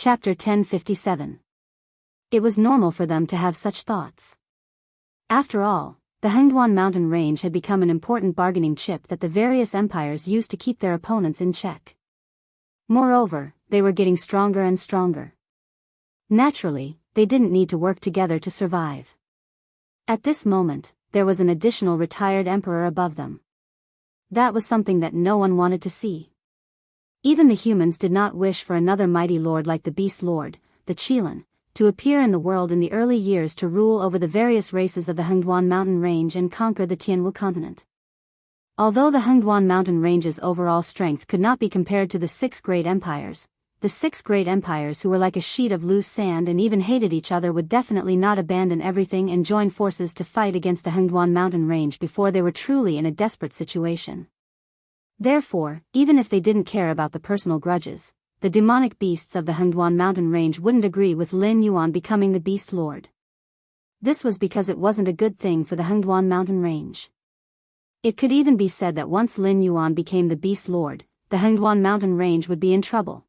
Chapter 1057. It was normal for them to have such thoughts. After all, the Hengduan mountain range had become an important bargaining chip that the various empires used to keep their opponents in check. Moreover, they were getting stronger and stronger. Naturally, they didn't need to work together to survive. At this moment, there was an additional retired emperor above them. That was something that no one wanted to see. Even the humans did not wish for another mighty lord like the Beast Lord, the Qilin, to appear in the world in the early years to rule over the various races of the Hengduan mountain range and conquer the Tianwu continent. Although the Hengduan mountain range's overall strength could not be compared to the six great empires, the six great empires who were like a sheet of loose sand and even hated each other would definitely not abandon everything and join forces to fight against the Hengduan mountain range before they were truly in a desperate situation. Therefore, even if they didn't care about the personal grudges, the demonic beasts of the Hengduan mountain range wouldn't agree with Lin Yuan becoming the Beast Lord. This was because it wasn't a good thing for the Hengduan mountain range. It could even be said that once Lin Yuan became the Beast Lord, the Hengduan mountain range would be in trouble.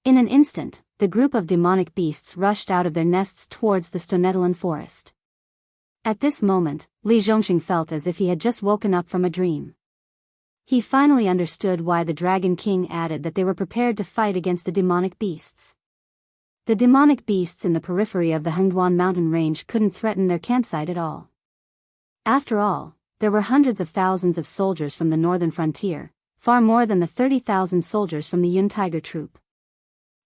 In an instant, the group of demonic beasts rushed out of their nests towards the Stonetalan forest. At this moment, Li Zhongxing felt as if he had just woken up from a dream. He finally understood why the Dragon King added that they were prepared to fight against the demonic beasts. The demonic beasts in the periphery of the Hengduan mountain range couldn't threaten their campsite at all. After all, there were hundreds of thousands of soldiers from the northern frontier, far more than the 30,000 soldiers from the Yun Tiger troop.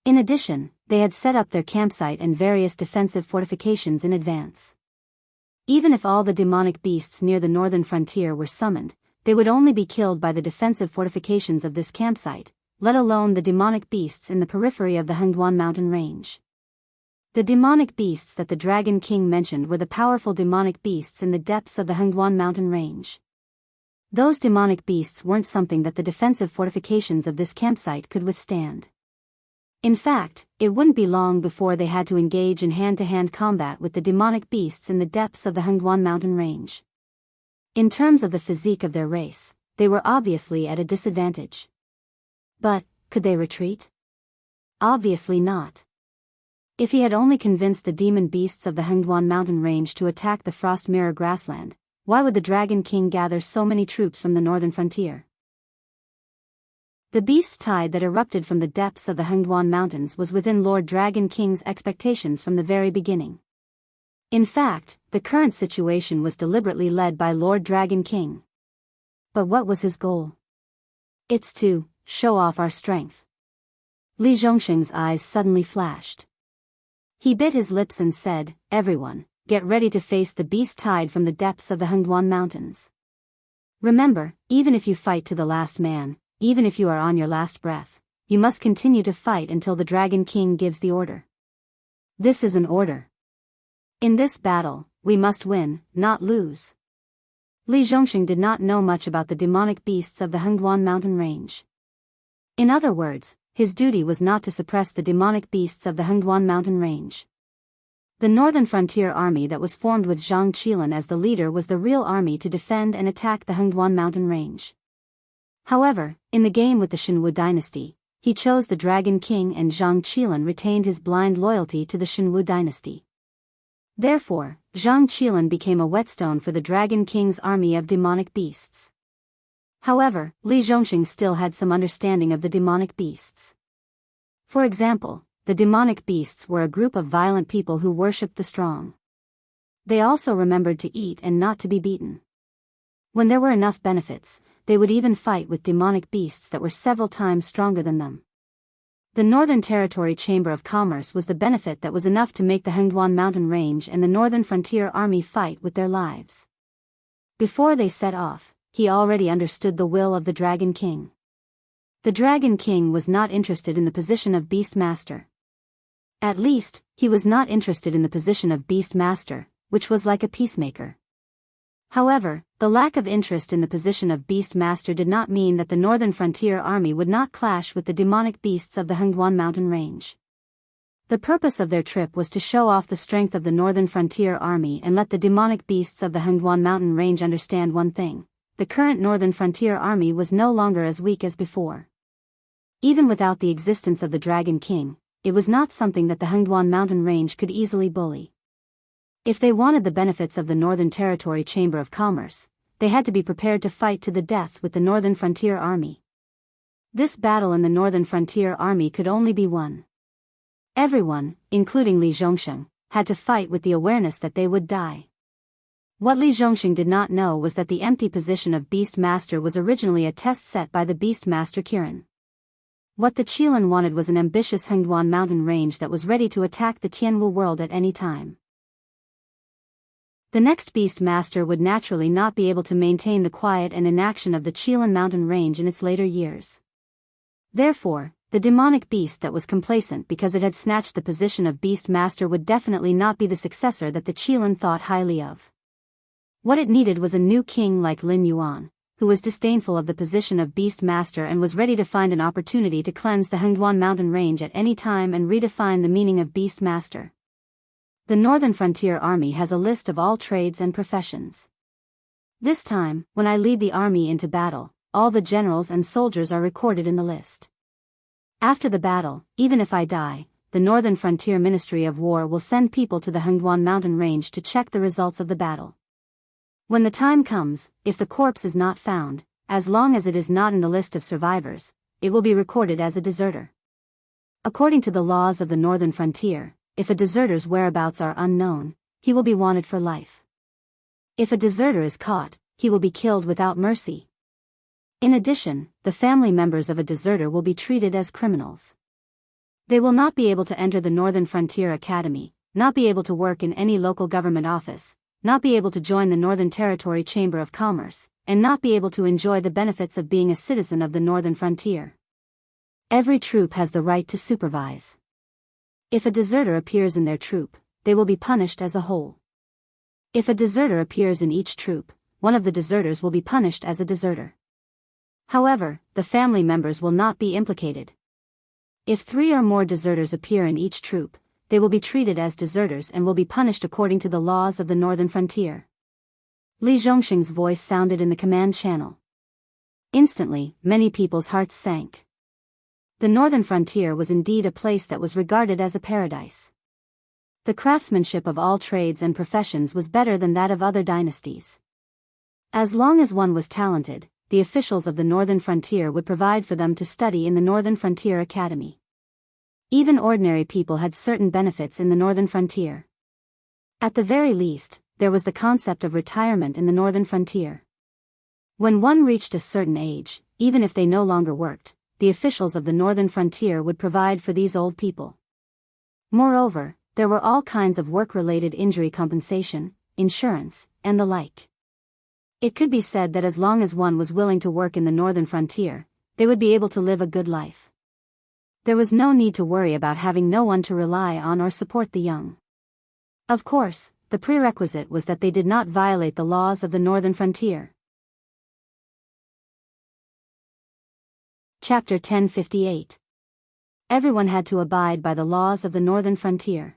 In addition, they had set up their campsite and various defensive fortifications in advance. Even if all the demonic beasts near the northern frontier were summoned, they would only be killed by the defensive fortifications of this campsite, let alone the demonic beasts in the periphery of the Hengduan mountain range. The demonic beasts that the Dragon King mentioned were the powerful demonic beasts in the depths of the Hengduan mountain range. Those demonic beasts weren't something that the defensive fortifications of this campsite could withstand. In fact, it wouldn't be long before they had to engage in hand-to-hand combat with the demonic beasts in the depths of the Hengduan mountain range. In terms of the physique of their race, they were obviously at a disadvantage. But, could they retreat? Obviously not. If he had only convinced the demon beasts of the Hengduan mountain range to attack the Frost Mirror grassland, why would the Dragon King gather so many troops from the northern frontier? The beast tide that erupted from the depths of the Hengduan mountains was within Lord Dragon King's expectations from the very beginning. In fact, the current situation was deliberately led by Lord Dragon King. But what was his goal? It's to show off our strength. Li Zhongxing's eyes suddenly flashed. He bit his lips and said, "Everyone, get ready to face the beast tide from the depths of the Hengduan mountains. Remember, even if you fight to the last man, even if you are on your last breath, you must continue to fight until the Dragon King gives the order. This is an order. In this battle, we must win, not lose." Li Zhongxing did not know much about the demonic beasts of the Hengduan mountain range. In other words, his duty was not to suppress the demonic beasts of the Hengduan mountain range. The northern frontier army that was formed with Zhang Qilin as the leader was the real army to defend and attack the Hengduan mountain range. However, in the game with the Shenwu dynasty, he chose the Dragon King and Zhang Qilin retained his blind loyalty to the Shenwu dynasty. Therefore, Zhang Qilin became a whetstone for the Dragon King's army of demonic beasts. However, Li Zhongxing still had some understanding of the demonic beasts. For example, the demonic beasts were a group of violent people who worshipped the strong. They also remembered to eat and not to be beaten. When there were enough benefits, they would even fight with demonic beasts that were several times stronger than them. The Northern Territory Chamber of Commerce was the benefit that was enough to make the Hengduan mountain range and the Northern Frontier Army fight with their lives. Before they set off, he already understood the will of the Dragon King. The Dragon King was not interested in the position of Beast Master. At least, he was not interested in the position of Beast Master, which was like a peacemaker. However, the lack of interest in the position of Beast Master did not mean that the Northern Frontier Army would not clash with the demonic beasts of the Hengduan mountain range. The purpose of their trip was to show off the strength of the Northern Frontier Army and let the demonic beasts of the Hengduan mountain range understand one thing: the current Northern Frontier Army was no longer as weak as before. Even without the existence of the Dragon King, it was not something that the Hengduan mountain range could easily bully. If they wanted the benefits of the Northern Territory Chamber of Commerce, they had to be prepared to fight to the death with the Northern Frontier Army. This battle in the Northern Frontier Army could only be won. Everyone, including Li Zhongsheng, had to fight with the awareness that they would die. What Li Zhongxing did not know was that the empty position of Beast Master was originally a test set by the Beast Master Kirin. What the Qilin wanted was an ambitious Hengduan mountain range that was ready to attack the Tianwu world at any time. The next Beast Master would naturally not be able to maintain the quiet and inaction of the Qilin mountain range in its later years. Therefore, the demonic beast that was complacent because it had snatched the position of Beast Master would definitely not be the successor that the Qilin thought highly of. What it needed was a new king like Lin Yuan, who was disdainful of the position of Beast Master and was ready to find an opportunity to cleanse the Hengduan mountain range at any time and redefine the meaning of Beast Master. The Northern Frontier Army has a list of all trades and professions. This time, when I lead the army into battle, all the generals and soldiers are recorded in the list. After the battle, even if I die, the Northern Frontier Ministry of War will send people to the Hengduan mountain range to check the results of the battle. When the time comes, if the corpse is not found, as long as it is not in the list of survivors, it will be recorded as a deserter. According to the laws of the Northern Frontier, if a deserter's whereabouts are unknown, he will be wanted for life. If a deserter is caught, he will be killed without mercy. In addition, the family members of a deserter will be treated as criminals. They will not be able to enter the Northern Frontier Academy, not be able to work in any local government office, not be able to join the Northern Territory Chamber of Commerce, and not be able to enjoy the benefits of being a citizen of the Northern Frontier. Every troop has the right to supervise. If a deserter appears in their troop, they will be punished as a whole. If a deserter appears in each troop, one of the deserters will be punished as a deserter. However, the family members will not be implicated. If 3 or more deserters appear in each troop, they will be treated as deserters and will be punished according to the laws of the Northern Frontier. Li Zhongxing's voice sounded in the command channel. Instantly, many people's hearts sank. The Northern Frontier was indeed a place that was regarded as a paradise. The craftsmanship of all trades and professions was better than that of other dynasties. As long as one was talented, the officials of the Northern Frontier would provide for them to study in the Northern Frontier Academy. Even ordinary people had certain benefits in the Northern Frontier. At the very least, there was the concept of retirement in the Northern Frontier. When one reached a certain age, even if they no longer worked, the officials of the Northern Frontier would provide for these old people. Moreover, there were all kinds of work-related injury compensation, insurance, and the like. It could be said that as long as one was willing to work in the Northern Frontier, they would be able to live a good life. There was no need to worry about having no one to rely on or support the young. Of course, the prerequisite was that they did not violate the laws of the Northern Frontier. Chapter 1058. Everyone had to abide by the laws of the Northern Frontier.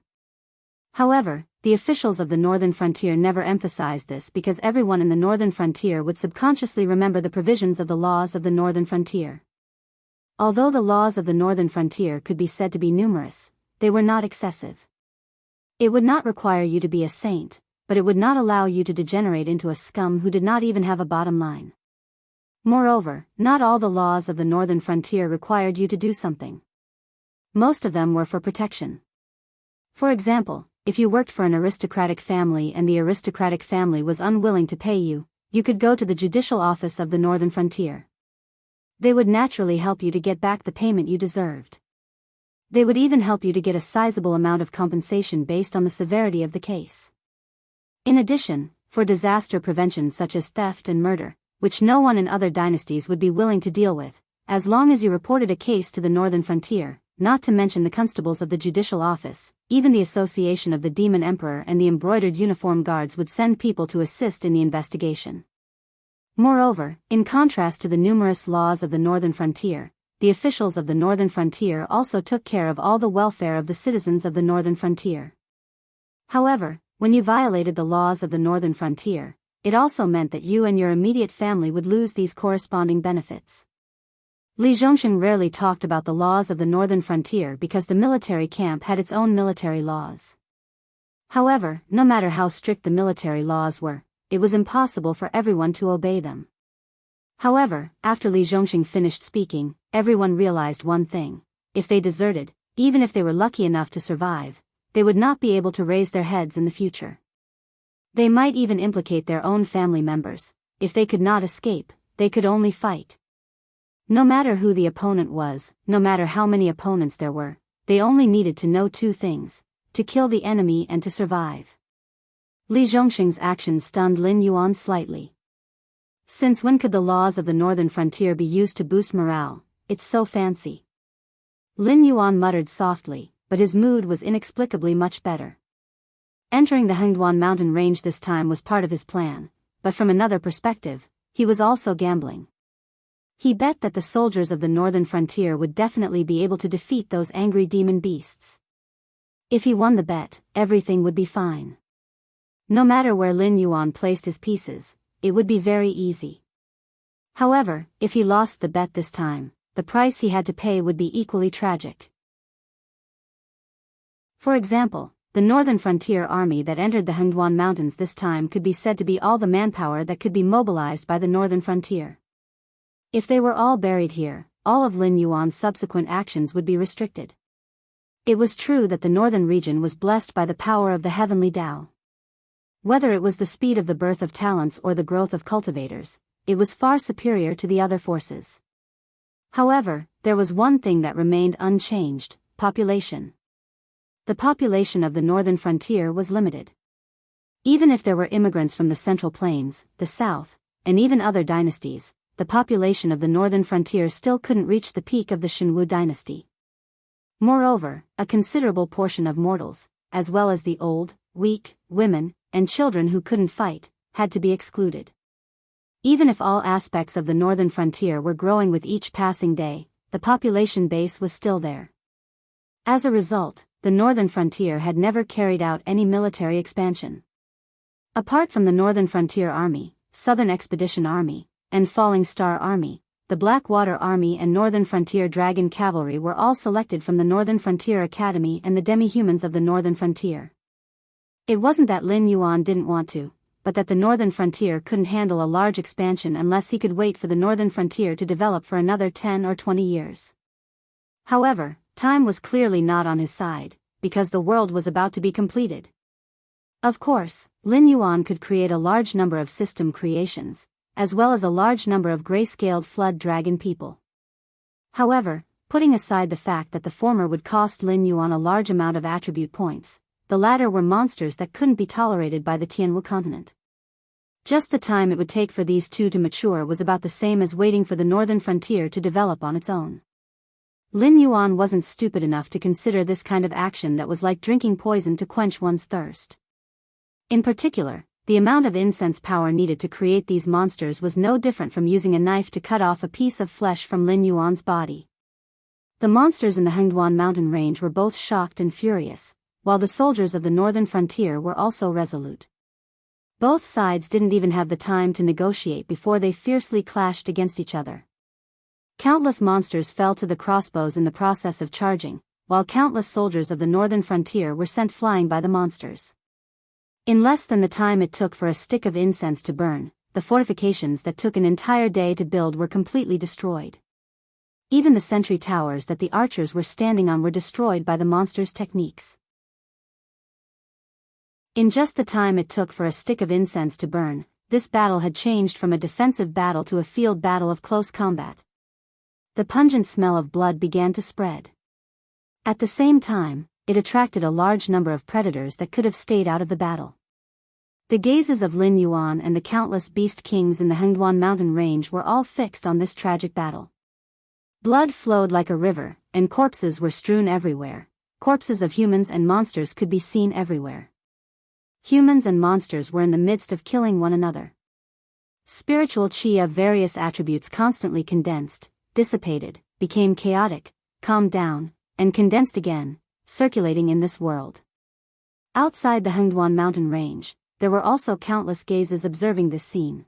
However, the officials of the Northern Frontier never emphasized this because everyone in the Northern Frontier would subconsciously remember the provisions of the laws of the Northern Frontier. Although the laws of the Northern Frontier could be said to be numerous, they were not excessive. It would not require you to be a saint, but it would not allow you to degenerate into a scum who did not even have a bottom line. Moreover, not all the laws of the Northern Frontier required you to do something. Most of them were for protection. For example, if you worked for an aristocratic family and the aristocratic family was unwilling to pay you, you could go to the judicial office of the Northern Frontier. They would naturally help you to get back the payment you deserved. They would even help you to get a sizable amount of compensation based on the severity of the case. In addition, for disaster prevention such as theft and murder, which no one in other dynasties would be willing to deal with, as long as you reported a case to the Northern Frontier, not to mention the constables of the judicial office, even the Association of the Demon Emperor and the embroidered uniform guards would send people to assist in the investigation. Moreover, in contrast to the numerous laws of the Northern Frontier, the officials of the Northern Frontier also took care of all the welfare of the citizens of the Northern Frontier. However, when you violated the laws of the Northern Frontier, it also meant that you and your immediate family would lose these corresponding benefits. Li Zhongxing rarely talked about the laws of the northern frontier because the military camp had its own military laws. However, no matter how strict the military laws were, it was impossible for everyone to obey them. However, after Li Zhongxing finished speaking, everyone realized one thing: if they deserted, even if they were lucky enough to survive, they would not be able to raise their heads in the future. They might even implicate their own family members. If they could not escape, they could only fight. No matter who the opponent was, no matter how many opponents there were, they only needed to know two things: to kill the enemy and to survive. Li Zhongxing's actions stunned Lin Yuan slightly. Since when could the laws of the northern frontier be used to boost morale? It's so fancy. Lin Yuan muttered softly, but his mood was inexplicably much better. Entering the Hengduan mountain range this time was part of his plan, but from another perspective, he was also gambling. He bet that the soldiers of the northern frontier would definitely be able to defeat those angry demon beasts. If he won the bet, everything would be fine. No matter where Lin Yuan placed his pieces, it would be very easy. However, if he lost the bet this time, the price he had to pay would be equally tragic. For example, the northern frontier army that entered the Hengduan mountains this time could be said to be all the manpower that could be mobilized by the northern frontier. If they were all buried here, all of Lin Yuan's subsequent actions would be restricted. It was true that the northern region was blessed by the power of the heavenly Tao. Whether it was the speed of the birth of talents or the growth of cultivators, it was far superior to the other forces. However, there was one thing that remained unchanged: population. The population of the northern frontier was limited. Even if there were immigrants from the Central Plains, the South, and even other dynasties, the population of the northern frontier still couldn't reach the peak of the Shenwu dynasty. Moreover, a considerable portion of mortals, as well as the old, weak, women, and children who couldn't fight, had to be excluded. Even if all aspects of the northern frontier were growing with each passing day, the population base was still there. As a result, the northern frontier had never carried out any military expansion. Apart from the Northern Frontier Army, Southern Expedition Army, and Falling Star Army, the Blackwater Army and Northern Frontier Dragon Cavalry were all selected from the Northern Frontier Academy and the demi-humans of the Northern Frontier. It wasn't that Lin Yuan didn't want to, but that the Northern Frontier couldn't handle a large expansion unless he could wait for the Northern Frontier to develop for another 10 or 20 years. However, time was clearly not on his side, because the world was about to be completed. Of course, Lin Yuan could create a large number of system creations, as well as a large number of gray-scaled flood dragon people. However, putting aside the fact that the former would cost Lin Yuan a large amount of attribute points, the latter were monsters that couldn't be tolerated by the Tianwu continent. Just the time it would take for these two to mature was about the same as waiting for the northern frontier to develop on its own. Lin Yuan wasn't stupid enough to consider this kind of action that was like drinking poison to quench one's thirst. In particular, the amount of incense power needed to create these monsters was no different from using a knife to cut off a piece of flesh from Lin Yuan's body. The monsters in the Hengduan mountain range were both shocked and furious, while the soldiers of the northern frontier were also resolute. Both sides didn't even have the time to negotiate before they fiercely clashed against each other. Countless monsters fell to the crossbows in the process of charging, while countless soldiers of the northern frontier were sent flying by the monsters. In less than the time it took for a stick of incense to burn, the fortifications that took an entire day to build were completely destroyed. Even the sentry towers that the archers were standing on were destroyed by the monsters' techniques. In just the time it took for a stick of incense to burn, this battle had changed from a defensive battle to a field battle of close combat. The pungent smell of blood began to spread. At the same time, it attracted a large number of predators that could have stayed out of the battle. The gazes of Lin Yuan and the countless beast kings in the Hengduan mountain range were all fixed on this tragic battle. Blood flowed like a river, and corpses were strewn everywhere. Corpses of humans and monsters could be seen everywhere. Humans and monsters were in the midst of killing one another. Spiritual chi of various attributes constantly condensed, dissipated, became chaotic, calmed down, and condensed again, circulating in this world. Outside the Hengduan mountain range, there were also countless gazes observing this scene.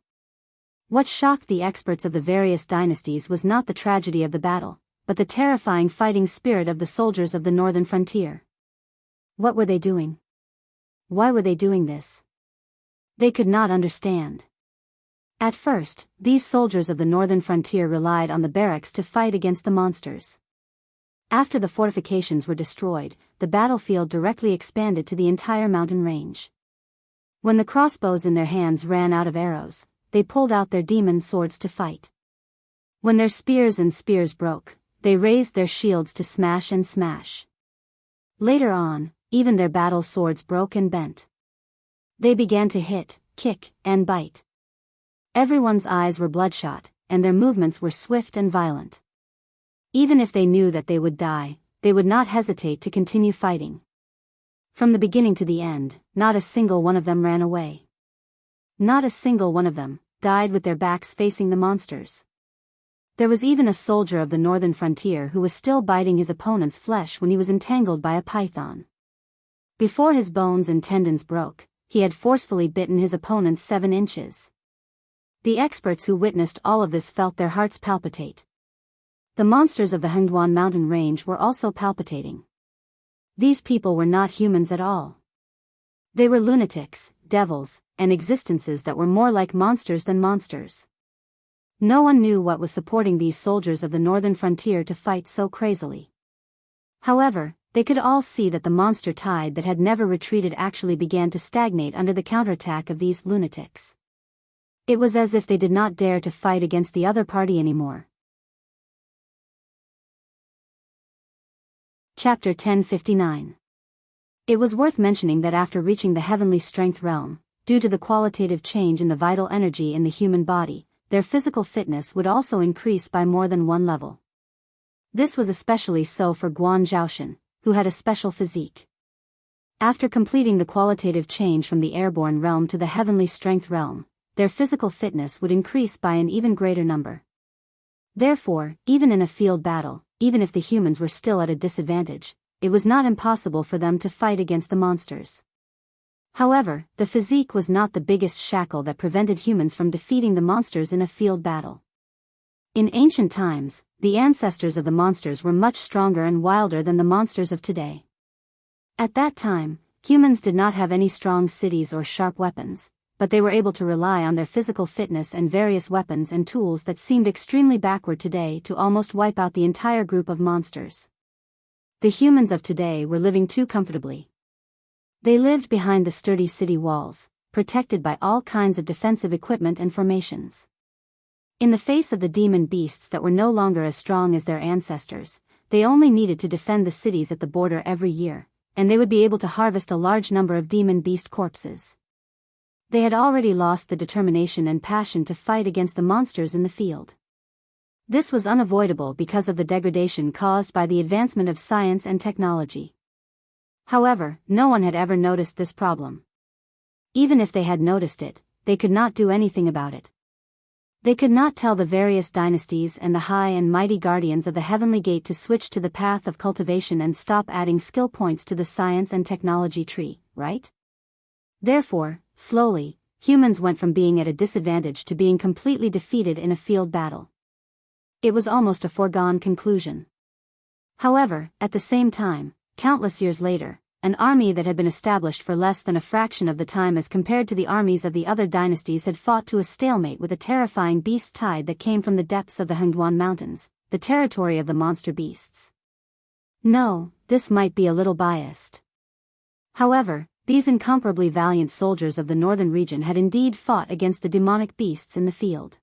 What shocked the experts of the various dynasties was not the tragedy of the battle, but the terrifying fighting spirit of the soldiers of the northern frontier. What were they doing? Why were they doing this? They could not understand. At first, these soldiers of the northern frontier relied on the barracks to fight against the monsters. After the fortifications were destroyed, the battlefield directly expanded to the entire mountain range. When the crossbows in their hands ran out of arrows, they pulled out their demon swords to fight. When their spears broke, they raised their shields to smash and smash. Later on, even their battle swords broke and bent. They began to hit, kick, and bite. Everyone's eyes were bloodshot, and their movements were swift and violent. Even if they knew that they would die, they would not hesitate to continue fighting. From the beginning to the end, not a single one of them ran away. Not a single one of them died with their backs facing the monsters. There was even a soldier of the northern frontier who was still biting his opponent's flesh when he was entangled by a python. Before his bones and tendons broke, he had forcefully bitten his opponent's 7 inches. The experts who witnessed all of this felt their hearts palpitate. The monsters of the Hengduan mountain range were also palpitating. These people were not humans at all. They were lunatics, devils, and existences that were more like monsters than monsters. No one knew what was supporting these soldiers of the northern frontier to fight so crazily. However, they could all see that the monster tide that had never retreated actually began to stagnate under the counterattack of these lunatics. It was as if they did not dare to fight against the other party anymore. Chapter 1059. It was worth mentioning that after reaching the heavenly strength realm, due to the qualitative change in the vital energy in the human body, their physical fitness would also increase by more than one level. This was especially so for Guan Zhaoshan, who had a special physique. After completing the qualitative change from the airborne realm to the heavenly strength realm, their physical fitness would increase by an even greater number. Therefore, even in a field battle, even if the humans were still at a disadvantage, it was not impossible for them to fight against the monsters. However, the physique was not the biggest shackle that prevented humans from defeating the monsters in a field battle. In ancient times, the ancestors of the monsters were much stronger and wilder than the monsters of today. At that time, humans did not have any strong cities or sharp weapons, but they were able to rely on their physical fitness and various weapons and tools that seemed extremely backward today to almost wipe out the entire group of monsters. The humans of today were living too comfortably. They lived behind the sturdy city walls, protected by all kinds of defensive equipment and formations. In the face of the demon beasts that were no longer as strong as their ancestors, they only needed to defend the cities at the border every year, and they would be able to harvest a large number of demon beast corpses. They had already lost the determination and passion to fight against the monsters in the field. This was unavoidable because of the degradation caused by the advancement of science and technology. However, no one had ever noticed this problem. Even if they had noticed it, they could not do anything about it. They could not tell the various dynasties and the high and mighty guardians of the heavenly gate to switch to the path of cultivation and stop adding skill points to the science and technology tree, right? Therefore, slowly, humans went from being at a disadvantage to being completely defeated in a field battle. It was almost a foregone conclusion. However, at the same time, countless years later, an army that had been established for less than a fraction of the time as compared to the armies of the other dynasties had fought to a stalemate with a terrifying beast tide that came from the depths of the Hengduan Mountains, the territory of the monster beasts. No, this might be a little biased. However, these incomparably valiant soldiers of the northern region had indeed fought against the demonic beasts in the field.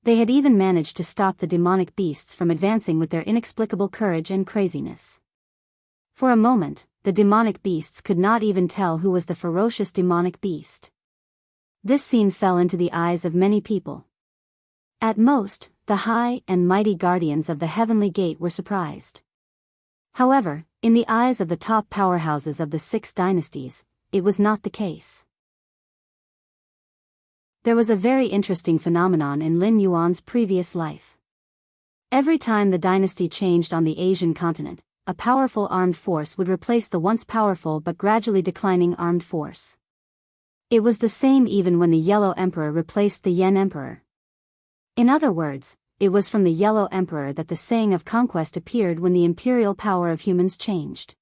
They had even managed to stop the demonic beasts from advancing with their inexplicable courage and craziness. For a moment, the demonic beasts could not even tell who was the ferocious demonic beast. This scene fell into the eyes of many people. At most, the high and mighty guardians of the heavenly gate were surprised. However, in the eyes of the top powerhouses of the 6 dynasties, it was not the case. There was a very interesting phenomenon in Lin Yuan's previous life. Every time the dynasty changed on the Asian continent, a powerful armed force would replace the once powerful but gradually declining armed force. It was the same even when the Yellow Emperor replaced the Yen Emperor, In other words, it was from the Yellow Emperor that the saying of conquest appeared when the imperial power of humans changed.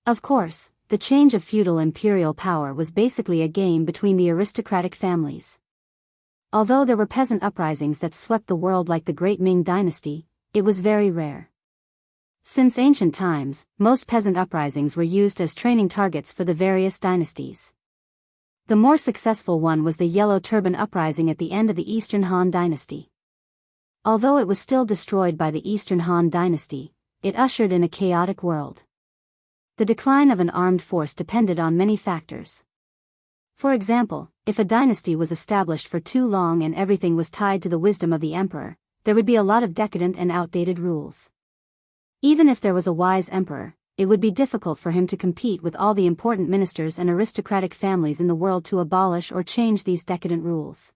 Of course, the change of feudal imperial power was basically a game between the aristocratic families. Although there were peasant uprisings that swept the world like the Great Ming Dynasty, it was very rare. Since ancient times, most peasant uprisings were used as training targets for the various dynasties. The more successful one was the Yellow Turban Uprising at the end of the Eastern Han Dynasty. Although it was still destroyed by the Eastern Han Dynasty, it ushered in a chaotic world. The decline of an armed force depended on many factors. For example, if a dynasty was established for too long and everything was tied to the wisdom of the emperor, there would be a lot of decadent and outdated rules. Even if there was a wise emperor, it would be difficult for him to compete with all the important ministers and aristocratic families in the world to abolish or change these decadent rules.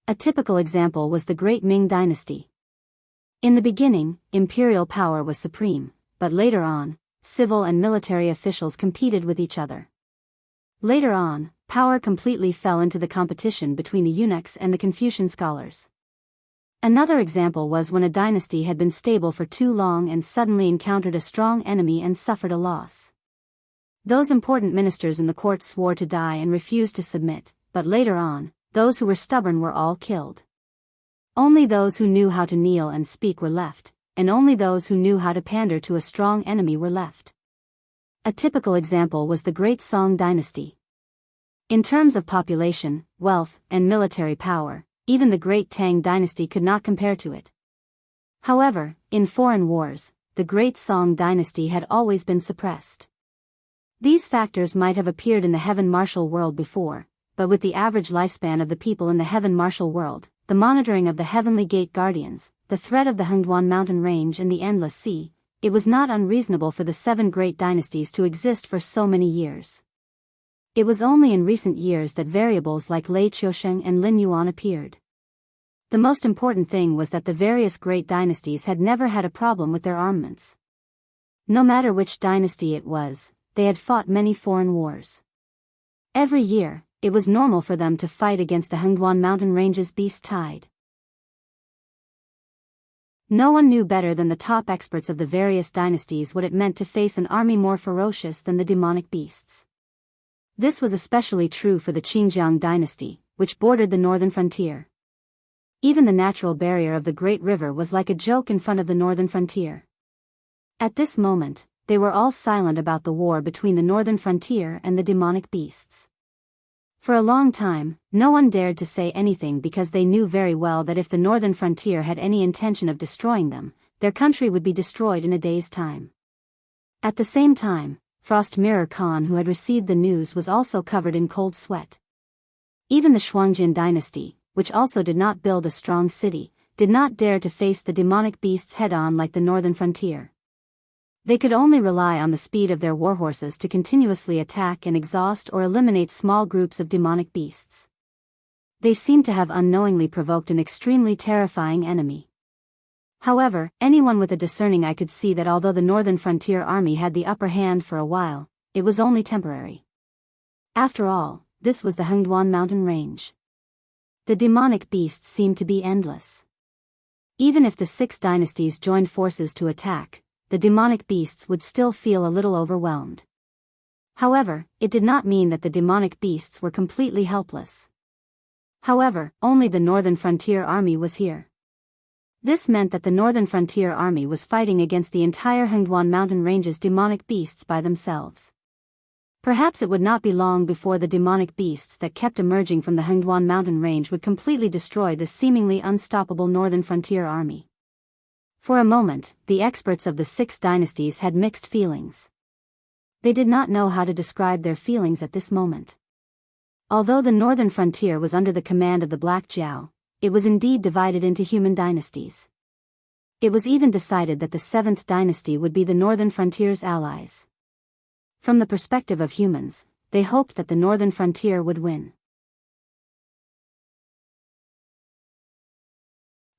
A typical example was the Great Ming Dynasty. In the beginning, imperial power was supreme, but later on, civil and military officials competed with each other. Later on, power completely fell into the competition between the eunuchs and the Confucian scholars. Another example was when a dynasty had been stable for too long and suddenly encountered a strong enemy and suffered a loss. Those important ministers in the court swore to die and refused to submit, but later on, those who were stubborn were all killed. Only those who knew how to kneel and speak were left, and only those who knew how to pander to a strong enemy were left. A typical example was the Great Song Dynasty. In terms of population, wealth, and military power, even the Great Tang Dynasty could not compare to it. However, in foreign wars, the Great Song Dynasty had always been suppressed. These factors might have appeared in the heaven martial world before, but with the average lifespan of the people in the heaven martial world, the monitoring of the heavenly gate guardians, the threat of the Hengduan mountain range and the endless sea, it was not unreasonable for the 7 great dynasties to exist for so many years. It was only in recent years that variables like Lei Qiusheng and Lin Yuan appeared. The most important thing was that the various great dynasties had never had a problem with their armaments. No matter which dynasty it was, they had fought many foreign wars. Every year, it was normal for them to fight against the Hengduan mountain range's beast tide. No one knew better than the top experts of the various dynasties what it meant to face an army more ferocious than the demonic beasts. This was especially true for the Qingjiang dynasty, which bordered the northern frontier. Even the natural barrier of the Great River was like a joke in front of the northern frontier. At this moment, they were all silent about the war between the northern frontier and the demonic beasts. For a long time, no one dared to say anything because they knew very well that if the northern frontier had any intention of destroying them, their country would be destroyed in a day's time. At the same time, Frost Mirror Khan, who had received the news, was also covered in cold sweat. Even the Shuangjin dynasty, which also did not build a strong city, did not dare to face the demonic beasts head-on like the northern frontier. They could only rely on the speed of their warhorses to continuously attack and exhaust or eliminate small groups of demonic beasts. They seemed to have unknowingly provoked an extremely terrifying enemy. However, anyone with a discerning eye could see that although the northern frontier army had the upper hand for a while, it was only temporary. After all, this was the Hengduan mountain range. The demonic beasts seemed to be endless. Even if the 6 dynasties joined forces to attack, the demonic beasts would still feel a little overwhelmed. However, it did not mean that the demonic beasts were completely helpless. However, only the northern frontier army was here. This meant that the northern frontier army was fighting against the entire Hengduan mountain range's demonic beasts by themselves. Perhaps it would not be long before the demonic beasts that kept emerging from the Hengduan mountain range would completely destroy the seemingly unstoppable northern frontier army. For a moment, the experts of the 6 dynasties had mixed feelings. They did not know how to describe their feelings at this moment. Although the northern frontier was under the command of the Black Jiao, it was indeed divided into human dynasties. It was even decided that the 7th dynasty would be the northern frontier's allies. From the perspective of humans, they hoped that the northern frontier would win.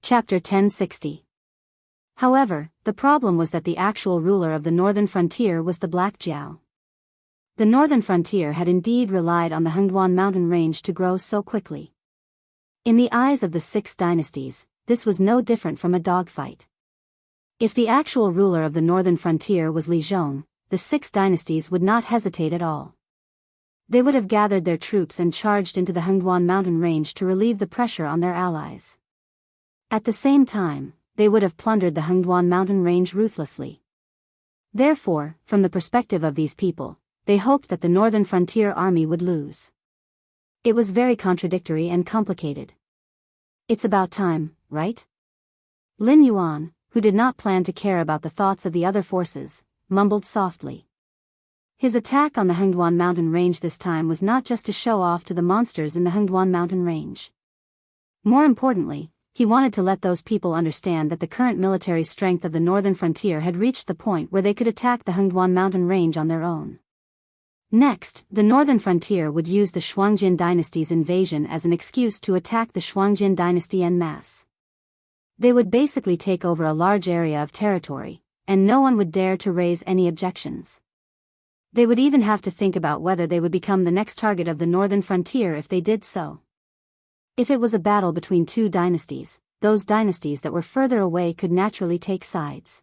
Chapter 1060. However, the problem was that the actual ruler of the northern frontier was the Black Jiao. The northern frontier had indeed relied on the Hengduan mountain range to grow so quickly. In the eyes of the six dynasties, this was no different from a dogfight. If the actual ruler of the northern frontier was Li Zhong, the six dynasties would not hesitate at all. They would have gathered their troops and charged into the Hengduan mountain range to relieve the pressure on their allies. At the same time, they would have plundered the Hengduan mountain range ruthlessly. Therefore, from the perspective of these people, they hoped that the northern frontier army would lose. It was very contradictory and complicated. It's about time, right? Lin Yuan, who did not plan to care about the thoughts of the other forces, mumbled softly. His attack on the Hengduan mountain range this time was not just to show off to the monsters in the Hengduan mountain range. More importantly, he wanted to let those people understand that the current military strength of the northern frontier had reached the point where they could attack the Hengduan mountain range on their own. Next, the northern frontier would use the Shuangjin dynasty's invasion as an excuse to attack the Shuangjin dynasty en masse. They would basically take over a large area of territory, and no one would dare to raise any objections. They would even have to think about whether they would become the next target of the northern frontier if they did so. If it was a battle between two dynasties, those dynasties that were further away could naturally take sides.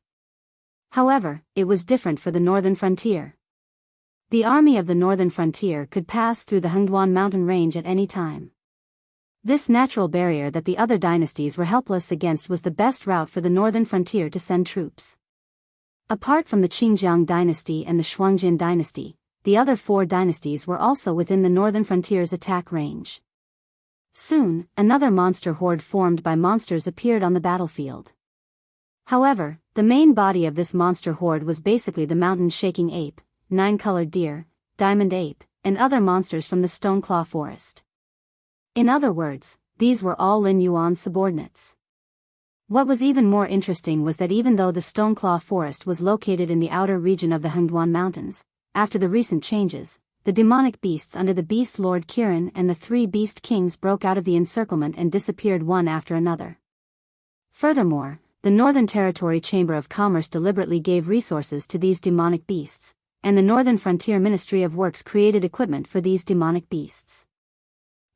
However, it was different for the northern frontier. The army of the northern frontier could pass through the Hengduan mountain range at any time. This natural barrier that the other dynasties were helpless against was the best route for the northern frontier to send troops. Apart from the Qingjiang dynasty and the Shuangjin dynasty, the other four dynasties were also within the northern frontier's attack range. Soon, another monster horde formed by monsters appeared on the battlefield. However, the main body of this monster horde was basically the mountain-shaking ape, nine-colored deer, diamond ape, and other monsters from the Stoneclaw forest. In other words, these were all Lin Yuan's subordinates. What was even more interesting was that even though the Stoneclaw forest was located in the outer region of the Hengduan mountains, after the recent changes, the demonic beasts under the Beast Lord Kirin and the three Beast Kings broke out of the encirclement and disappeared one after another. Furthermore, the Northern Territory Chamber of Commerce deliberately gave resources to these demonic beasts, and the Northern Frontier Ministry of Works created equipment for these demonic beasts.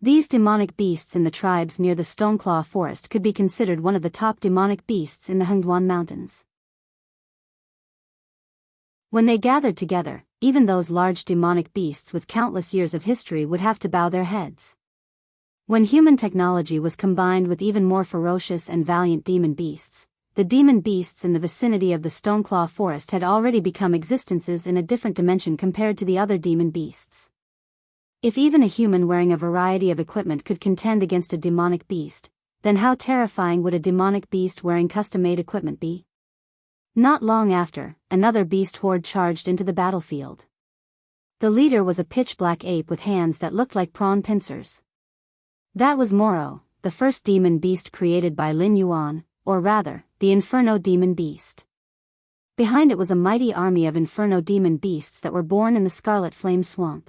These demonic beasts in the tribes near the Stoneclaw forest could be considered one of the top demonic beasts in the Hengduan mountains. When they gathered together, even those large demonic beasts with countless years of history would have to bow their heads. When human technology was combined with even more ferocious and valiant demon beasts, the demon beasts in the vicinity of the Stoneclaw forest had already become existences in a different dimension compared to the other demon beasts. If even a human wearing a variety of equipment could contend against a demonic beast, then how terrifying would a demonic beast wearing custom-made equipment be? Not long after, another beast horde charged into the battlefield. The leader was a pitch-black ape with hands that looked like prawn pincers. That was Moro, the first demon beast created by Lin Yuan, or rather, the Inferno Demon Beast. Behind it was a mighty army of Inferno Demon Beasts that were born in the Scarlet Flame Swamp.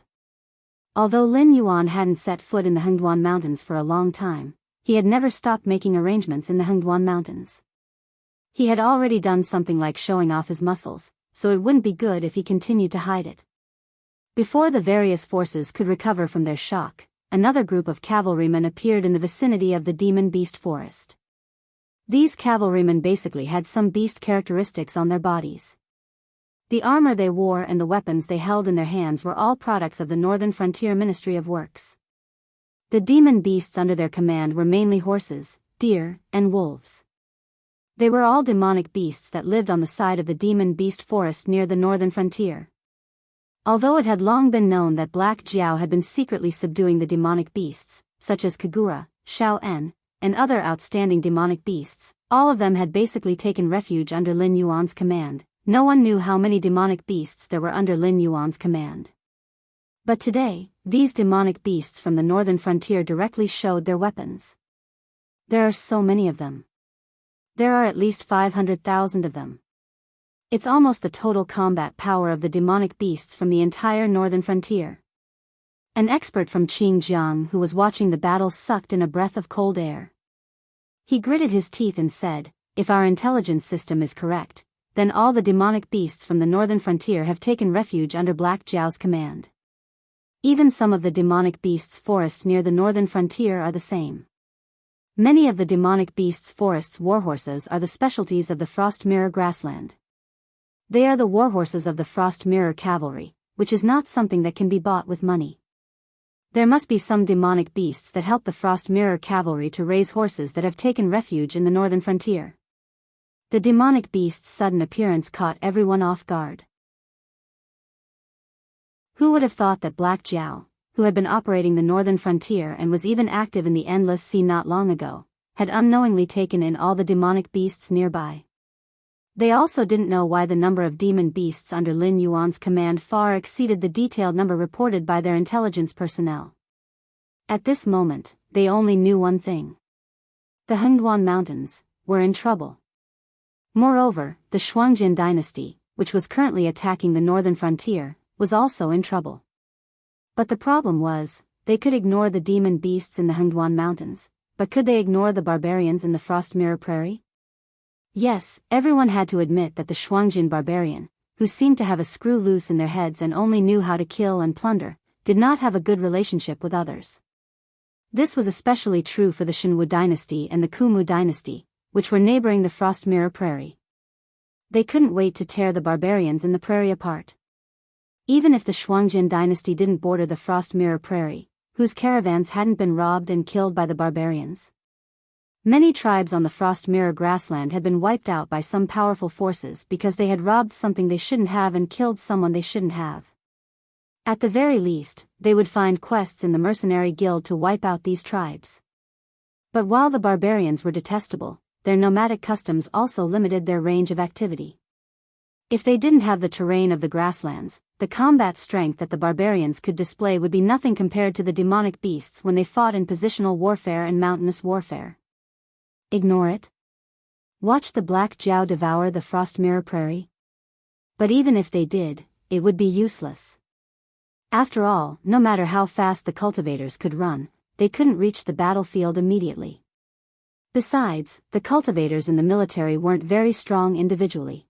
Although Lin Yuan hadn't set foot in the Hengduan Mountains for a long time, he had never stopped making arrangements in the Hengduan Mountains. He had already done something like showing off his muscles, so it wouldn't be good if he continued to hide it. Before the various forces could recover from their shock, another group of cavalrymen appeared in the vicinity of the Demon Beast Forest. These cavalrymen basically had some beast characteristics on their bodies. The armor they wore and the weapons they held in their hands were all products of the Northern Frontier Ministry of Works. The demon beasts under their command were mainly horses, deer, and wolves. They were all demonic beasts that lived on the side of the Demon Beast Forest near the northern frontier. Although it had long been known that Black Jiao had been secretly subduing the demonic beasts, such as Kagura, Shao En, and other outstanding demonic beasts, all of them had basically taken refuge under Lin Yuan's command. No one knew how many demonic beasts there were under Lin Yuan's command. But today, these demonic beasts from the northern frontier directly showed their weapons. There are so many of them. There are at least 500,000 of them. It's almost the total combat power of the demonic beasts from the entire northern frontier. An expert from Qingjiang who was watching the battle sucked in a breath of cold air. He gritted his teeth and said, "If our intelligence system is correct, then all the demonic beasts from the northern frontier have taken refuge under Black Jiao's command. Even some of the demonic beasts' forest near the northern frontier are the same. Many of the demonic beasts' forests' warhorses are the specialties of the Frost Mirror grassland. They are the warhorses of the Frost Mirror cavalry, which is not something that can be bought with money. There must be some demonic beasts that help the Frost Mirror cavalry to raise horses that have taken refuge in the northern frontier. The demonic beast's sudden appearance caught everyone off guard. Who would have thought that Black Jiao, who had been operating the northern frontier and was even active in the Endless Sea not long ago, had unknowingly taken in all the demonic beasts nearby? They also didn't know why the number of demon beasts under Lin Yuan's command far exceeded the detailed number reported by their intelligence personnel. At this moment, they only knew one thing. The Hengduan Mountains were in trouble. Moreover, the Shuangjin dynasty, which was currently attacking the northern frontier, was also in trouble. But the problem was, they could ignore the demon beasts in the Hengduan Mountains, but could they ignore the barbarians in the Frost Mirror Prairie? Yes, everyone had to admit that the Shuangjin barbarian, who seemed to have a screw loose in their heads and only knew how to kill and plunder, did not have a good relationship with others. This was especially true for the Shenwu dynasty and the Kumu dynasty, which were neighboring the Frost Mirror Prairie. They couldn't wait to tear the barbarians in the prairie apart. Even if the Shuangjin dynasty didn't border the Frost Mirror Prairie, whose caravans hadn't been robbed and killed by the barbarians. Many tribes on the Frost Mirror grassland had been wiped out by some powerful forces because they had robbed something they shouldn't have and killed someone they shouldn't have. At the very least, they would find quests in the mercenary guild to wipe out these tribes. But while the barbarians were detestable, their nomadic customs also limited their range of activity. If they didn't have the terrain of the grasslands, the combat strength that the barbarians could display would be nothing compared to the demonic beasts when they fought in positional warfare and mountainous warfare. Ignore it? Watch the Black Jiao devour the Frost Mirror Prairie? But even if they did, it would be useless. After all, no matter how fast the cultivators could run, they couldn't reach the battlefield immediately. Besides, the cultivators in the military weren't very strong individually.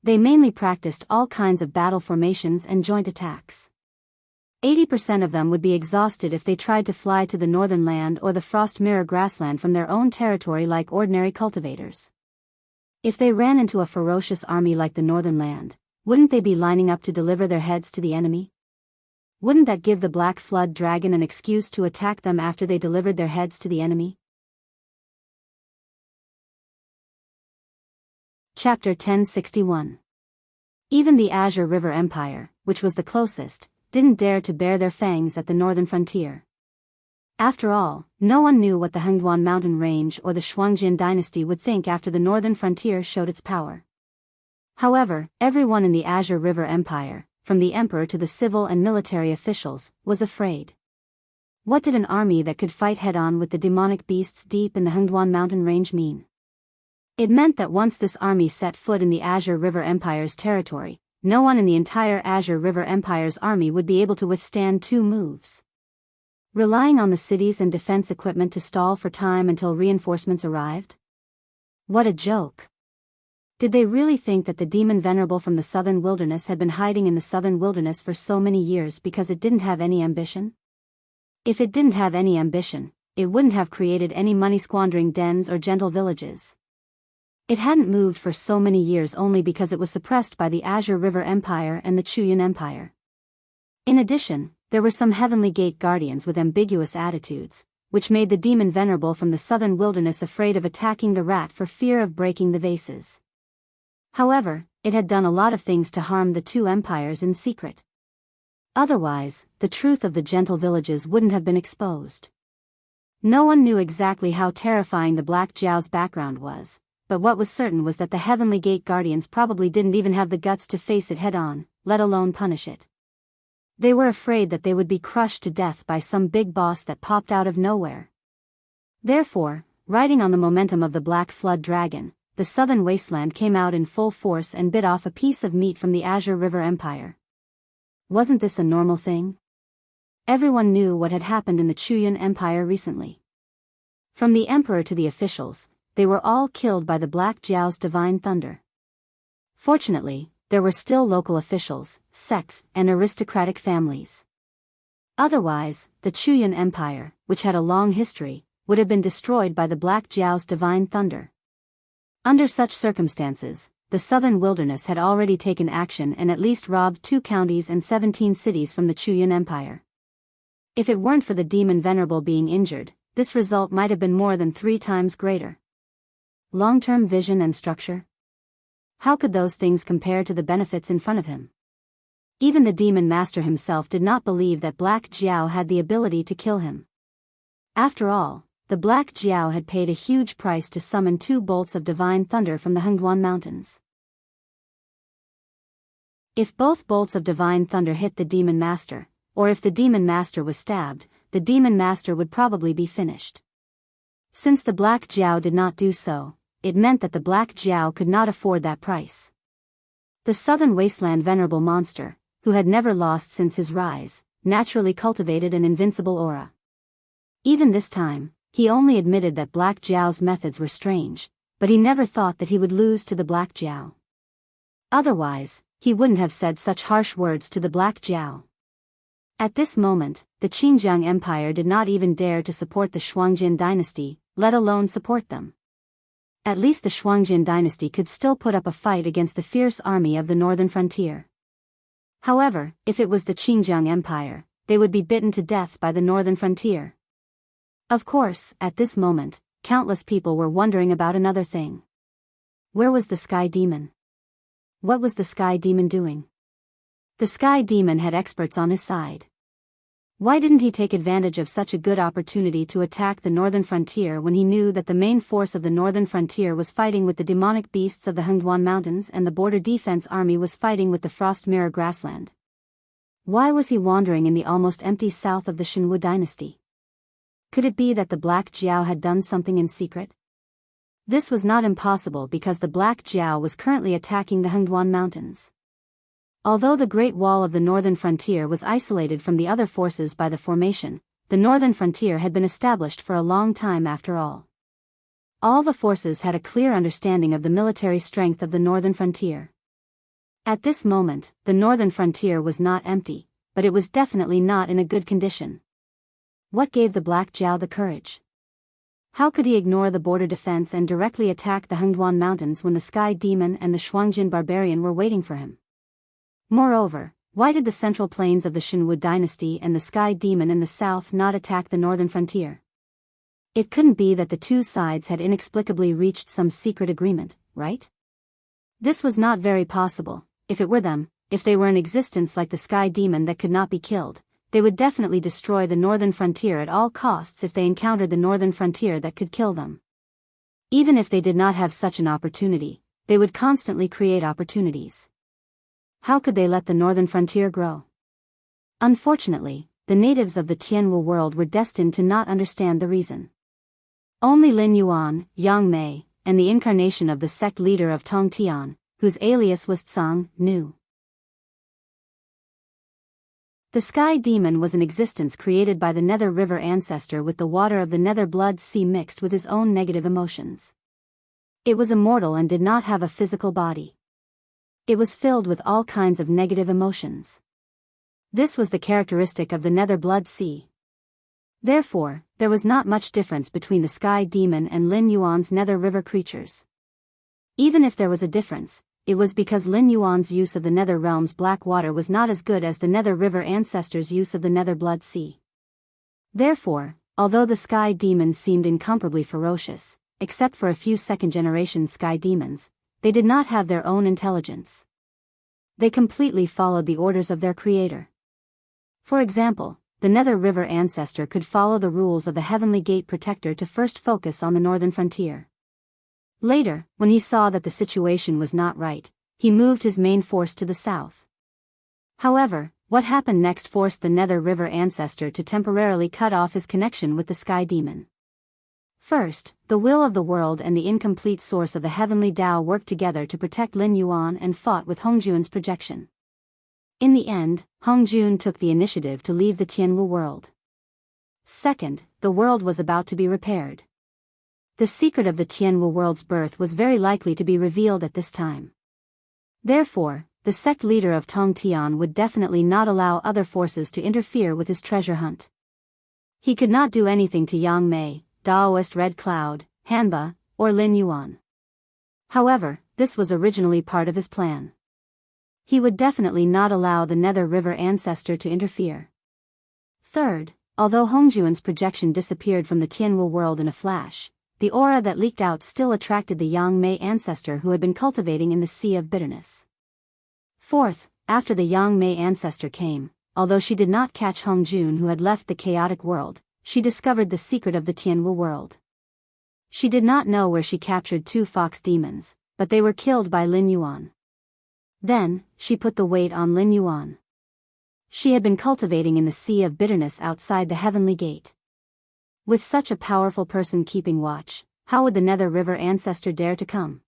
They mainly practiced all kinds of battle formations and joint attacks. 80% of them would be exhausted if they tried to fly to the northern land or the Frost Mirror grassland from their own territory like ordinary cultivators. If they ran into a ferocious army like the northern land, wouldn't they be lining up to deliver their heads to the enemy? Wouldn't that give the Black Flood Dragon an excuse to attack them after they delivered their heads to the enemy? Chapter 1061. Even the Azure River Empire, which was the closest, didn't dare to bare their fangs at the northern frontier. After all, no one knew what the Hengduan mountain range or the Shuangjin dynasty would think after the northern frontier showed its power. However, everyone in the Azure River Empire, from the emperor to the civil and military officials, was afraid. What did an army that could fight head-on with the demonic beasts deep in the Hengduan mountain range mean? It meant that once this army set foot in the Azure River Empire's territory, no one in the entire Azure River Empire's army would be able to withstand two moves. Relying on the cities and defense equipment to stall for time until reinforcements arrived? What a joke! Did they really think that the demon venerable from the southern wilderness had been hiding in the southern wilderness for so many years because it didn't have any ambition? If it didn't have any ambition, it wouldn't have created any money-squandering dens or gentle villages. It hadn't moved for so many years only because it was suppressed by the Azure River Empire and the Chuyun Empire. In addition, there were some Heavenly Gate guardians with ambiguous attitudes, which made the demon venerable from the southern wilderness afraid of attacking the rat for fear of breaking the vases. However, it had done a lot of things to harm the two empires in secret. Otherwise, the truth of the gentle villages wouldn't have been exposed. No one knew exactly how terrifying the Black Jiao's background was, but what was certain was that the Heavenly Gate guardians probably didn't even have the guts to face it head-on, let alone punish it. They were afraid that they would be crushed to death by some big boss that popped out of nowhere. Therefore, riding on the momentum of the Black Flood Dragon, the southern wasteland came out in full force and bit off a piece of meat from the Azure River Empire. Wasn't this a normal thing? Everyone knew what had happened in the Chuyun Empire recently. From the emperor to the officials, they were all killed by the Black Jiao's divine thunder. Fortunately, there were still local officials, sects, and aristocratic families. Otherwise, the Chuyun Empire, which had a long history, would have been destroyed by the Black Jiao's divine thunder. Under such circumstances, the southern wilderness had already taken action and at least robbed 2 counties and 17 cities from the Chuyuan Empire. If it weren't for the demon Venerable being injured, this result might have been more than 3 times greater. Long-term vision and structure? How could those things compare to the benefits in front of him? Even the demon master himself did not believe that Black Jiao had the ability to kill him. After all, the Black Jiao had paid a huge price to summon 2 bolts of divine thunder from the Hengduan Mountains. If both bolts of divine thunder hit the demon master, or if the demon master was stabbed, the demon master would probably be finished. Since the Black Jiao did not do so, it meant that the Black Jiao could not afford that price. The southern wasteland venerable monster, who had never lost since his rise, naturally cultivated an invincible aura. Even this time, he only admitted that Black Jiao's methods were strange, but he never thought that he would lose to the Black Jiao. Otherwise, he wouldn't have said such harsh words to the Black Jiao. At this moment, the Qingjiang Empire did not even dare to support the Shuangjin dynasty, let alone support them. At least the Shuangjin dynasty could still put up a fight against the fierce army of the northern frontier. However, if it was the Qingjiang Empire, they would be bitten to death by the northern frontier. Of course, at this moment, countless people were wondering about another thing. Where was the Sky Demon? What was the Sky Demon doing? The Sky Demon had experts on his side. Why didn't he take advantage of such a good opportunity to attack the northern frontier when he knew that the main force of the northern frontier was fighting with the demonic beasts of the Hengduan Mountains and the border defense army was fighting with the Frost Mirror grassland? Why was he wandering in the almost empty south of the Shenwu dynasty? Could it be that the Black Jiao had done something in secret? This was not impossible because the Black Jiao was currently attacking the Hengduan Mountains. Although the Great Wall of the northern frontier was isolated from the other forces by the formation, the northern frontier had been established for a long time after all. All the forces had a clear understanding of the military strength of the northern frontier. At this moment, the northern frontier was not empty, but it was definitely not in a good condition. What gave the Black Jiao the courage? How could he ignore the border defense and directly attack the Hengduan Mountains when the Sky Demon and the Shuangjin barbarian were waiting for him? Moreover, why did the central plains of the Shenwu dynasty and the Sky Demon in the south not attack the northern frontier? It couldn't be that the 2 sides had inexplicably reached some secret agreement, right? This was not very possible. If it were them, if they were in existence like the Sky Demon that could not be killed, they would definitely destroy the northern frontier at all costs if they encountered the northern frontier that could kill them. Even if they did not have such an opportunity, they would constantly create opportunities. How could they let the northern frontier grow? Unfortunately, the natives of the Tianwu world were destined to not understand the reason. Only Lin Yuan, Yang Mei, and the incarnation of the sect leader of Tong Tian, whose alias was Tsang, knew. The Sky Demon was an existence created by the Nether River ancestor with the water of the Nether Blood Sea mixed with his own negative emotions. It was immortal and did not have a physical body. It was filled with all kinds of negative emotions. This was the characteristic of the Nether Blood Sea. Therefore, there was not much difference between the Sky Demon and Lin Yuan's Nether River creatures. Even if there was a difference, it was because Lin Yuan's use of the Nether Realm's black water was not as good as the Nether River ancestors' use of the Nether Blood Sea. Therefore, although the Sky Demons seemed incomparably ferocious, except for a few second-generation Sky Demons, they did not have their own intelligence. They completely followed the orders of their creator. For example, the Nether River ancestor could follow the rules of the Heavenly Gate Protector to first focus on the northern frontier. Later, when he saw that the situation was not right, he moved his main force to the south. However, what happened next forced the Nether River ancestor to temporarily cut off his connection with the Sky Demon. First, the will of the world and the incomplete source of the heavenly Tao worked together to protect Lin Yuan and fought with Hongjun's projection. In the end, Hongjun took the initiative to leave the Tianwu world. Second, the world was about to be repaired. The secret of the Tianwu world's birth was very likely to be revealed at this time. Therefore, the sect leader of Tong Tian would definitely not allow other forces to interfere with his treasure hunt. He could not do anything to Yang Mei, Daoist Red Cloud, Hanba, or Lin Yuan. However, this was originally part of his plan. He would definitely not allow the Nether River ancestor to interfere. Third, although Hongjuan's projection disappeared from the Tianwu world in a flash, the aura that leaked out still attracted the Yang Mei ancestor who had been cultivating in the Sea of Bitterness. Fourth, after the Yang Mei ancestor came, although she did not catch Hongjun who had left the chaotic world, she discovered the secret of the Tianwu world. She did not know where she captured 2 fox demons, but they were killed by Lin Yuan. Then, she put the weight on Lin Yuan. She had been cultivating in the Sea of Bitterness outside the Heavenly Gate. With such a powerful person keeping watch, how would the Nether River ancestor dare to come?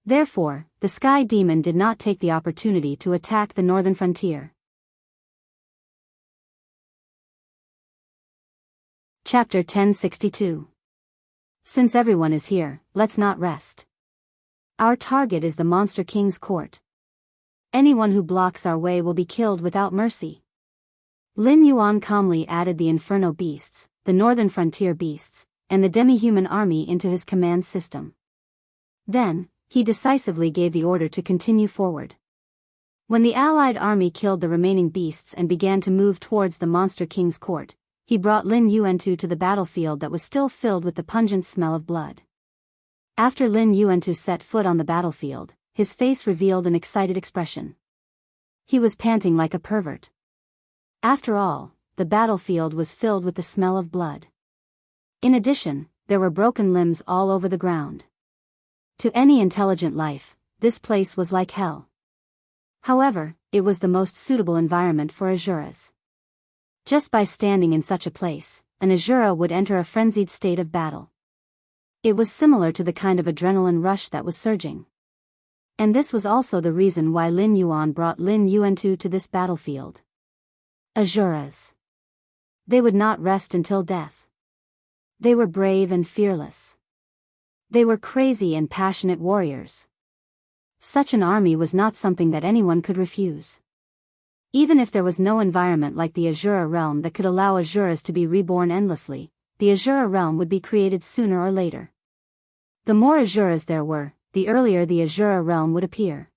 Therefore, the Sky Demon did not take the opportunity to attack the northern frontier. Chapter 1062. Since everyone is here, let's not rest. Our target is the Monster King's court. Anyone who blocks our way will be killed without mercy. Lin Yuan calmly added the Inferno beasts, the northern frontier beasts, and the demi-human army into his command system. Then, he decisively gave the order to continue forward. When the allied army killed the remaining beasts and began to move towards the Monster King's court, he brought Lin Yuantu to the battlefield that was still filled with the pungent smell of blood. After Lin Yuantu set foot on the battlefield, his face revealed an excited expression. He was panting like a pervert. After all, the battlefield was filled with the smell of blood. In addition, there were broken limbs all over the ground. To any intelligent life, this place was like hell. However, it was the most suitable environment for Asuras. Just by standing in such a place, an Asura would enter a frenzied state of battle. It was similar to the kind of adrenaline rush that was surging. And this was also the reason why Lin Yuan brought Lin Yuantu to this battlefield. Asuras. They would not rest until death. They were brave and fearless. They were crazy and passionate warriors. Such an army was not something that anyone could refuse. Even if there was no environment like the Asura realm that could allow Asuras to be reborn endlessly, the Asura realm would be created sooner or later. The more Asuras there were, the earlier the Asura realm would appear.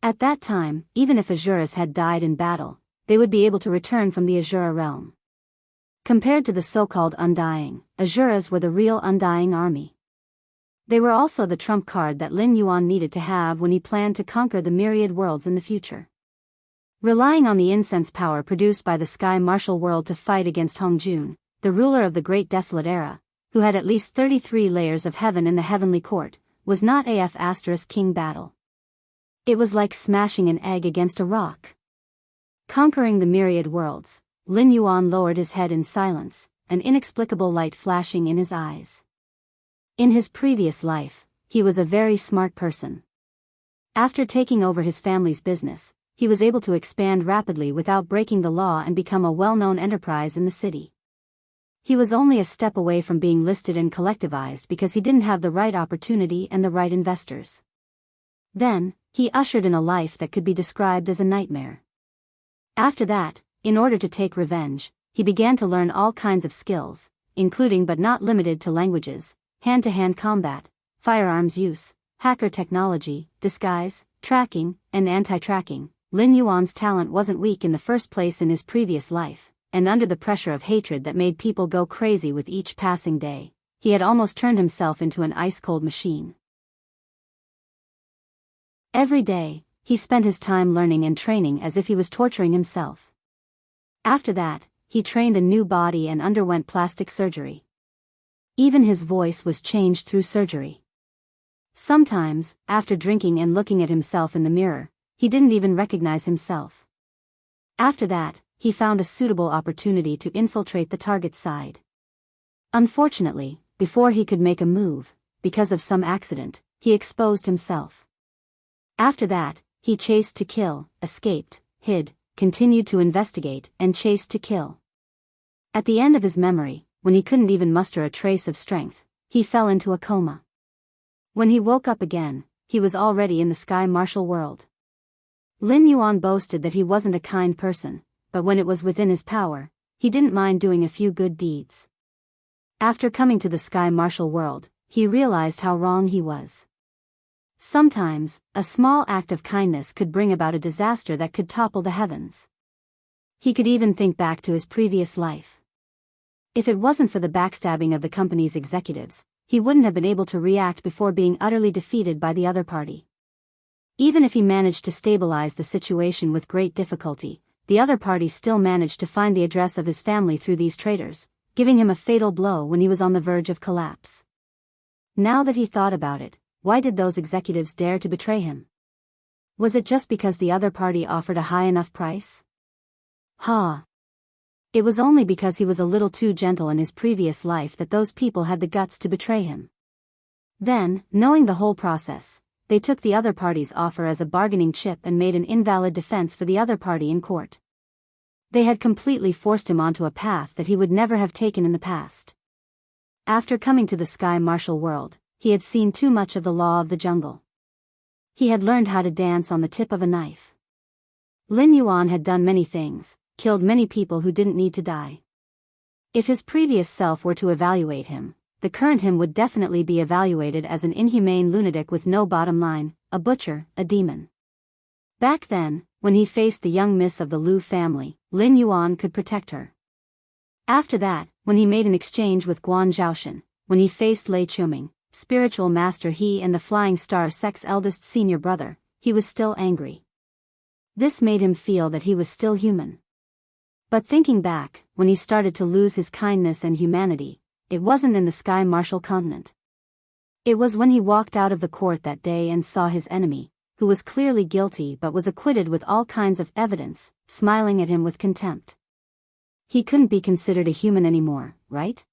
At that time, even if Asuras had died in battle, they would be able to return from the Asura realm. Compared to the so-called Undying, Asuras were the real Undying army. They were also the trump card that Lin Yuan needed to have when he planned to conquer the myriad worlds in the future. Relying on the incense power produced by the Sky Martial World to fight against Hongjun, the ruler of the Great Desolate Era, who had at least 33 layers of heaven in the heavenly court, was not *King battle. It was like smashing an egg against a rock. Conquering the myriad worlds, Lin Yuan lowered his head in silence, an inexplicable light flashing in his eyes. In his previous life, he was a very smart person. After taking over his family's business, he was able to expand rapidly without breaking the law and become a well-known enterprise in the city. He was only a step away from being listed and collectivized because he didn't have the right opportunity and the right investors. Then, he ushered in a life that could be described as a nightmare. After that, in order to take revenge, he began to learn all kinds of skills, including but not limited to languages, hand-to-hand combat, firearms use, hacker technology, disguise, tracking, and anti-tracking. Lin Yuan's talent wasn't weak in the first place in his previous life, and under the pressure of hatred that made people go crazy with each passing day, he had almost turned himself into an ice-cold machine. Every day, he spent his time learning and training as if he was torturing himself. After that, he trained a new body and underwent plastic surgery. Even his voice was changed through surgery. Sometimes, after drinking and looking at himself in the mirror, he didn't even recognize himself. After that, he found a suitable opportunity to infiltrate the target side. Unfortunately, before he could make a move, because of some accident, he exposed himself. After that, he chased to kill, escaped, hid, continued to investigate, and chased to kill. At the end of his memory, when he couldn't even muster a trace of strength, he fell into a coma. When he woke up again, he was already in the Sky Martial World. Lin Yuan boasted that he wasn't a kind person, but when it was within his power, he didn't mind doing a few good deeds. After coming to the sky martial world, he realized how wrong he was. Sometimes, a small act of kindness could bring about a disaster that could topple the heavens. He could even think back to his previous life. If it wasn't for the backstabbing of the company's executives, he wouldn't have been able to react before being utterly defeated by the other party. Even if he managed to stabilize the situation with great difficulty, the other party still managed to find the address of his family through these traitors, giving him a fatal blow when he was on the verge of collapse. Now that he thought about it, why did those executives dare to betray him? Was it just because the other party offered a high enough price? It was only because he was a little too gentle in his previous life that those people had the guts to betray him. Then, knowing the whole process, they took the other party's offer as a bargaining chip and made an invalid defense for the other party in court. They had completely forced him onto a path that he would never have taken in the past. After coming to the sky martial world, he had seen too much of the law of the jungle. He had learned how to dance on the tip of a knife. Lin Yuan had done many things, killed many people who didn't need to die. If his previous self were to evaluate him, the current him would definitely be evaluated as an inhumane lunatic with no bottom line, a butcher, a demon. Back then, when he faced the young miss of the Liu family, Lin Yuan could protect her. After that, when he made an exchange with Guan Zhaoshan, when he faced Lei Chuming, spiritual master he and the Flying Star sect's eldest senior brother, he was still angry. This made him feel that he was still human. But thinking back, when he started to lose his kindness and humanity, it wasn't in the sky martial continent. It was when he walked out of the court that day and saw his enemy, who was clearly guilty but was acquitted with all kinds of evidence, smiling at him with contempt. He couldn't be considered a human anymore, right?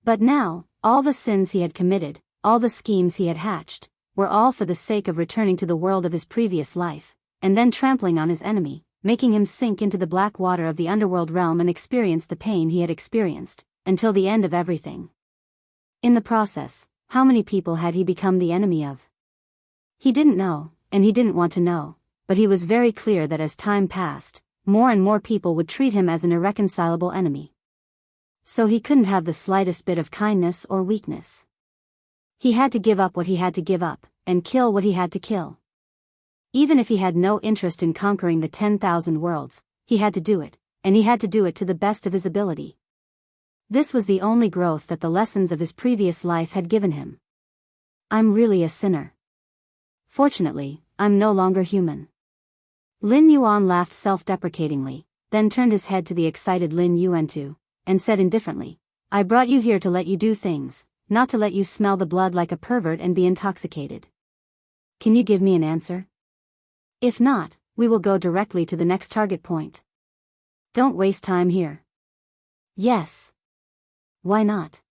But now, all the sins he had committed, all the schemes he had hatched, were all for the sake of returning to the world of his previous life, and then trampling on his enemy, making him sink into the black water of the underworld realm and experience the pain he had experienced, until the end of everything. In the process, how many people had he become the enemy of? He didn't know, and he didn't want to know, but he was very clear that as time passed, more and more people would treat him as an irreconcilable enemy. So he couldn't have the slightest bit of kindness or weakness. He had to give up what he had to give up, and kill what he had to kill. Even if he had no interest in conquering the 10,000 worlds, he had to do it, and he had to do it to the best of his ability. This was the only growth that the lessons of his previous life had given him. I'm really a sinner. Fortunately, I'm no longer human. Lin Yuan laughed self-deprecatingly, then turned his head to the excited Lin Yuantu, and said indifferently, I brought you here to let you do things, not to let you smell the blood like a pervert and be intoxicated. Can you give me an answer? If not, we will go directly to the next target point. Don't waste time here. Yes. Why not?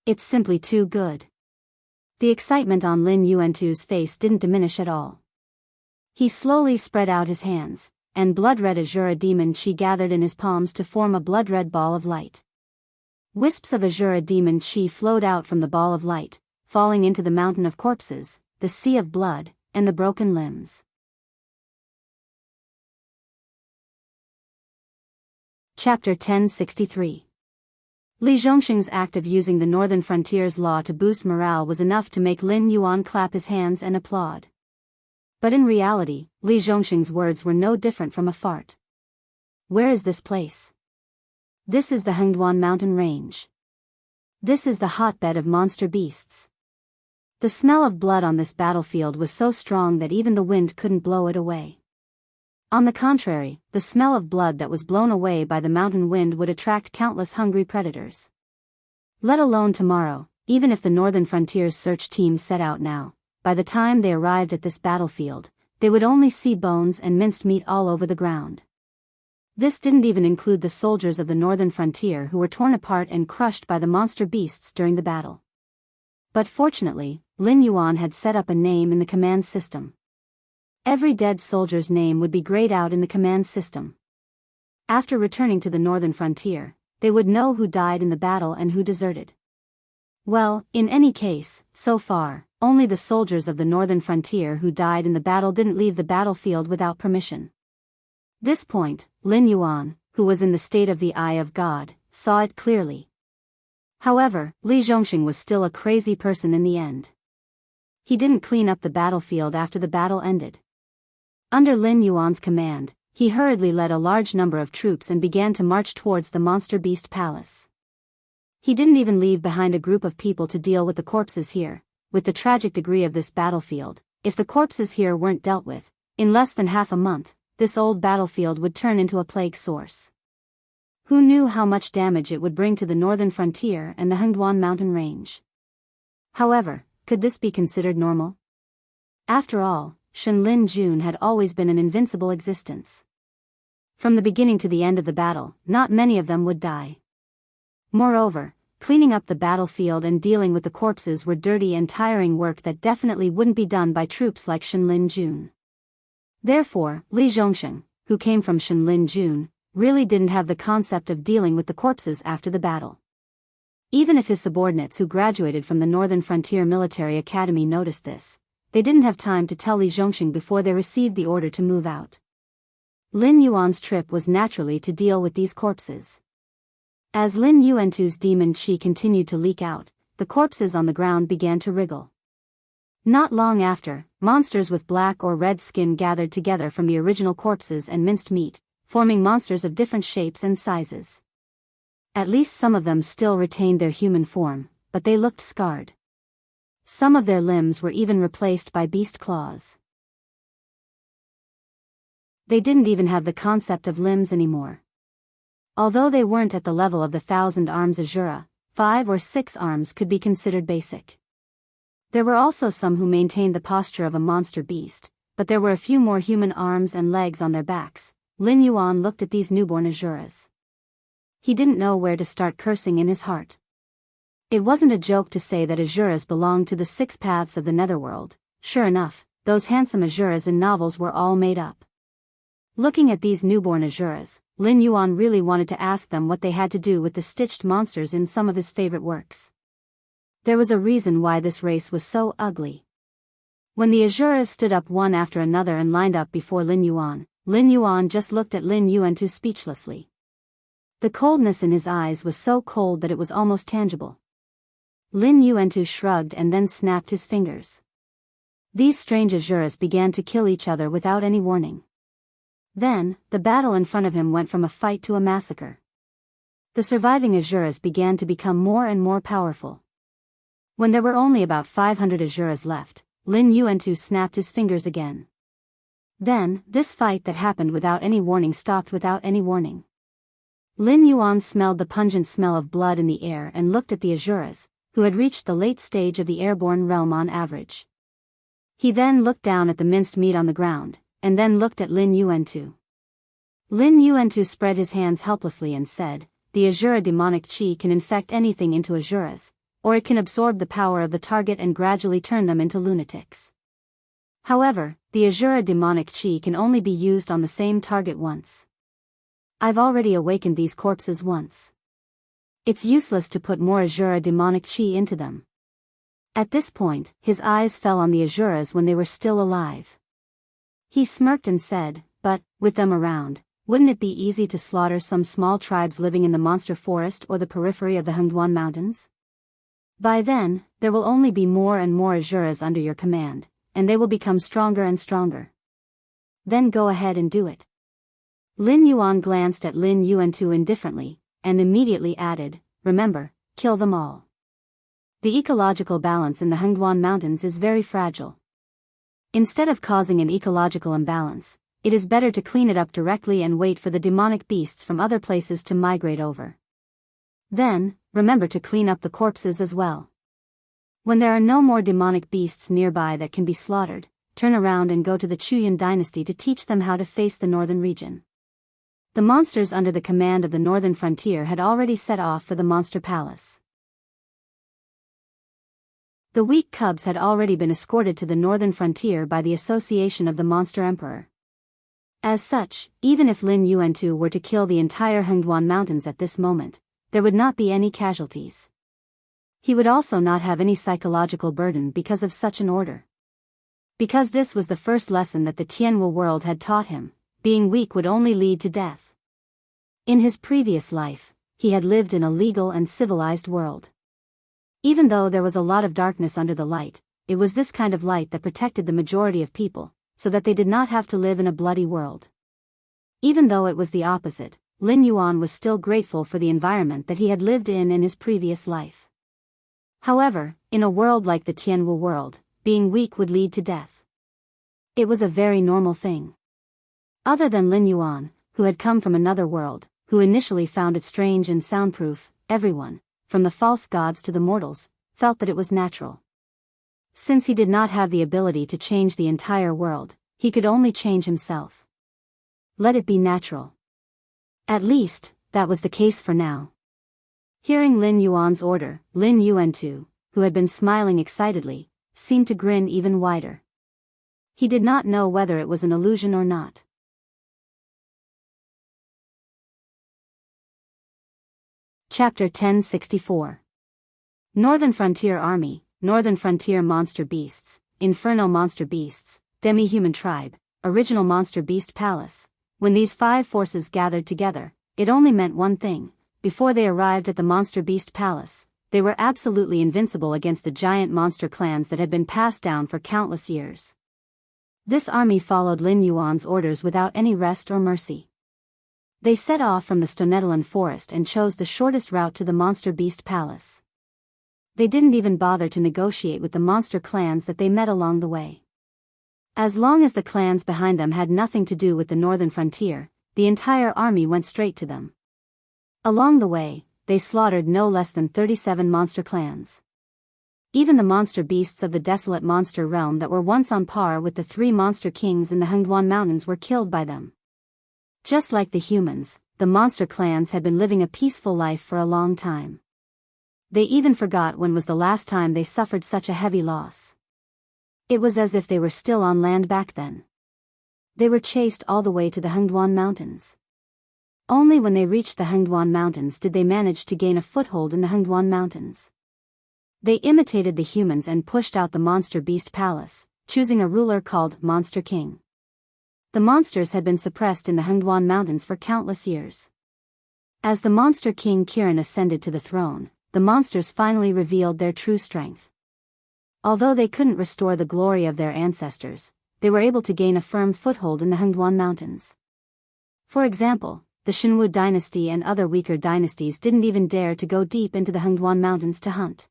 It's simply too good. The excitement on Lin Yuantu's face didn't diminish at all. He slowly spread out his hands, and blood-red Azura demon chi gathered in his palms to form a blood-red ball of light. Wisps of Azura demon chi flowed out from the ball of light, falling into the mountain of corpses, the sea of blood, and the broken limbs. Chapter 1063. Li Zhongxing's act of using the Northern Frontier's law to boost morale was enough to make Lin Yuan clap his hands and applaud. But in reality, Li Zhongxing's words were no different from a fart. Where is this place? This is the Hengduan mountain range. This is the hotbed of monster beasts. The smell of blood on this battlefield was so strong that even the wind couldn't blow it away. On the contrary, the smell of blood that was blown away by the mountain wind would attract countless hungry predators. Let alone tomorrow, even if the Northern Frontier's search team set out now, by the time they arrived at this battlefield, they would only see bones and minced meat all over the ground. This didn't even include the soldiers of the Northern Frontier who were torn apart and crushed by the monster beasts during the battle. But fortunately, Lin Yuan had set up a name in the command system. Every dead soldier's name would be grayed out in the command system. After returning to the Northern Frontier, they would know who died in the battle and who deserted. Well, in any case, so far, only the soldiers of the Northern Frontier who died in the battle didn't leave the battlefield without permission. This point, Lin Yuan, who was in the state of the Eye of God, saw it clearly. However, Li Zhongxing was still a crazy person in the end. He didn't clean up the battlefield after the battle ended. Under Lin Yuan's command, he hurriedly led a large number of troops and began to march towards the monster beast palace. He didn't even leave behind a group of people to deal with the corpses here. With the tragic degree of this battlefield, if the corpses here weren't dealt with, in less than half a month, this old battlefield would turn into a plague source. Who knew how much damage it would bring to the northern frontier and the Hengduan mountain range? However, could this be considered normal? After all, Shenlin Jun had always been an invincible existence. From the beginning to the end of the battle, not many of them would die. Moreover, cleaning up the battlefield and dealing with the corpses were dirty and tiring work that definitely wouldn't be done by troops like Shenlin Jun. Therefore, Li Zhongxing, who came from Shenlin Jun, really didn't have the concept of dealing with the corpses after the battle. Even if his subordinates who graduated from the Northern Frontier Military Academy noticed this, they didn't have time to tell Li Zhongxing before they received the order to move out. Lin Yuan's trip was naturally to deal with these corpses. As Lin Yuantu's demon qi continued to leak out, the corpses on the ground began to wriggle. Not long after, monsters with black or red skin gathered together from the original corpses and minced meat, forming monsters of different shapes and sizes. At least some of them still retained their human form, but they looked scarred. Some of their limbs were even replaced by beast claws. They didn't even have the concept of limbs anymore. Although they weren't at the level of the 1,000 arms Azura, 5 or 6 arms could be considered basic. There were also some who maintained the posture of a monster beast, but there were a few more human arms and legs on their backs. Lin Yuan looked at these newborn Azuras. He didn't know where to start cursing in his heart. It wasn't a joke to say that Azuras belonged to the 6 paths of the netherworld. Sure enough, those handsome Azuras in novels were all made up. Looking at these newborn Azuras, Lin Yuan really wanted to ask them what they had to do with the stitched monsters in some of his favorite works. There was a reason why this race was so ugly. When the Azuras stood up one after another and lined up before Lin Yuan just looked at Lin Yuantu speechlessly. The coldness in his eyes was so cold that it was almost tangible. Lin Yuantu shrugged and then snapped his fingers. These strange Azuras began to kill each other without any warning. Then, the battle in front of him went from a fight to a massacre. The surviving Azuras began to become more and more powerful. When there were only about 500 Azuras left, Lin Yuantu snapped his fingers again. Then, this fight that happened without any warning stopped without any warning. Lin Yuan smelled the pungent smell of blood in the air and looked at the Azuras, who had reached the late stage of the airborne realm on average. He then looked down at the minced meat on the ground, and then looked at Lin Yuantu. Lin Yuantu spread his hands helplessly and said, "The Azura demonic qi can infect anything into Azuras, or it can absorb the power of the target and gradually turn them into lunatics. However, the Azura demonic qi can only be used on the same target once. I've already awakened these corpses once. It's useless to put more Azura demonic qi into them." At this point, his eyes fell on the Azuras when they were still alive. He smirked and said, "But, with them around, wouldn't it be easy to slaughter some small tribes living in the monster forest or the periphery of the Hengduan mountains? By then, there will only be more and more Azuras under your command, and they will become stronger and stronger. Then go ahead and do it." Lin Yuan glanced at Lin Yuantu indifferently, and immediately added, "Remember, kill them all. The ecological balance in the Hengduan mountains is very fragile. Instead of causing an ecological imbalance, it is better to clean it up directly and wait for the demonic beasts from other places to migrate over. Then, remember to clean up the corpses as well. When there are no more demonic beasts nearby that can be slaughtered, turn around and go to the Chuyan dynasty to teach them how to face the northern region." The monsters under the command of the northern frontier had already set off for the monster palace. The weak cubs had already been escorted to the northern frontier by the association of the Monster Emperor. As such, even if Lin Yuantu were to kill the entire Hengduan mountains at this moment, there would not be any casualties. He would also not have any psychological burden because of such an order. Because this was the first lesson that the Tianwu world had taught him, being weak would only lead to death. In his previous life, he had lived in a legal and civilized world. Even though there was a lot of darkness under the light, it was this kind of light that protected the majority of people, so that they did not have to live in a bloody world. Even though it was the opposite, Lin Yuan was still grateful for the environment that he had lived in his previous life. However, in a world like the Tianwu world, being weak would lead to death. It was a very normal thing. Other than Lin Yuan, who had come from another world, who initially found it strange and soundproof, everyone, from the false gods to the mortals, felt that it was natural. Since he did not have the ability to change the entire world, he could only change himself. Let it be natural. At least, that was the case for now. Hearing Lin Yuan's order, Lin Yuan too, who had been smiling excitedly, seemed to grin even wider. He did not know whether it was an illusion or not. Chapter 1064. Northern Frontier Army, Northern Frontier Monster Beasts, Infernal Monster Beasts, Demi-Human Tribe, Original Monster Beast Palace. When these 5 forces gathered together, it only meant one thing. Before they arrived at the Monster Beast Palace, they were absolutely invincible against the giant monster clans that had been passed down for countless years. This army followed Lin Yuan's orders without any rest or mercy. They set off from the Stonetalan forest and chose the shortest route to the Monster Beast Palace. They didn't even bother to negotiate with the monster clans that they met along the way. As long as the clans behind them had nothing to do with the northern frontier, the entire army went straight to them. Along the way, they slaughtered no less than 37 monster clans. Even the monster beasts of the desolate monster realm that were once on par with the 3 monster kings in the Hengduan Mountains were killed by them. Just like the humans, the monster clans had been living a peaceful life for a long time. They even forgot when was the last time they suffered such a heavy loss. It was as if they were still on land back then. They were chased all the way to the Hengduan Mountains. Only when they reached the Hengduan Mountains did they manage to gain a foothold in the Hengduan Mountains. They imitated the humans and pushed out the Monster Beast Palace, choosing a ruler called Monster King. The monsters had been suppressed in the Hengduan Mountains for countless years. As the Monster King Kirin ascended to the throne, the monsters finally revealed their true strength. Although they couldn't restore the glory of their ancestors, they were able to gain a firm foothold in the Hengduan Mountains. For example, the Shenwu dynasty and other weaker dynasties didn't even dare to go deep into the Hengduan Mountains to hunt.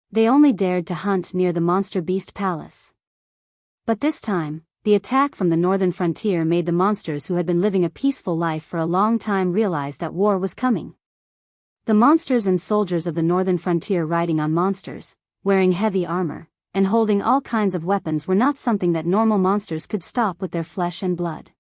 They only dared to hunt near the Monster Beast Palace. But this time, the attack from the northern frontier made the monsters who had been living a peaceful life for a long time realize that war was coming. The monsters and soldiers of the northern frontier riding on monsters, wearing heavy armor, and holding all kinds of weapons were not something that normal monsters could stop with their flesh and blood.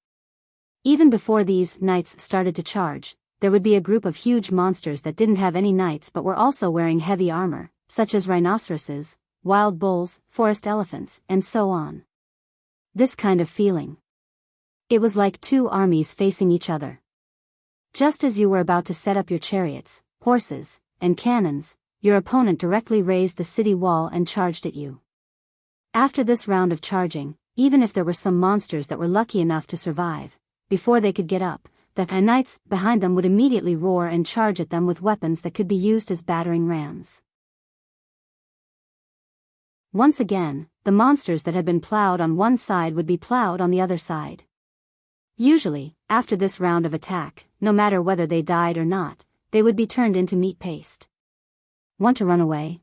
Even before these knights started to charge, there would be a group of huge monsters that didn't have any knights but were also wearing heavy armor, such as rhinoceroses, wild bulls, forest elephants, and so on. This kind of feeling. It was like 2 armies facing each other. Just as you were about to set up your chariots, horses, and cannons, your opponent directly raised the city wall and charged at you. After this round of charging, even if there were some monsters that were lucky enough to survive, before they could get up, the knights behind them would immediately roar and charge at them with weapons that could be used as battering rams. Once again, the monsters that had been plowed on one side would be plowed on the other side. Usually, after this round of attack, no matter whether they died or not, they would be turned into meat paste. Want to run away?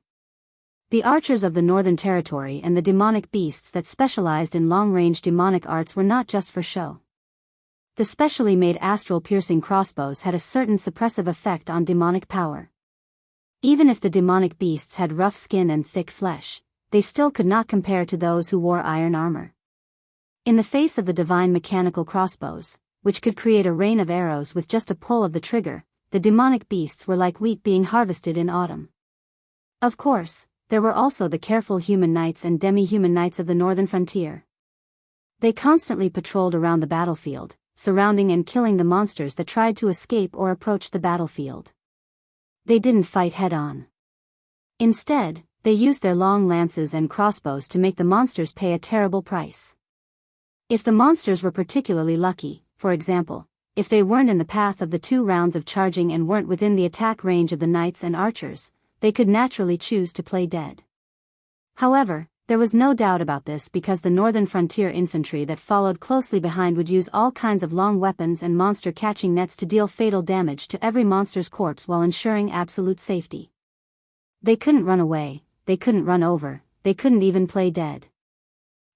The archers of the Northern Territory and the demonic beasts that specialized in long-range demonic arts were not just for show. The specially made astral-piercing crossbows had a certain suppressive effect on demonic power. Even if the demonic beasts had rough skin and thick flesh, they still could not compare to those who wore iron armor. In the face of the divine mechanical crossbows, which could create a rain of arrows with just a pull of the trigger, the demonic beasts were like wheat being harvested in autumn. Of course, there were also the careful human knights and demi-human knights of the northern frontier. They constantly patrolled around the battlefield, surrounding and killing the monsters that tried to escape or approach the battlefield. They didn't fight head-on. Instead, they used their long lances and crossbows to make the monsters pay a terrible price. If the monsters were particularly lucky, for example, if they weren't in the path of the 2 rounds of charging and weren't within the attack range of the knights and archers, they could naturally choose to play dead. However, there was no doubt about this because the northern frontier infantry that followed closely behind would use all kinds of long weapons and monster-catching nets to deal fatal damage to every monster's corpse while ensuring absolute safety. They couldn't run away, they couldn't run over, they couldn't even play dead.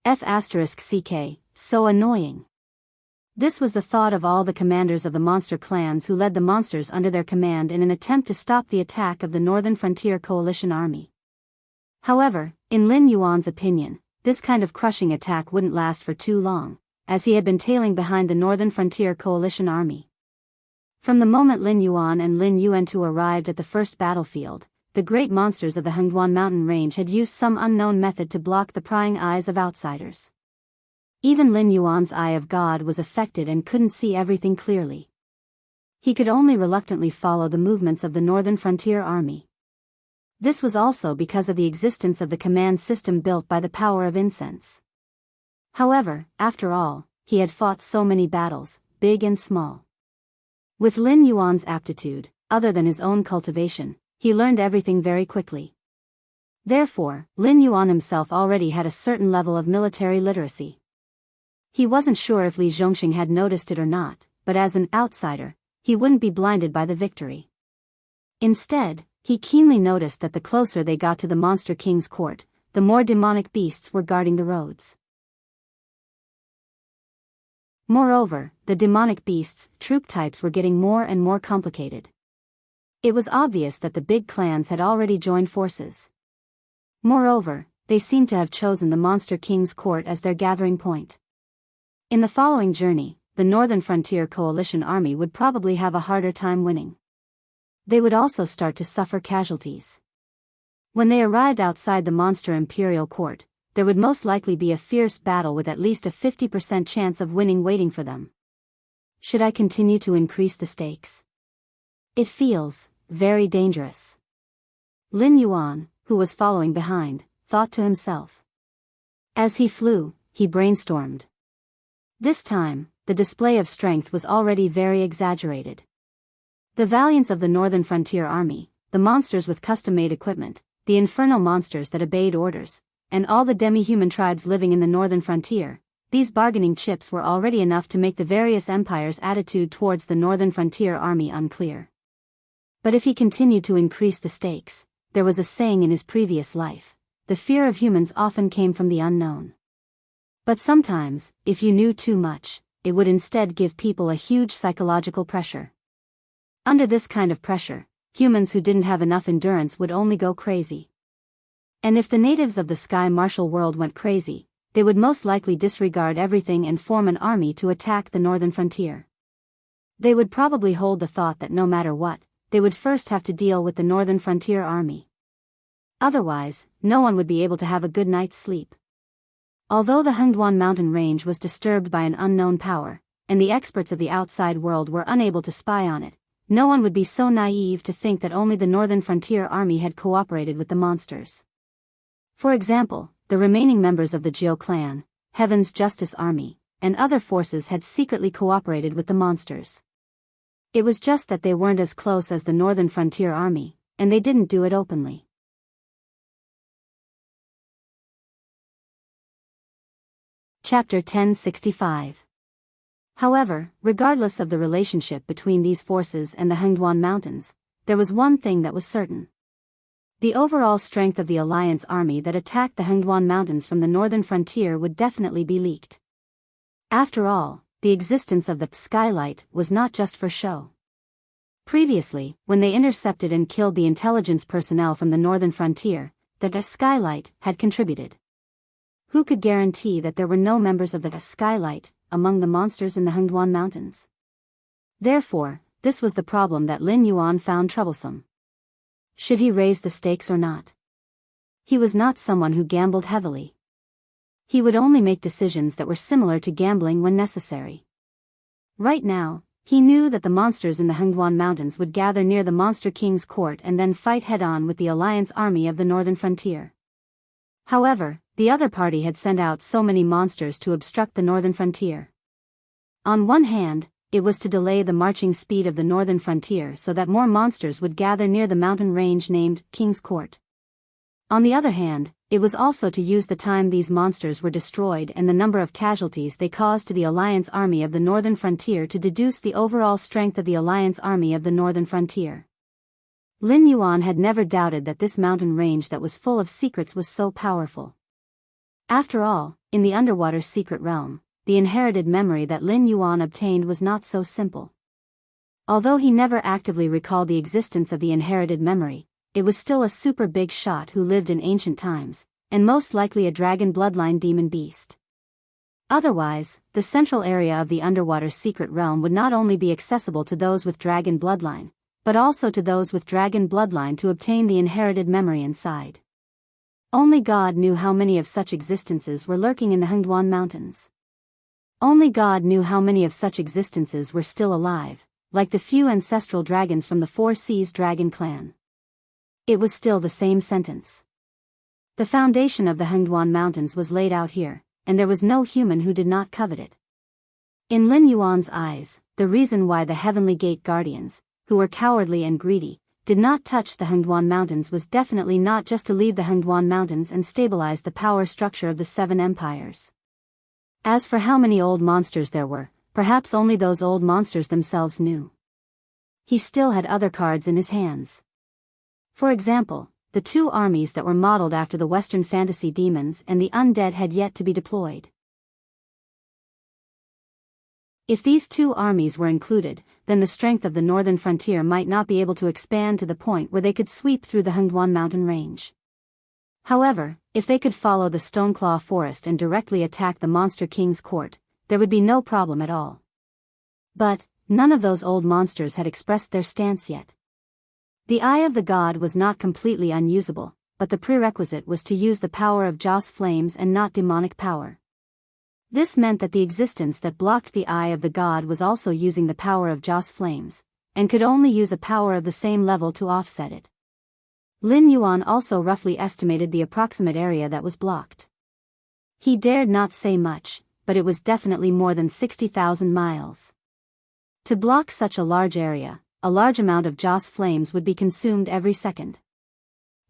F***ck, so annoying. This was the thought of all the commanders of the monster clans who led the monsters under their command in an attempt to stop the attack of the Northern Frontier Coalition Army. However, in Lin Yuan's opinion, this kind of crushing attack wouldn't last for too long, as he had been tailing behind the Northern Frontier Coalition Army. From the moment Lin Yuan and Lin Yuantu arrived at the first battlefield, the great monsters of the Hengduan mountain range had used some unknown method to block the prying eyes of outsiders. Even Lin Yuan's eye of God was affected and couldn't see everything clearly. He could only reluctantly follow the movements of the Northern Frontier Army. This was also because of the existence of the command system built by the power of incense. However, after all, he had fought so many battles, big and small. With Lin Yuan's aptitude, other than his own cultivation, he learned everything very quickly. Therefore, Lin Yuan himself already had a certain level of military literacy. He wasn't sure if Li Zhongxing had noticed it or not, but as an outsider, he wouldn't be blinded by the victory. Instead, he keenly noticed that the closer they got to the Monster King's court, the more demonic beasts were guarding the roads. Moreover, the demonic beasts' troop types were getting more and more complicated. It was obvious that the big clans had already joined forces. Moreover, they seemed to have chosen the Monster King's court as their gathering point. In the following journey, the Northern Frontier Coalition Army would probably have a harder time winning. They would also start to suffer casualties. When they arrived outside the Monster Imperial Court, there would most likely be a fierce battle with at least a 50% chance of winning waiting for them. Should I continue to increase the stakes? It feels very dangerous. Lin Yuan, who was following behind, thought to himself. As he flew, he brainstormed. This time, the display of strength was already very exaggerated. The valiance of the Northern Frontier Army, the monsters with custom-made equipment, the infernal monsters that obeyed orders, and all the demi-human tribes living in the Northern Frontier, these bargaining chips were already enough to make the various empires' attitude towards the Northern Frontier Army unclear. But if he continued to increase the stakes, there was a saying in his previous life, the fear of humans often came from the unknown. But sometimes, if you knew too much, it would instead give people a huge psychological pressure. Under this kind of pressure, humans who didn't have enough endurance would only go crazy. And if the natives of the Sky Martial world went crazy, they would most likely disregard everything and form an army to attack the Northern Frontier. They would probably hold the thought that no matter what, they would first have to deal with the Northern Frontier Army. Otherwise, no one would be able to have a good night's sleep. Although the Hengduan mountain range was disturbed by an unknown power, and the experts of the outside world were unable to spy on it, no one would be so naive to think that only the Northern Frontier Army had cooperated with the monsters. For example, the remaining members of the Jiao clan, Heaven's Justice Army, and other forces had secretly cooperated with the monsters. It was just that they weren't as close as the Northern Frontier Army, and they didn't do it openly. Chapter 1065. However, regardless of the relationship between these forces and the Hengduan Mountains, there was one thing that was certain. The overall strength of the Alliance army that attacked the Hengduan Mountains from the northern frontier would definitely be leaked. After all, the existence of the Skylight was not just for show. Previously, when they intercepted and killed the intelligence personnel from the northern frontier, the Skylight had contributed. Who could guarantee that there were no members of the Skylight among the monsters in the Hengduan Mountains? Therefore, this was the problem that Lin Yuan found troublesome. Should he raise the stakes or not? He was not someone who gambled heavily. He would only make decisions that were similar to gambling when necessary. Right now, he knew that the monsters in the Hengduan Mountains would gather near the Monster King's court and then fight head-on with the Alliance army of the northern frontier. However, the other party had sent out so many monsters to obstruct the northern frontier. On one hand, it was to delay the marching speed of the northern frontier so that more monsters would gather near the mountain range named King's Court. On the other hand, it was also to use the time these monsters were destroyed and the number of casualties they caused to the Alliance Army of the northern frontier to deduce the overall strength of the Alliance Army of the northern frontier. Lin Yuan had never doubted that this mountain range that was full of secrets was so powerful. After all, in the underwater secret realm, the inherited memory that Lin Yuan obtained was not so simple. Although he never actively recalled the existence of the inherited memory, it was still a super big shot who lived in ancient times, and most likely a dragon bloodline demon beast. Otherwise, the central area of the underwater secret realm would not only be accessible to those with dragon bloodline, but also to those with dragon bloodline to obtain the inherited memory inside. Only God knew how many of such existences were lurking in the Hengduan Mountains. Only God knew how many of such existences were still alive, like the few ancestral dragons from the Four Seas dragon clan. It was still the same sentence. The foundation of the Hengduan Mountains was laid out here, and there was no human who did not covet it. In Lin Yuan's eyes, the reason why the Heavenly Gate Guardians, who were cowardly and greedy, did not touch the Hengduan Mountains was definitely not just to leave the Hengduan Mountains and stabilize the power structure of the Seven Empires. As for how many old monsters there were, perhaps only those old monsters themselves knew. He still had other cards in his hands. For example, the two armies that were modeled after the Western fantasy demons and the undead had yet to be deployed. If these two armies were included, then the strength of the northern frontier might not be able to expand to the point where they could sweep through the Hengduan mountain range. However, if they could follow the Stoneclaw Forest and directly attack the Monster King's court, there would be no problem at all. But none of those old monsters had expressed their stance yet. The Eye of the God was not completely unusable, but the prerequisite was to use the power of Joss flames and not demonic power. This meant that the existence that blocked the Eye of the God was also using the power of Joss flames, and could only use a power of the same level to offset it. Lin Yuan also roughly estimated the approximate area that was blocked. He dared not say much, but it was definitely more than 60,000 miles. To block such a large area, a large amount of Joss flames would be consumed every second.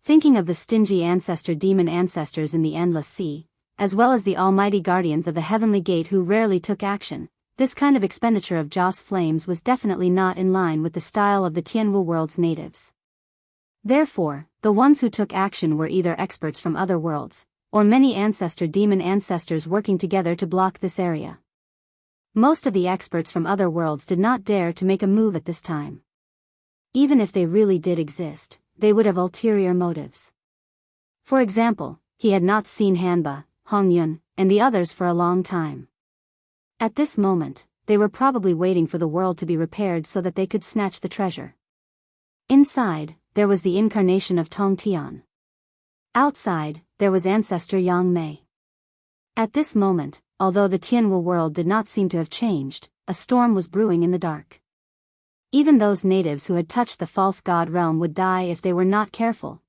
Thinking of the stingy ancestor demon ancestors in the Endless Sea, as well as the almighty guardians of the Heavenly Gate who rarely took action, this kind of expenditure of Joss flames was definitely not in line with the style of the Tianwu world's natives. Therefore, the ones who took action were either experts from other worlds, or many ancestor demon ancestors working together to block this area. Most of the experts from other worlds did not dare to make a move at this time. Even if they really did exist, they would have ulterior motives. For example, he had not seen Hanba, Hongyun, and the others for a long time. At this moment, they were probably waiting for the world to be repaired so that they could snatch the treasure. Inside, there was the incarnation of Tong Tian. Outside, there was ancestor Yang Mei. At this moment, although the Tianwu world did not seem to have changed, a storm was brewing in the dark. Even those natives who had touched the false god realm would die if they were not careful.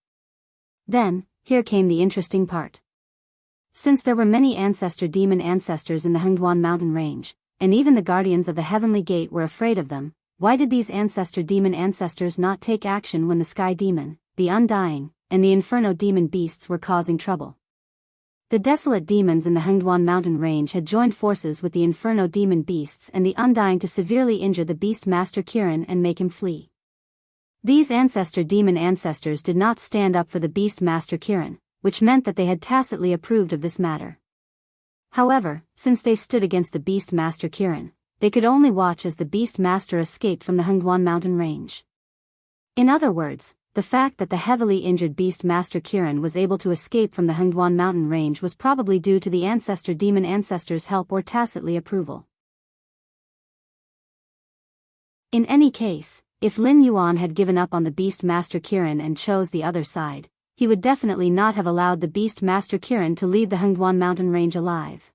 Then, here came the interesting part. Since there were many ancestor demon ancestors in the Hengduan mountain range, and even the guardians of the Heavenly Gate were afraid of them, why did these ancestor demon ancestors not take action when the Sky Demon, the Undying, and the Inferno demon beasts were causing trouble? The desolate demons in the Hengduan mountain range had joined forces with the Inferno demon beasts and the Undying to severely injure the Beast Master Kirin and make him flee. These ancestor demon ancestors did not stand up for the Beast Master Kirin, which meant that they had tacitly approved of this matter. However, since they stood against the Beast Master Kirin, they could only watch as the Beast Master escaped from the Hengduan mountain range. In other words, the fact that the heavily injured Beast Master Kirin was able to escape from the Hengduan mountain range was probably due to the ancestor demon ancestors' help or tacitly approval. In any case, if Lin Yuan had given up on the Beast Master Kirin and chose the other side, he would definitely not have allowed the Beast Master Kirin to leave the Hengduan mountain range alive.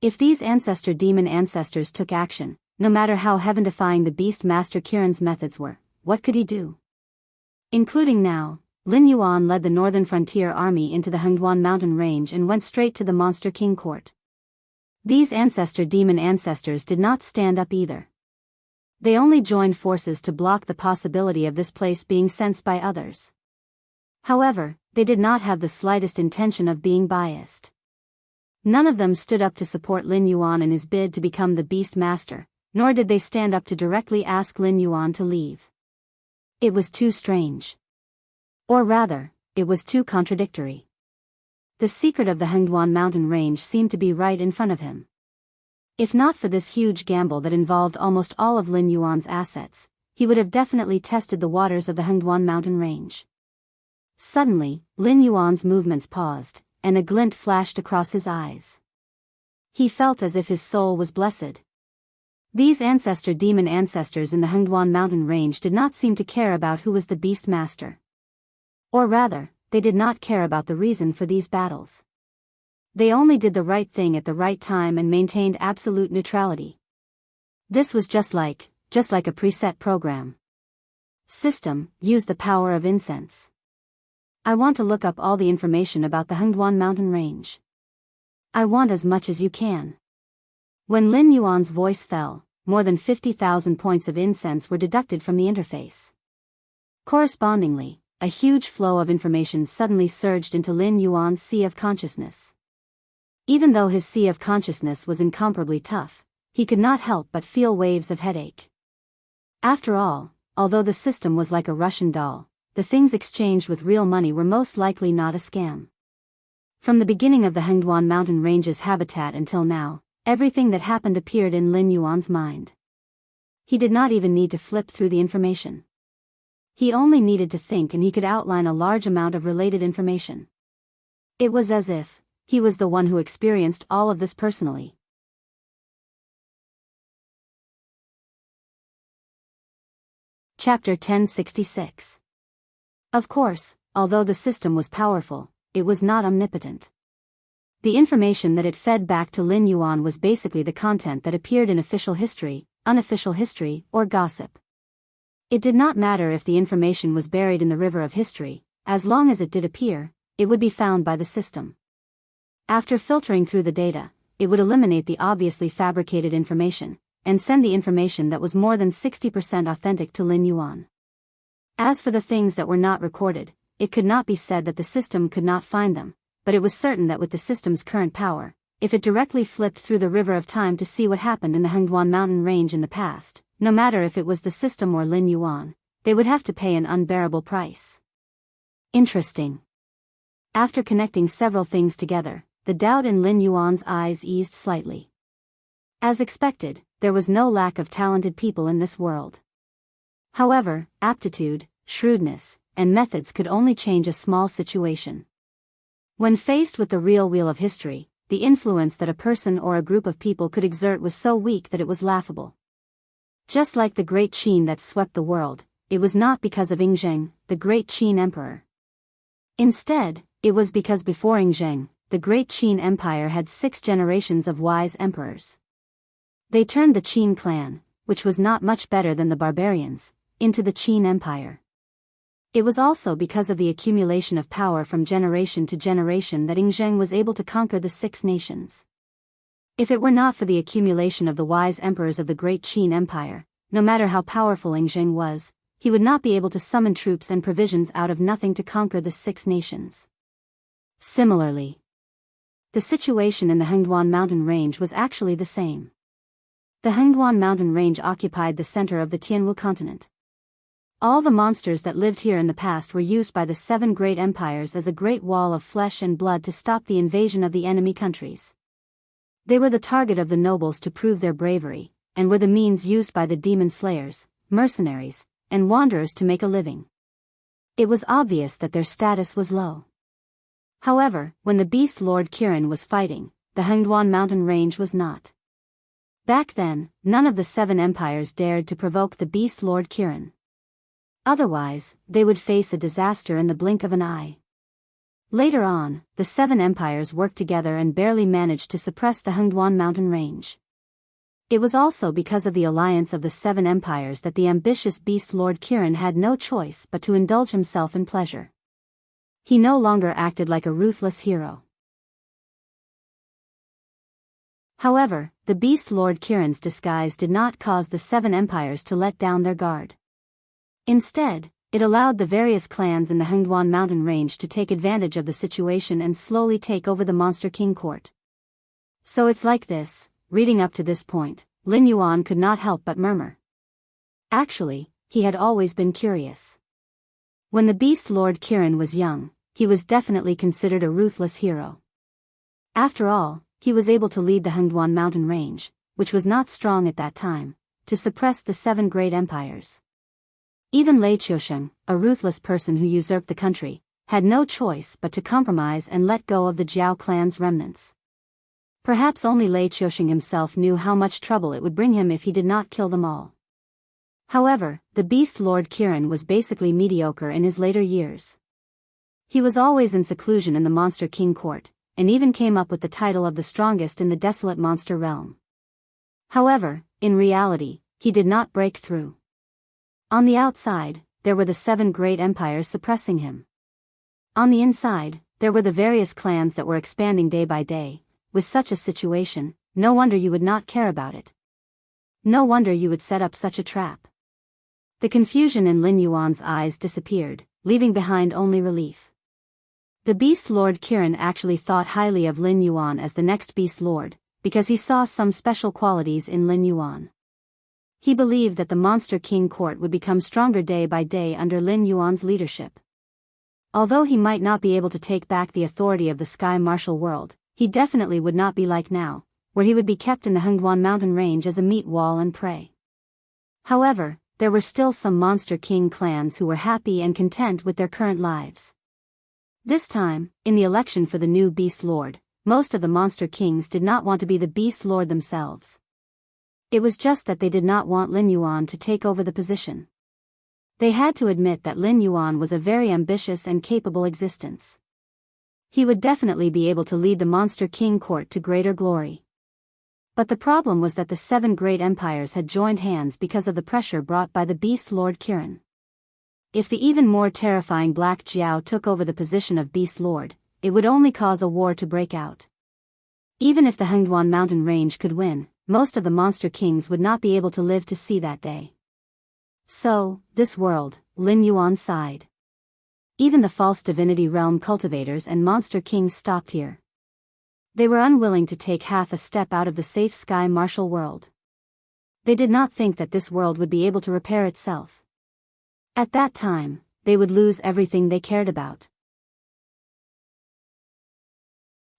If these ancestor demon ancestors took action, no matter how heaven-defying the Beast Master Kirin's methods were, what could he do? Including now, Lin Yuan led the Northern Frontier Army into the Hengduan mountain range and went straight to the Monster King court. These ancestor demon ancestors did not stand up either, They only joined forces to block the possibility of this place being sensed by others. However, they did not have the slightest intention of being biased. None of them stood up to support Lin Yuan in his bid to become the Beast Master, nor did they stand up to directly ask Lin Yuan to leave. It was too strange. Or rather, it was too contradictory. The secret of the Hengduan mountain range seemed to be right in front of him. If not for this huge gamble that involved almost all of Lin Yuan's assets, he would have definitely tested the waters of the Hengduan mountain range. Suddenly, Lin Yuan's movements paused, and a glint flashed across his eyes. He felt as if his soul was blessed. These demon ancestors in the Hengduan mountain range did not seem to care about who was the Beast Master. Or rather, they did not care about the reason for these battles. They only did the right thing at the right time and maintained absolute neutrality. This was just like a preset program. System, use the power of incense. I want to look up all the information about the Hengduan mountain range. I want as much as you can. When Lin Yuan's voice fell, more than 50,000 points of incense were deducted from the interface. Correspondingly, a huge flow of information suddenly surged into Lin Yuan's sea of consciousness. Even though his sea of consciousness was incomparably tough, he could not help but feel waves of headache. After all, although the system was like a Russian doll, the things exchanged with real money were most likely not a scam. From the beginning of the Hengduan mountain range's habitat until now, everything that happened appeared in Lin Yuan's mind. He did not even need to flip through the information. He only needed to think and he could outline a large amount of related information. It was as if he was the one who experienced all of this personally. Chapter 1066. Of course, although the system was powerful, it was not omnipotent. The information that it fed back to Lin Yuan was basically the content that appeared in official history, unofficial history, or gossip. It did not matter if the information was buried in the river of history, as long as it did appear, it would be found by the system. After filtering through the data, it would eliminate the obviously fabricated information, and send the information that was more than 60% authentic to Lin Yuan. As for the things that were not recorded, it could not be said that the system could not find them, but it was certain that with the system's current power, if it directly flipped through the river of time to see what happened in the Hengduan mountain range in the past, no matter if it was the system or Lin Yuan, they would have to pay an unbearable price. Interesting. After connecting several things together, the doubt in Lin Yuan's eyes eased slightly. As expected, there was no lack of talented people in this world. However, aptitude, shrewdness, and methods could only change a small situation. When faced with the real wheel of history, the influence that a person or a group of people could exert was so weak that it was laughable. Just like the Great Qin that swept the world, it was not because of Yingzheng, the Great Qin Emperor. Instead, it was because before Yingzheng, the Great Qin Empire had 6 generations of wise emperors. They turned the Qin clan, which was not much better than the barbarians, into the Qin Empire. It was also because of the accumulation of power from generation to generation that Yingzheng was able to conquer the 6 nations. If it were not for the accumulation of the wise emperors of the Great Qin Empire, no matter how powerful Yingzheng was, he would not be able to summon troops and provisions out of nothing to conquer the 6 nations. Similarly, the situation in the Hengduan mountain range was actually the same. The Hengduan mountain range occupied the center of the Tianwu continent. All the monsters that lived here in the past were used by the 7 great empires as a great wall of flesh and blood to stop the invasion of the enemy countries. They were the target of the nobles to prove their bravery, and were the means used by the demon slayers, mercenaries, and wanderers to make a living. It was obvious that their status was low. However, when the Beast Lord Kirin was fighting, the Hengduan mountain range was not. Back then, none of the 7 empires dared to provoke the Beast Lord Kirin. Otherwise, they would face a disaster in the blink of an eye. Later on, the 7 empires worked together and barely managed to suppress the Hengduan mountain range. It was also because of the alliance of the 7 empires that the ambitious Beast Lord Kirin had no choice but to indulge himself in pleasure. He no longer acted like a ruthless hero. However, the Beast Lord Kiran's disguise did not cause the 7 empires to let down their guard. Instead, it allowed the various clans in the Hengduan mountain range to take advantage of the situation and slowly take over the Monster King court. So it's like this. Reading up to this point, Lin Yuan could not help but murmur. Actually, he had always been curious. When the Beast Lord Kiran was young, he was definitely considered a ruthless hero. After all, he was able to lead the Hengduan mountain range, which was not strong at that time, to suppress the 7 great empires. Even Lei Qiusheng, a ruthless person who usurped the country, had no choice but to compromise and let go of the Jiao clan's remnants. Perhaps only Lei Qiusheng himself knew how much trouble it would bring him if he did not kill them all. However, the Beast Lord Kiran was basically mediocre in his later years. He was always in seclusion in the Monster King court, and even came up with the title of the strongest in the desolate monster realm. However, in reality, he did not break through. On the outside, there were the 7 great empires suppressing him. On the inside, there were the various clans that were expanding day by day. With such a situation, no wonder you would not care about it. No wonder you would set up such a trap. The confusion in Lin Yuan's eyes disappeared, leaving behind only relief. The Beast Lord Kiran actually thought highly of Lin Yuan as the next Beast Lord, because he saw some special qualities in Lin Yuan. He believed that the Monster King court would become stronger day by day under Lin Yuan's leadership. Although he might not be able to take back the authority of the Sky Martial World, he definitely would not be like now, where he would be kept in the Hengduan mountain range as a meat wall and prey. However, there were still some Monster King clans who were happy and content with their current lives. This time, in the election for the new Beast Lord, most of the Monster Kings did not want to be the Beast Lord themselves. It was just that they did not want Lin Yuan to take over the position. They had to admit that Lin Yuan was a very ambitious and capable existence. He would definitely be able to lead the Monster King court to greater glory. But the problem was that the 7 great empires had joined hands because of the pressure brought by the Beast Lord Kiran. If the even more terrifying Black Jiao took over the position of Beast Lord, it would only cause a war to break out. Even if the Hengduan mountain range could win, most of the Monster Kings would not be able to live to see that day. So, this world, Lin Yuan sighed. Even the false divinity realm cultivators and Monster Kings stopped here. They were unwilling to take half a step out of the safe Sky Martial world. They did not think that this world would be able to repair itself. At that time, they would lose everything they cared about.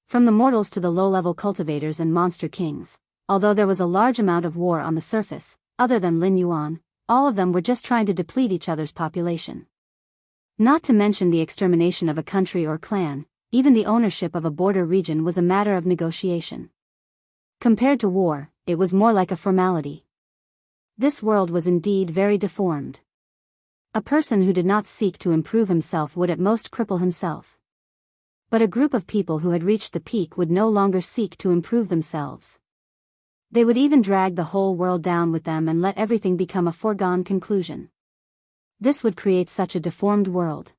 From the mortals to the low-level cultivators and Monster Kings, although there was a large amount of war on the surface, other than Lin Yuan, all of them were just trying to deplete each other's population. Not to mention the extermination of a country or clan, even the ownership of a border region was a matter of negotiation. Compared to war, it was more like a formality. This world was indeed very deformed. A person who did not seek to improve himself would at most cripple himself. But a group of people who had reached the peak would no longer seek to improve themselves. They would even drag the whole world down with them and let everything become a foregone conclusion. This would create such a deformed world.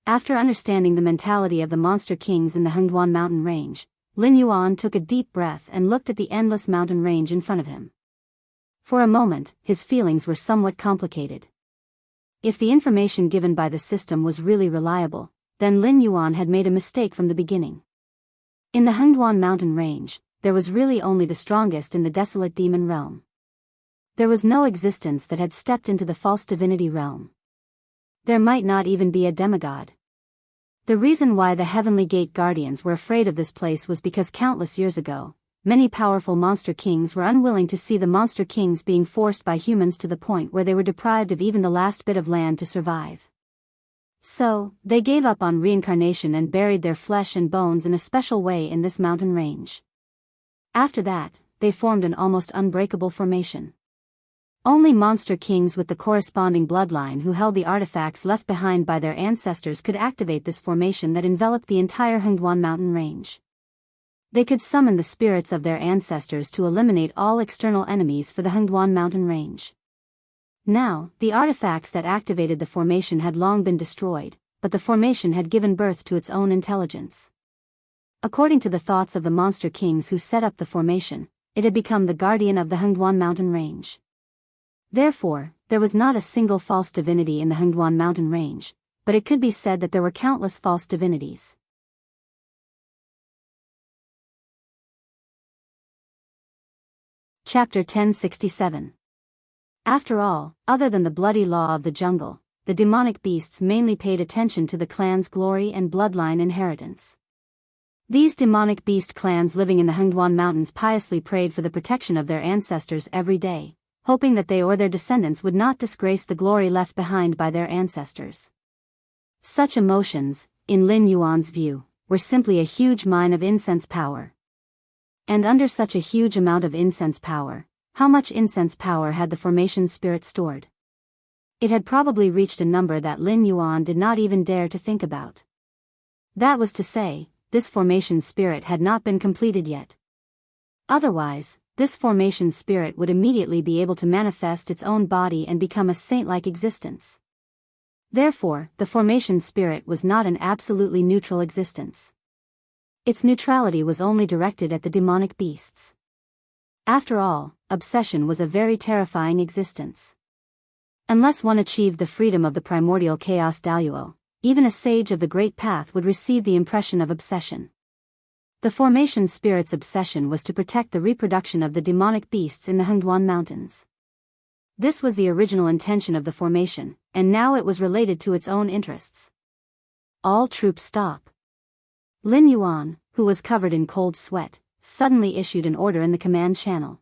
After understanding the mentality of the Monster Kings in the Hengduan mountain range, Lin Yuan took a deep breath and looked at the endless mountain range in front of him. For a moment, his feelings were somewhat complicated. If the information given by the system was really reliable, then Lin Yuan had made a mistake from the beginning. In the Hengduan mountain range, there was really only the strongest in the desolate demon realm. There was no existence that had stepped into the false divinity realm. There might not even be a demigod. The reason why the Heavenly Gate Guardians were afraid of this place was because countless years ago, many powerful Monster Kings were unwilling to see the Monster Kings being forced by humans to the point where they were deprived of even the last bit of land to survive. So, they gave up on reincarnation and buried their flesh and bones in a special way in this mountain range. After that, they formed an almost unbreakable formation. Only Monster Kings with the corresponding bloodline who held the artifacts left behind by their ancestors could activate this formation that enveloped the entire Hengduan mountain range. They could summon the spirits of their ancestors to eliminate all external enemies for the Hengduan mountain range. Now, the artifacts that activated the formation had long been destroyed, but the formation had given birth to its own intelligence. According to the thoughts of the monster kings who set up the formation, it had become the guardian of the Hengduan mountain range. Therefore, there was not a single false divinity in the Hengduan mountain range, but it could be said that there were countless false divinities. Chapter 1067. After all, other than the bloody law of the jungle, the demonic beasts mainly paid attention to the clan's glory and bloodline inheritance. These demonic beast clans living in the Hengduan mountains piously prayed for the protection of their ancestors every day, hoping that they or their descendants would not disgrace the glory left behind by their ancestors. Such emotions, in Lin Yuan's view, were simply a huge mine of incense power. And under such a huge amount of incense power, how much incense power had the formation spirit stored? It had probably reached a number that Lin Yuan did not even dare to think about. That was to say, this formation spirit had not been completed yet. Otherwise, this formation spirit would immediately be able to manifest its own body and become a saint-like existence. Therefore, the formation spirit was not an absolutely neutral existence. Its neutrality was only directed at the demonic beasts. After all, obsession was a very terrifying existence. Unless one achieved the freedom of the primordial chaos Daluo, even a sage of the Great Path would receive the impression of obsession. The formation spirit's obsession was to protect the reproduction of the demonic beasts in the Hengduan mountains. This was the original intention of the formation, and now it was related to its own interests. All troops stop. Lin Yuan, who was covered in cold sweat, suddenly issued an order in the command channel.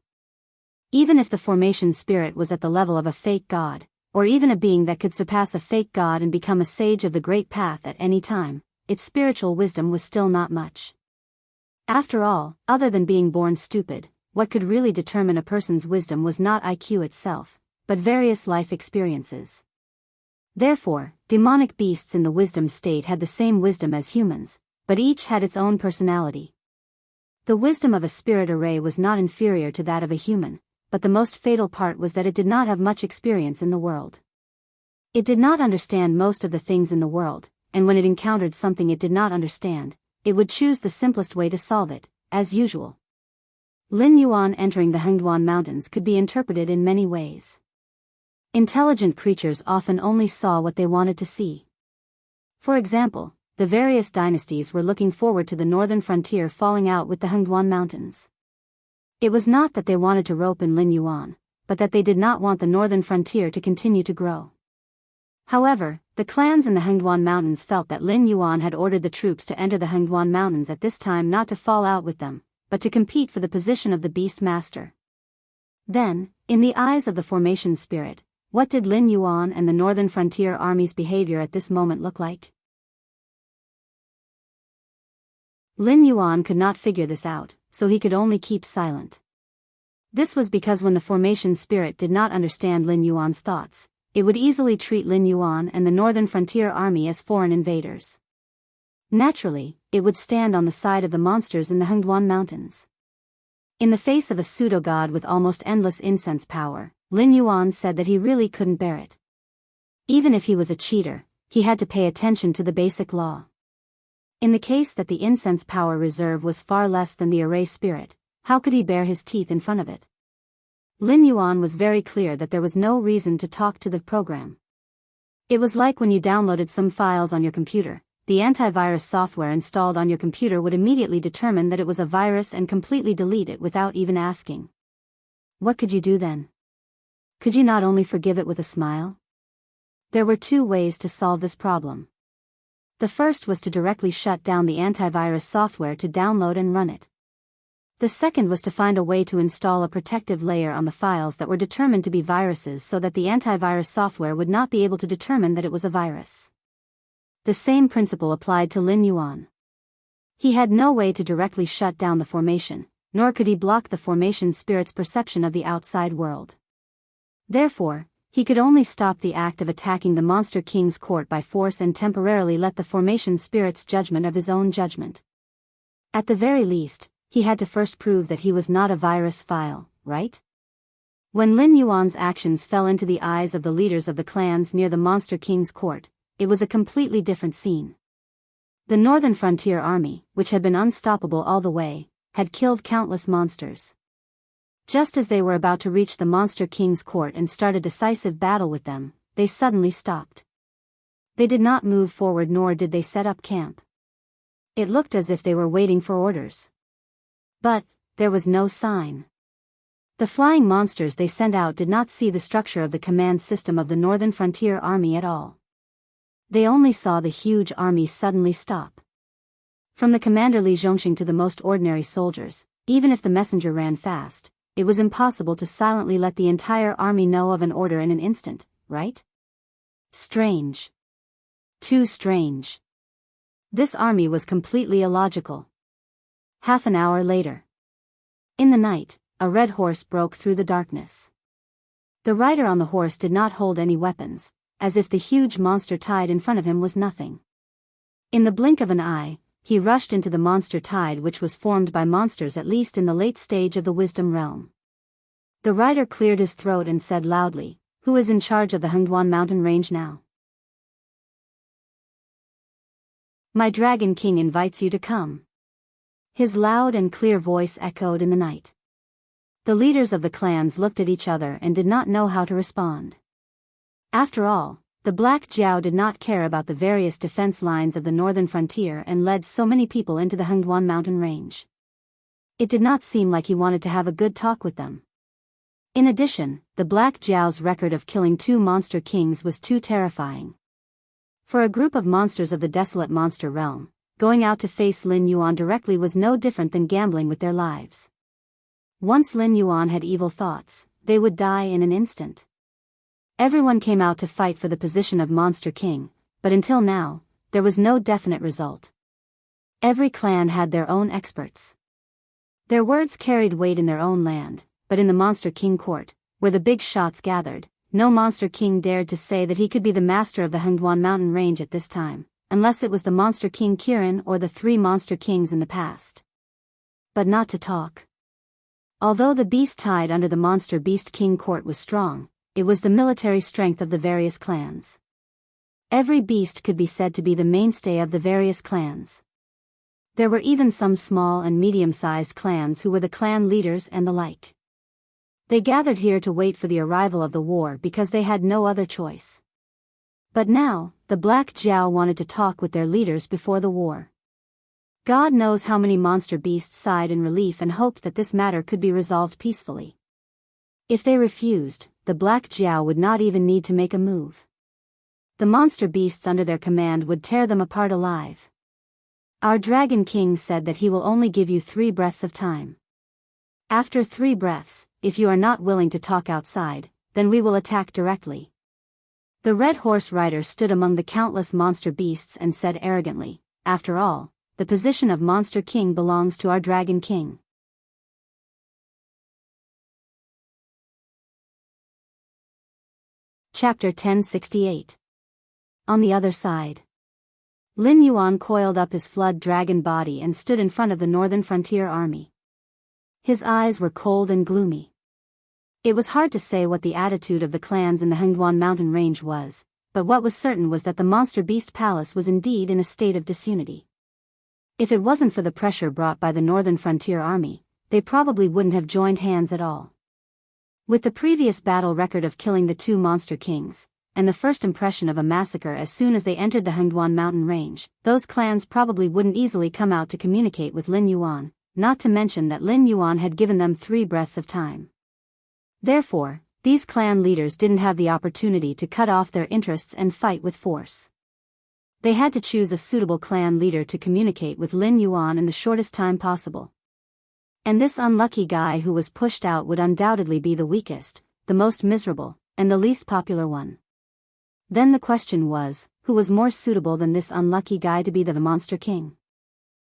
Even if the formation spirit was at the level of a fake god, or even a being that could surpass a fake god and become a sage of the Great Path at any time, its spiritual wisdom was still not much. After all, other than being born stupid, what could really determine a person's wisdom was not IQ itself, but various life experiences. Therefore, demonic beasts in the wisdom state had the same wisdom as humans, but each had its own personality. The wisdom of a spirit array was not inferior to that of a human, but the most fatal part was that it did not have much experience in the world. It did not understand most of the things in the world, and when it encountered something it did not understand, it would choose the simplest way to solve it, as usual. Lin Yuan entering the Hengduan mountains could be interpreted in many ways. Intelligent creatures often only saw what they wanted to see. For example, the various dynasties were looking forward to the northern frontier falling out with the Hengduan mountains. It was not that they wanted to rope in Lin Yuan, but that they did not want the northern frontier to continue to grow. However, the clans in the Hengduan mountains felt that Lin Yuan had ordered the troops to enter the Hengduan mountains at this time not to fall out with them, but to compete for the position of the beast master. Then, in the eyes of the formation spirit, what did Lin Yuan and the northern frontier army's behavior at this moment look like? Lin Yuan could not figure this out, so he could only keep silent. This was because when the formation spirit did not understand Lin Yuan's thoughts, it would easily treat Lin Yuan and the northern frontier army as foreign invaders. Naturally, it would stand on the side of the monsters in the Hengduan mountains. In the face of a pseudo-god with almost endless incense power, Lin Yuan said that he really couldn't bear it. Even if he was a cheater, he had to pay attention to the basic law. In the case that the incense power reserve was far less than the array spirit, how could he bare his teeth in front of it? Lin Yuan was very clear that there was no reason to talk to the program. It was like when you downloaded some files on your computer, the antivirus software installed on your computer would immediately determine that it was a virus and completely delete it without even asking. What could you do then? Could you not only forgive it with a smile? There were two ways to solve this problem. The first was to directly shut down the antivirus software to download and run it. The second was to find a way to install a protective layer on the files that were determined to be viruses so that the antivirus software would not be able to determine that it was a virus. The same principle applied to Lin Yuan. He had no way to directly shut down the formation, nor could he block the formation spirit's perception of the outside world. Therefore, he could only stop the act of attacking the Monster King's court by force and temporarily let the formation spirit's judgment of his own judgment. At the very least, he had to first prove that he was not a virus file, right? When Lin Yuan's actions fell into the eyes of the leaders of the clans near the Monster King's court, it was a completely different scene. The Northern Frontier Army, which had been unstoppable all the way, had killed countless monsters. Just as they were about to reach the Monster King's court and start a decisive battle with them, they suddenly stopped. They did not move forward, nor did they set up camp. It looked as if they were waiting for orders. But there was no sign. The flying monsters they sent out did not see the structure of the command system of the Northern Frontier Army at all. They only saw the huge army suddenly stop. From the commander Li Zhongxing to the most ordinary soldiers, even if the messenger ran fast, it was impossible to silently let the entire army know of an order in an instant, right? Strange. Too strange. This army was completely illogical. Half an hour later. In the night, a red horse broke through the darkness. The rider on the horse did not hold any weapons, as if the huge monster tide in front of him was nothing. In the blink of an eye, he rushed into the monster tide, which was formed by monsters at least in the late stage of the wisdom realm. The rider cleared his throat and said loudly, "Who is in charge of the Hengduan mountain range now?" "My Dragon King invites you to come." His loud and clear voice echoed in the night. The leaders of the clans looked at each other and did not know how to respond. After all, the Black Jiao did not care about the various defense lines of the northern frontier and led so many people into the Hengduan mountain range. It did not seem like he wanted to have a good talk with them. In addition, the Black Jiao's record of killing 2 monster kings was too terrifying. For a group of monsters of the desolate monster realm, going out to face Lin Yuan directly was no different than gambling with their lives. Once Lin Yuan had evil thoughts, they would die in an instant. Everyone came out to fight for the position of Monster King, but until now, there was no definite result. Every clan had their own experts. Their words carried weight in their own land, but in the Monster King court, where the big shots gathered, no Monster King dared to say that he could be the master of the Hengduan mountain range at this time, unless it was the Monster King Kirin or the 3 Monster Kings in the past. But not to talk. Although the beast tide under the Monster Beast King court was strong, it was the military strength of the various clans. Every beast could be said to be the mainstay of the various clans. There were even some small and medium-sized clans who were the clan leaders and the like. They gathered here to wait for the arrival of the war because they had no other choice. But now, the Black Jiao wanted to talk with their leaders before the war. God knows how many monster beasts sighed in relief and hoped that this matter could be resolved peacefully. If they refused, the Black Jiao would not even need to make a move. The monster beasts under their command would tear them apart alive. Our Dragon King said that he will only give you 3 breaths of time. After 3 breaths, if you are not willing to talk outside, then we will attack directly. The red horse rider stood among the countless monster beasts and said arrogantly, "After all, the position of Monster King belongs to our Dragon King." Chapter 1068. On the other side. Lin Yuan coiled up his flood dragon body and stood in front of the Northern Frontier Army. His eyes were cold and gloomy. It was hard to say what the attitude of the clans in the Hengduan mountain range was, but what was certain was that the Monster Beast Palace was indeed in a state of disunity. If it wasn't for the pressure brought by the Northern Frontier Army, they probably wouldn't have joined hands at all. With the previous battle record of killing the 2 Monster Kings, and the first impression of a massacre as soon as they entered the Hengduan mountain range, those clans probably wouldn't easily come out to communicate with Lin Yuan, not to mention that Lin Yuan had given them 3 breaths of time. Therefore, these clan leaders didn't have the opportunity to cut off their interests and fight with force. They had to choose a suitable clan leader to communicate with Lin Yuan in the shortest time possible. And this unlucky guy who was pushed out would undoubtedly be the weakest, the most miserable, and the least popular one. Then the question was, who was more suitable than this unlucky guy to be the Monster King?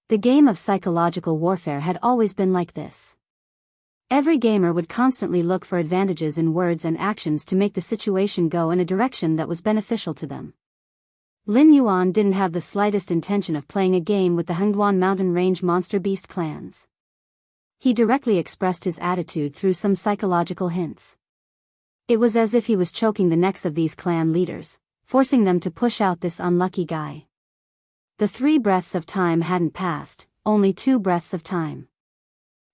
The game of psychological warfare had always been like this. Every gamer would constantly look for advantages in words and actions to make the situation go in a direction that was beneficial to them. Lin Yuan didn't have the slightest intention of playing a game with the Hengduan mountain range monster beast clans. He directly expressed his attitude through some psychological hints. It was as if he was choking the necks of these clan leaders, forcing them to push out this unlucky guy. The 3 breaths of time hadn't passed, only 2 breaths of time.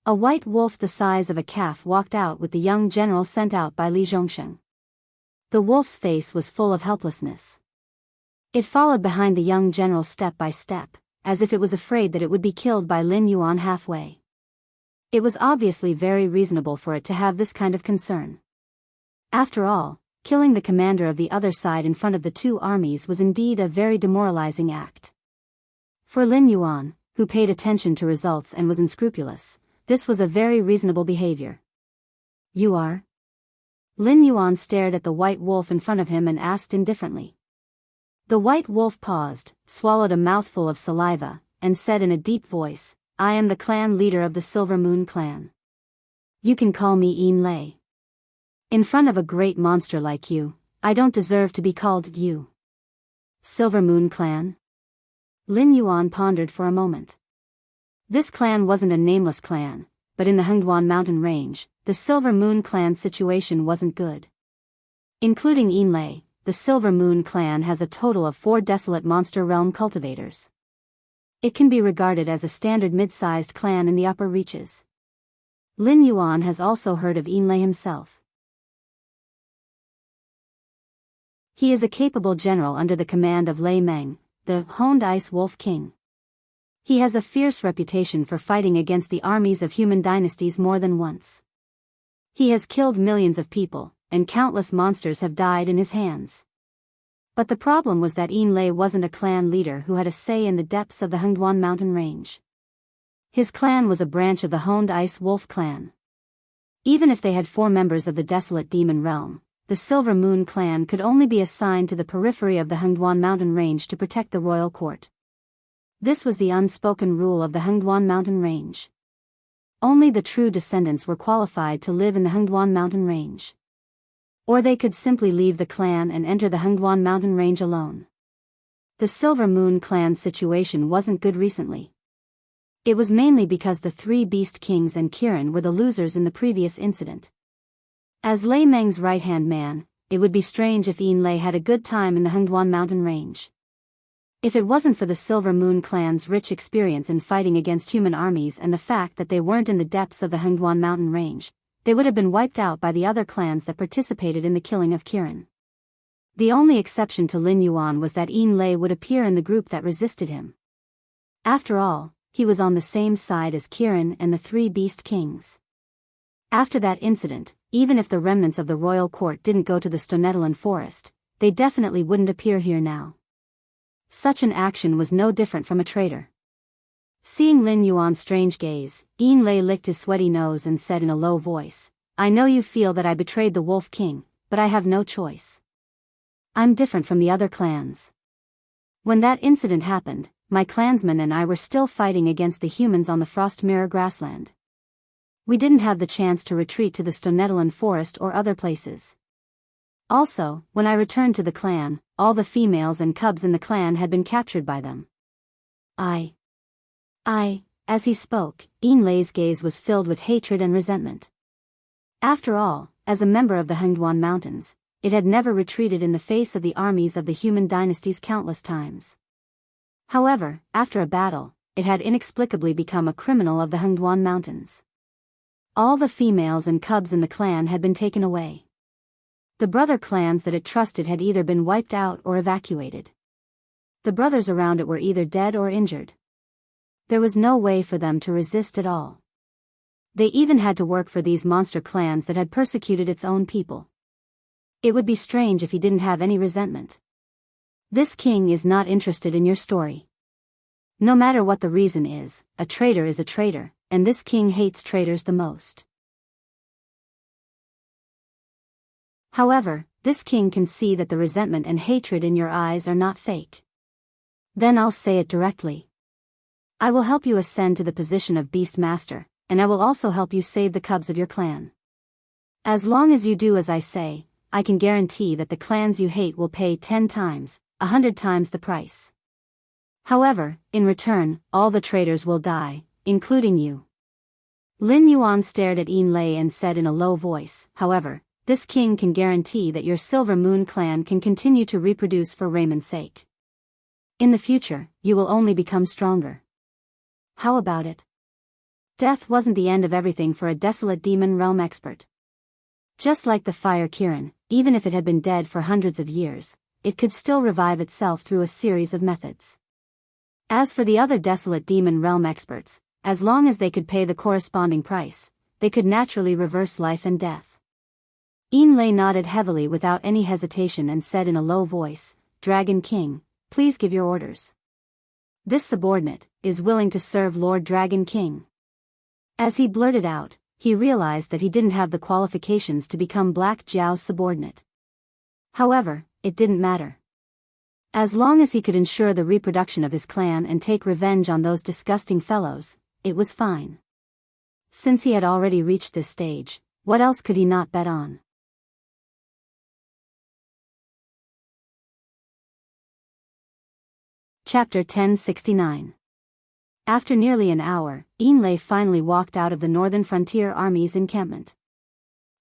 A white wolf the size of a calf walked out with the young general sent out by Li Zhongsheng. The wolf's face was full of helplessness. It followed behind the young general step by step, as if it was afraid that it would be killed by Lin Yuan halfway. It was obviously very reasonable for it to have this kind of concern. After all, killing the commander of the other side in front of the 2 armies was indeed a very demoralizing act. For Lin Yuan, who paid attention to results and was unscrupulous, this was a very reasonable behavior. You are? Lin Yuan stared at the white wolf in front of him and asked indifferently. The white wolf paused, swallowed a mouthful of saliva, and said in a deep voice, I am the clan leader of the Silver Moon clan. You can call me Yin Lei. In front of a great monster like you, I don't deserve to be called you. Silver Moon clan? Lin Yuan pondered for a moment. This clan wasn't a nameless clan, but in the Hengduan mountain range, the Silver Moon clan situation wasn't good. Including Yin Lei, the Silver Moon clan has a total of 4 desolate monster realm cultivators. It can be regarded as a standard mid-sized clan in the upper reaches. Lin Yuan has also heard of Yin Lei himself. He is a capable general under the command of Lei Meng, the Honed Ice Wolf King. He has a fierce reputation for fighting against the armies of human dynasties more than once. He has killed millions of people, and countless monsters have died in his hands. But the problem was that Yin Lei wasn't a clan leader who had a say in the depths of the Hengduan mountain range. His clan was a branch of the Honed Ice Wolf clan. Even if they had 4 members of the desolate demon realm, the Silver Moon clan could only be assigned to the periphery of the Hengduan mountain range to protect the royal court. This was the unspoken rule of the Hengduan mountain range. Only the true descendants were qualified to live in the Hengduan mountain range. Or they could simply leave the clan and enter the Hengduan mountain range alone. The Silver Moon clan's situation wasn't good recently. It was mainly because the 3 Beast Kings and Kirin were the losers in the previous incident. As Lei Meng's right-hand man, it would be strange if Yin Lei had a good time in the Hengduan mountain range. If it wasn't for the Silver Moon clan's rich experience in fighting against human armies and the fact that they weren't in the depths of the Hengduan mountain range, they would have been wiped out by the other clans that participated in the killing of Kirin. The only exception to Lin Yuan was that Yin Lei would appear in the group that resisted him. After all, he was on the same side as Kirin and the 3 Beast Kings. After that incident, even if the remnants of the royal court didn't go to the Stonetalan forest, they definitely wouldn't appear here now. Such an action was no different from a traitor. Seeing Lin Yuan's strange gaze, Yin Lei licked his sweaty nose and said in a low voice, I know you feel that I betrayed the Wolf King, but I have no choice. I'm different from the other clans. When that incident happened, my clansmen and I were still fighting against the humans on the Frost Mirror grassland. We didn't have the chance to retreat to the Stonetalan forest or other places. Also, when I returned to the clan, all the females and cubs in the clan had been captured by them. As he spoke, Yin Lei's gaze was filled with hatred and resentment. After all, as a member of the Hengduan Mountains, it had never retreated in the face of the armies of the human dynasties countless times. However, after a battle, it had inexplicably become a criminal of the Hengduan Mountains. All the females and cubs in the clan had been taken away. The brother clans that it trusted had either been wiped out or evacuated. The brothers around it were either dead or injured. There was no way for them to resist at all. They even had to work for these monster clans that had persecuted its own people. It would be strange if he didn't have any resentment. This king is not interested in your story. No matter what the reason is, a traitor is a traitor, and this king hates traitors the most. However, this king can see that the resentment and hatred in your eyes are not fake. Then I'll say it directly. I will help you ascend to the position of Beast Master, and I will also help you save the cubs of your clan. As long as you do as I say, I can guarantee that the clans you hate will pay 10 times, 100 times the price. However, in return, all the traitors will die, including you. Lin Yuan stared at Yin Lei and said in a low voice, however, this king can guarantee that your Silver Moon clan can continue to reproduce for Raymond's sake. In the future, you will only become stronger. How about it? Death wasn't the end of everything for a desolate demon realm expert. Just like the fire Kirin, even if it had been dead for hundreds of years, it could still revive itself through a series of methods. As for the other desolate demon realm experts, as long as they could pay the corresponding price, they could naturally reverse life and death. Enlay nodded heavily without any hesitation and said in a low voice, "Dragon King, please give your orders." This subordinate is willing to serve Lord Dragon King. As he blurted out, he realized that he didn't have the qualifications to become Black Jiao's subordinate. However, it didn't matter. As long as he could ensure the reproduction of his clan and take revenge on those disgusting fellows, it was fine. Since he had already reached this stage, what else could he not bet on? Chapter 1069. After nearly an hour, Enlay finally walked out of the Northern Frontier Army's encampment.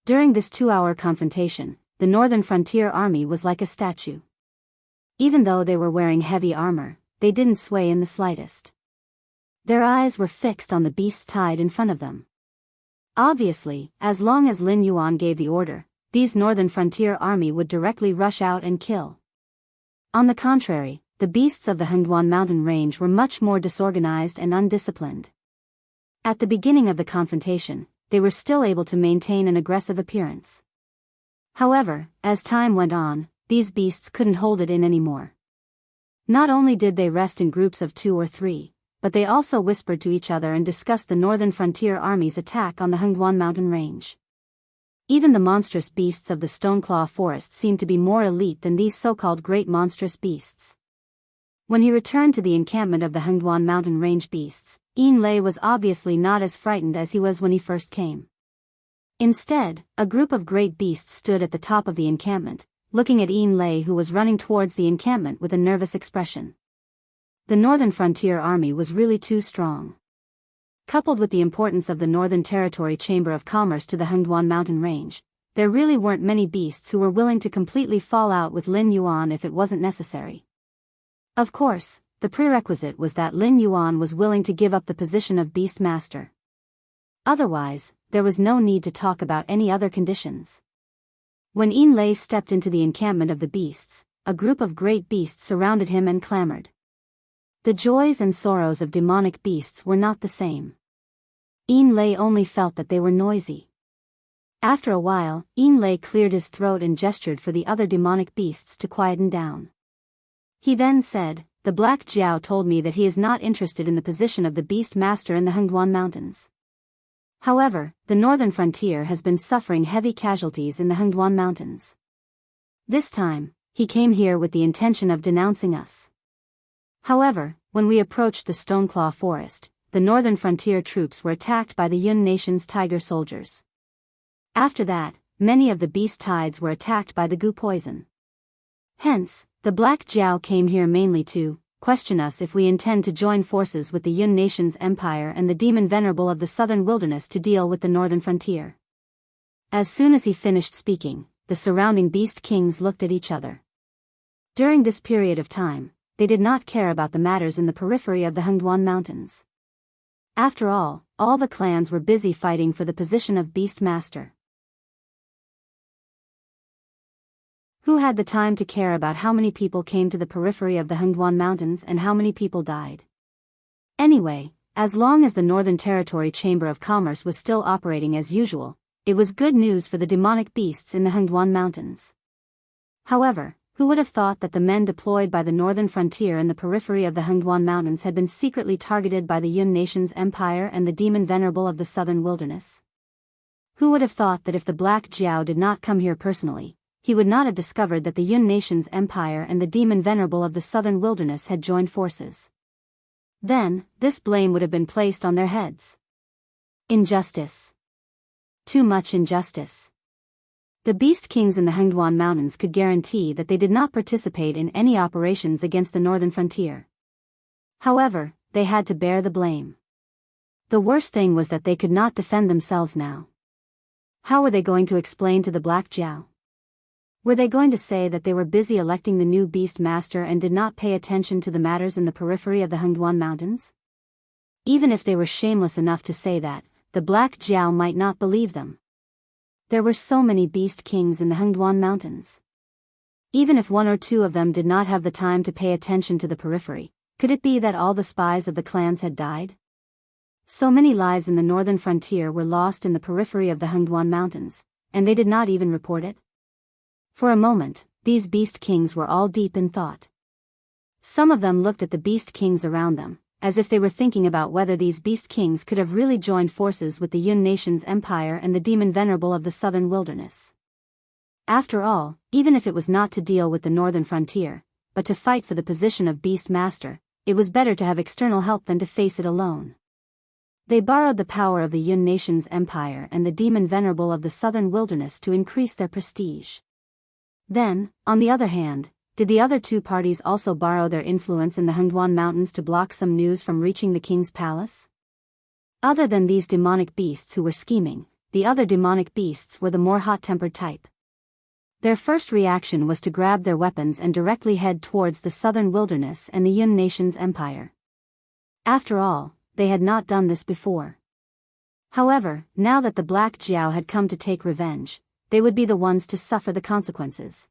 During this 2-hour confrontation, the Northern Frontier Army was like a statue. Even though they were wearing heavy armor, they didn't sway in the slightest. Their eyes were fixed on the beast tied in front of them. Obviously, as long as Lin Yuan gave the order, these Northern Frontier Army would directly rush out and kill. On the contrary, the beasts of the Hengduan mountain range were much more disorganized and undisciplined. At the beginning of the confrontation, they were still able to maintain an aggressive appearance. However, as time went on, these beasts couldn't hold it in anymore. Not only did they rest in groups of 2 or 3, but they also whispered to each other and discussed the Northern Frontier Army's attack on the Hengduan mountain range. Even the monstrous beasts of the Stoneclaw Forest seemed to be more elite than these so-called great monstrous beasts. When he returned to the encampment of the Hengduan mountain range beasts, Enlay was obviously not as frightened as he was when he first came. Instead, a group of great beasts stood at the top of the encampment, looking at Enlay, who was running towards the encampment with a nervous expression. The Northern Frontier Army was really too strong. Coupled with the importance of the Northern Territory Chamber of Commerce to the Hengduan mountain range, there really weren't many beasts who were willing to completely fall out with Lin Yuan if it wasn't necessary. Of course, the prerequisite was that Lin Yuan was willing to give up the position of Beast Master. Otherwise, there was no need to talk about any other conditions. When Enlay stepped into the encampment of the beasts, a group of great beasts surrounded him and clamored. The joys and sorrows of demonic beasts were not the same. Enlay only felt that they were noisy. After a while, Enlay cleared his throat and gestured for the other demonic beasts to quieten down. He then said, "The Black Jiao told me that he is not interested in the position of the Beast Master in the Hengduan Mountains. However, the northern frontier has been suffering heavy casualties in the Hengduan Mountains. This time, he came here with the intention of denouncing us. However, when we approached the Stoneclaw Forest, the northern frontier troops were attacked by the Yun Nation's tiger soldiers. After that, many of the beast tides were attacked by the goo poison. Hence, the Black Jiao came here mainly to question us if we intend to join forces with the Yun Nation's empire and the demon venerable of the southern wilderness to deal with the northern frontier." As soon as he finished speaking, the surrounding beast kings looked at each other. During this period of time, they did not care about the matters in the periphery of the Hengduan Mountains. After all the clans were busy fighting for the position of Beast Master. Who had the time to care about how many people came to the periphery of the Hengduan Mountains and how many people died? Anyway, as long as the Northern Territory Chamber of Commerce was still operating as usual, it was good news for the demonic beasts in the Hengduan Mountains. However, who would have thought that the men deployed by the northern frontier in the periphery of the Hengduan Mountains had been secretly targeted by the Yun Nation's empire and the demon venerable of the southern wilderness? Who would have thought that if the Black Jiao did not come here personally, he would not have discovered that the Yun Nation's empire and the demon venerable of the southern wilderness had joined forces? Then, this blame would have been placed on their heads. Injustice. Too much injustice. The Beast Kings in the Hengduan Mountains could guarantee that they did not participate in any operations against the northern frontier. However, they had to bear the blame. The worst thing was that they could not defend themselves now. How were they going to explain to the Black Jiao? Were they going to say that they were busy electing the new beast master and did not pay attention to the matters in the periphery of the Hengduan Mountains? Even if they were shameless enough to say that, the Black Jiao might not believe them. There were so many beast kings in the Hengduan Mountains. Even if one or two of them did not have the time to pay attention to the periphery, could it be that all the spies of the clans had died? So many lives in the northern frontier were lost in the periphery of the Hengduan Mountains, and they did not even report it? For a moment, these beast kings were all deep in thought. Some of them looked at the beast kings around them, as if they were thinking about whether these beast kings could have really joined forces with the Yun nation's empire and the demon venerable of the southern wilderness. After all, even if it was not to deal with the northern frontier, but to fight for the position of beast master, it was better to have external help than to face it alone. They borrowed the power of the Yun nation's empire and the demon venerable of the southern wilderness to increase their prestige. Then, on the other hand, did the other two parties also borrow their influence in the Hengduan Mountains to block some news from reaching the king's palace? Other than these demonic beasts who were scheming, the other demonic beasts were the more hot-tempered type. Their first reaction was to grab their weapons and directly head towards the southern wilderness and the Yun nation's empire. After all, they had not done this before. However, now that the Black Jiao had come to take revenge, they would be the ones to suffer the consequences.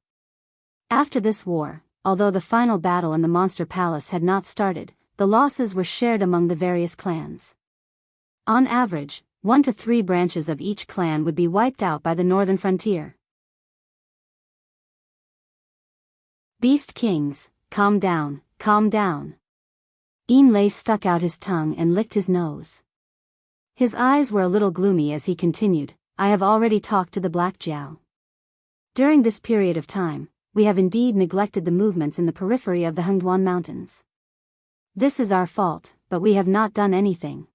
After this war, although the final battle in the Monster Palace had not started, the losses were shared among the various clans. On average, 1 to 3 branches of each clan would be wiped out by the northern frontier. Beast kings, calm down, calm down. Lei stuck out his tongue and licked his nose. His eyes were a little gloomy as he continued, I have already talked to the Black Jiao. During this period of time, we have indeed neglected the movements in the periphery of the Hengduan Mountains. This is our fault, but we have not done anything.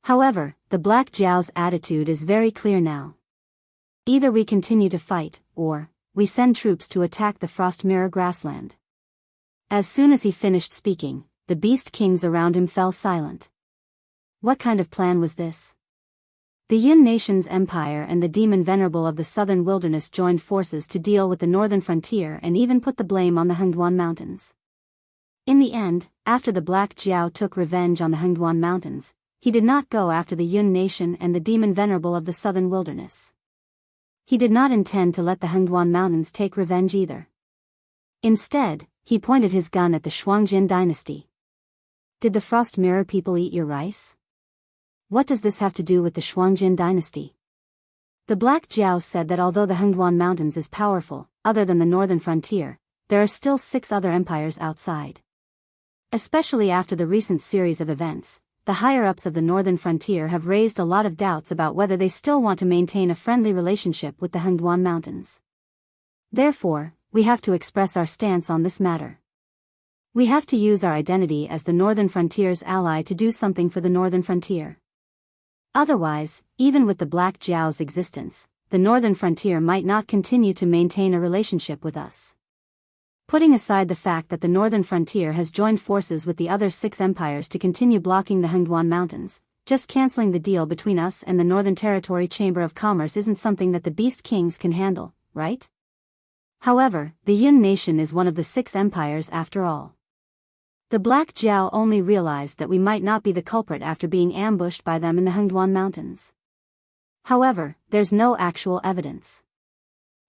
However, the Black Jiao's attitude is very clear now. Either we continue to fight, or we send troops to attack the Frost Mirror grassland. As soon as he finished speaking, the beast kings around him fell silent. What kind of plan was this? The Yun nation's empire and the demon venerable of the southern wilderness joined forces to deal with the northern frontier and even put the blame on the Hengduan Mountains. In the end, after the Black Jiao took revenge on the Hengduan Mountains, he did not go after the Yun nation and the demon venerable of the southern wilderness. He did not intend to let the Hengduan Mountains take revenge either. Instead, he pointed his gun at the Shuangjin dynasty. Did the Frost Mirror people eat your rice? What does this have to do with the Shuangjin dynasty? The Black Jiao said that although the Hengduan Mountains is powerful, other than the northern frontier, there are still 6 other empires outside. Especially after the recent series of events, the higher-ups of the northern frontier have raised a lot of doubts about whether they still want to maintain a friendly relationship with the Hengduan Mountains. Therefore, we have to express our stance on this matter. We have to use our identity as the northern frontier's ally to do something for the northern frontier. Otherwise, even with the Black Jiao's existence, the northern frontier might not continue to maintain a relationship with us. Putting aside the fact that the northern frontier has joined forces with the other 6 empires to continue blocking the Hengduan Mountains, just canceling the deal between us and the Northern Territory Chamber of Commerce isn't something that the Beast Kings can handle, right? However, the Yun nation is one of the 6 empires after all. The Black Jiao only realized that we might not be the culprit after being ambushed by them in the Hengduan Mountains. However, there's no actual evidence.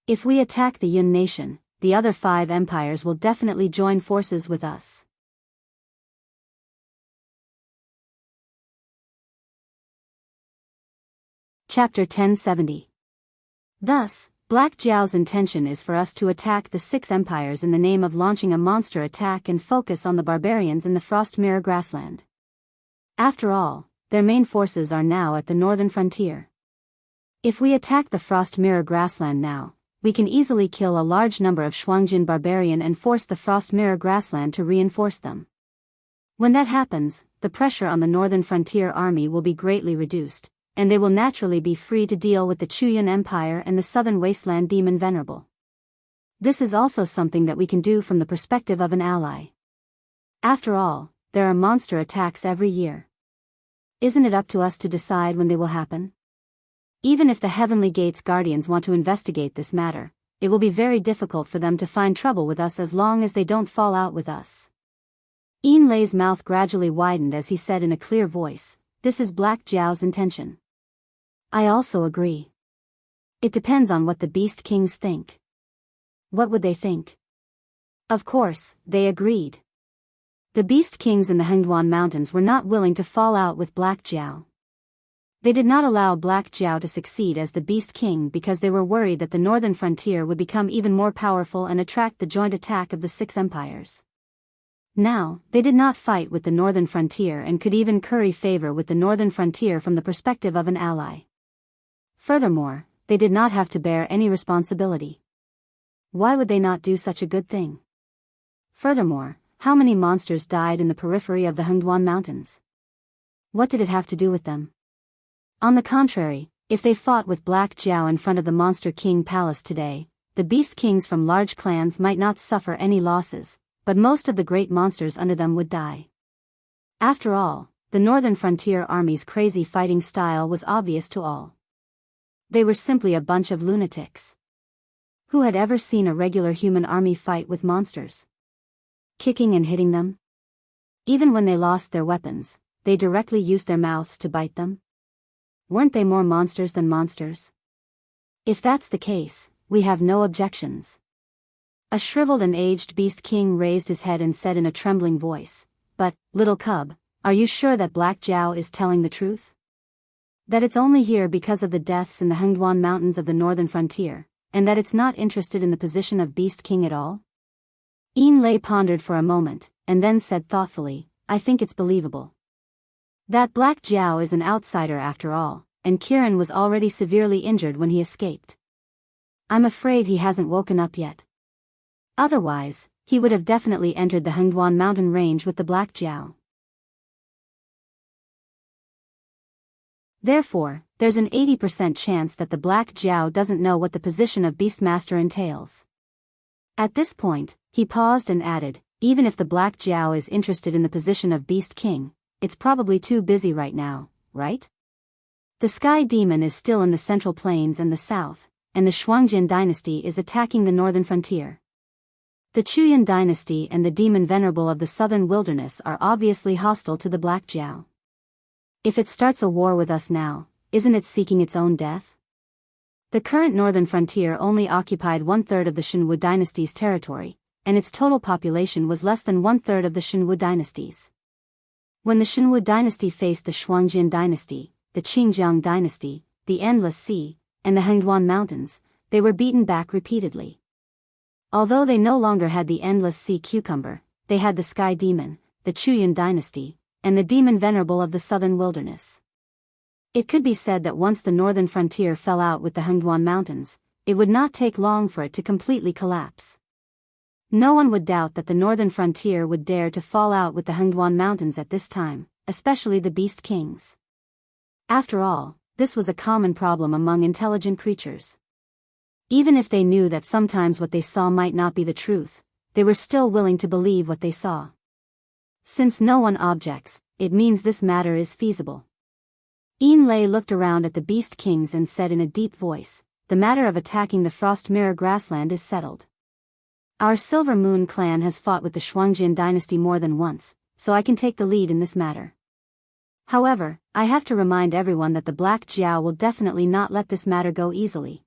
If we attack the Yun nation, the other 5 empires will definitely join forces with us. Chapter 1070. Thus, Black Jiao's intention is for us to attack the 6 empires in the name of launching a monster attack and focus on the barbarians in the Frost Mirror grassland. After all, their main forces are now at the northern frontier. If we attack the Frost Mirror grassland now, we can easily kill a large number of Shuangjin barbarian and force the Frost Mirror grassland to reinforce them. When that happens, the pressure on the northern frontier army will be greatly reduced, and they will naturally be free to deal with the Chuyun Empire and the Southern Wasteland Demon Venerable. This is also something that we can do from the perspective of an ally. After all, there are monster attacks every year. Isn't it up to us to decide when they will happen? Even if the Heavenly Gates Guardians want to investigate this matter, it will be very difficult for them to find trouble with us as long as they don't fall out with us. Enlay's mouth gradually widened as he said in a clear voice, "This is Black Jiao's intention." "I also agree. It depends on what the Beast Kings think." "What would they think?" Of course, they agreed. The Beast Kings in the Hengduan Mountains were not willing to fall out with Black Jiao. They did not allow Black Jiao to succeed as the Beast King because they were worried that the northern frontier would become even more powerful and attract the joint attack of the six empires. Now, they did not fight with the northern frontier and could even curry favor with the northern frontier from the perspective of an ally. Furthermore, they did not have to bear any responsibility. Why would they not do such a good thing? Furthermore, how many monsters died in the periphery of the Hengduan Mountains? What did it have to do with them? On the contrary, if they fought with Black Jiao in front of the Monster King Palace today, the Beast Kings from large clans might not suffer any losses, but most of the great monsters under them would die. After all, the Northern Frontier Army's crazy fighting style was obvious to all. They were simply a bunch of lunatics. Who had ever seen a regular human army fight with monsters? Kicking and hitting them? Even when they lost their weapons, they directly used their mouths to bite them? Weren't they more monsters than monsters? If that's the case, we have no objections. A shriveled and aged Beast King raised his head and said in a trembling voice, "But, little cub, are you sure that Black Jiao is telling the truth? That it's only here because of the deaths in the Hengduan Mountains of the northern frontier, and that it's not interested in the position of Beast King at all?" Enlay pondered for a moment, and then said thoughtfully, "I think it's believable. That Black Jiao is an outsider after all, and Kiran was already severely injured when he escaped. I'm afraid he hasn't woken up yet. Otherwise, he would have definitely entered the Hengduan mountain range with the Black Jiao. Therefore, there's an 80% chance that the Black Jiao doesn't know what the position of Beastmaster entails." At this point, he paused and added, "Even if the Black Jiao is interested in the position of Beast King, it's probably too busy right now, right? The Sky Demon is still in the Central Plains and the South, and the Shuangjin dynasty is attacking the northern frontier. The Chuyan dynasty and the Demon Venerable of the southern wilderness are obviously hostile to the Black Jiao. If it starts a war with us now, isn't it seeking its own death? The current northern frontier only occupied 1/3 of the Shenwu dynasty's territory, and its total population was less than 1/3 of the Shenwu dynasty's. When the Shenwu dynasty faced the Shuangjin dynasty, the Qingjiang dynasty, the Endless Sea, and the Hengduan Mountains, they were beaten back repeatedly. Although they no longer had the Endless Sea Cucumber, they had the Sky Demon, the Chuyan dynasty, and the Demon Venerable of the southern wilderness. It could be said that once the northern frontier fell out with the Hengduan Mountains, it would not take long for it to completely collapse. No one would doubt that the northern frontier would dare to fall out with the Hengduan Mountains at this time, especially the Beast Kings. After all, this was a common problem among intelligent creatures. Even if they knew that sometimes what they saw might not be the truth, they were still willing to believe what they saw. Since no one objects, it means this matter is feasible. Enlay looked around at the Beast Kings and said in a deep voice, "The matter of attacking the Frost Mirror grassland is settled. Our Silver Moon clan has fought with the Shuangjin dynasty more than once, so I can take the lead in this matter. However, I have to remind everyone that the Black Jiao will definitely not let this matter go easily.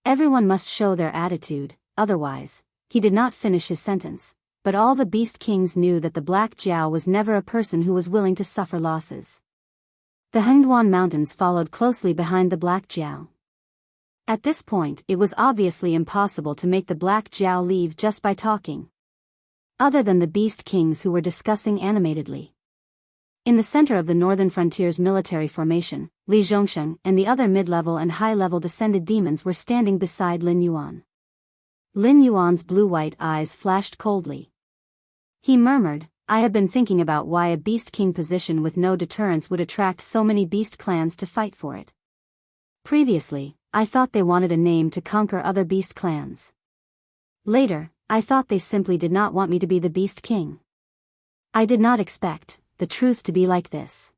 Everyone must show their attitude, otherwise," he did not finish his sentence, but all the Beast Kings knew that the Black Jiao was never a person who was willing to suffer losses. The Hengduan Mountains followed closely behind the Black Jiao. At this point, it was obviously impossible to make the Black Jiao leave just by talking. Other than the Beast Kings who were discussing animatedly. In the center of the northern frontier's military formation, Li Zhongsheng and the other mid-level and high-level descended demons were standing beside Lin Yuan. Lin Yuan's blue-white eyes flashed coldly. He murmured, "I have been thinking about why a Beast King position with no deterrence would attract so many beast clans to fight for it. Previously, I thought they wanted a name to conquer other beast clans. Later, I thought they simply did not want me to be the Beast King. I did not expect the truth to be like this."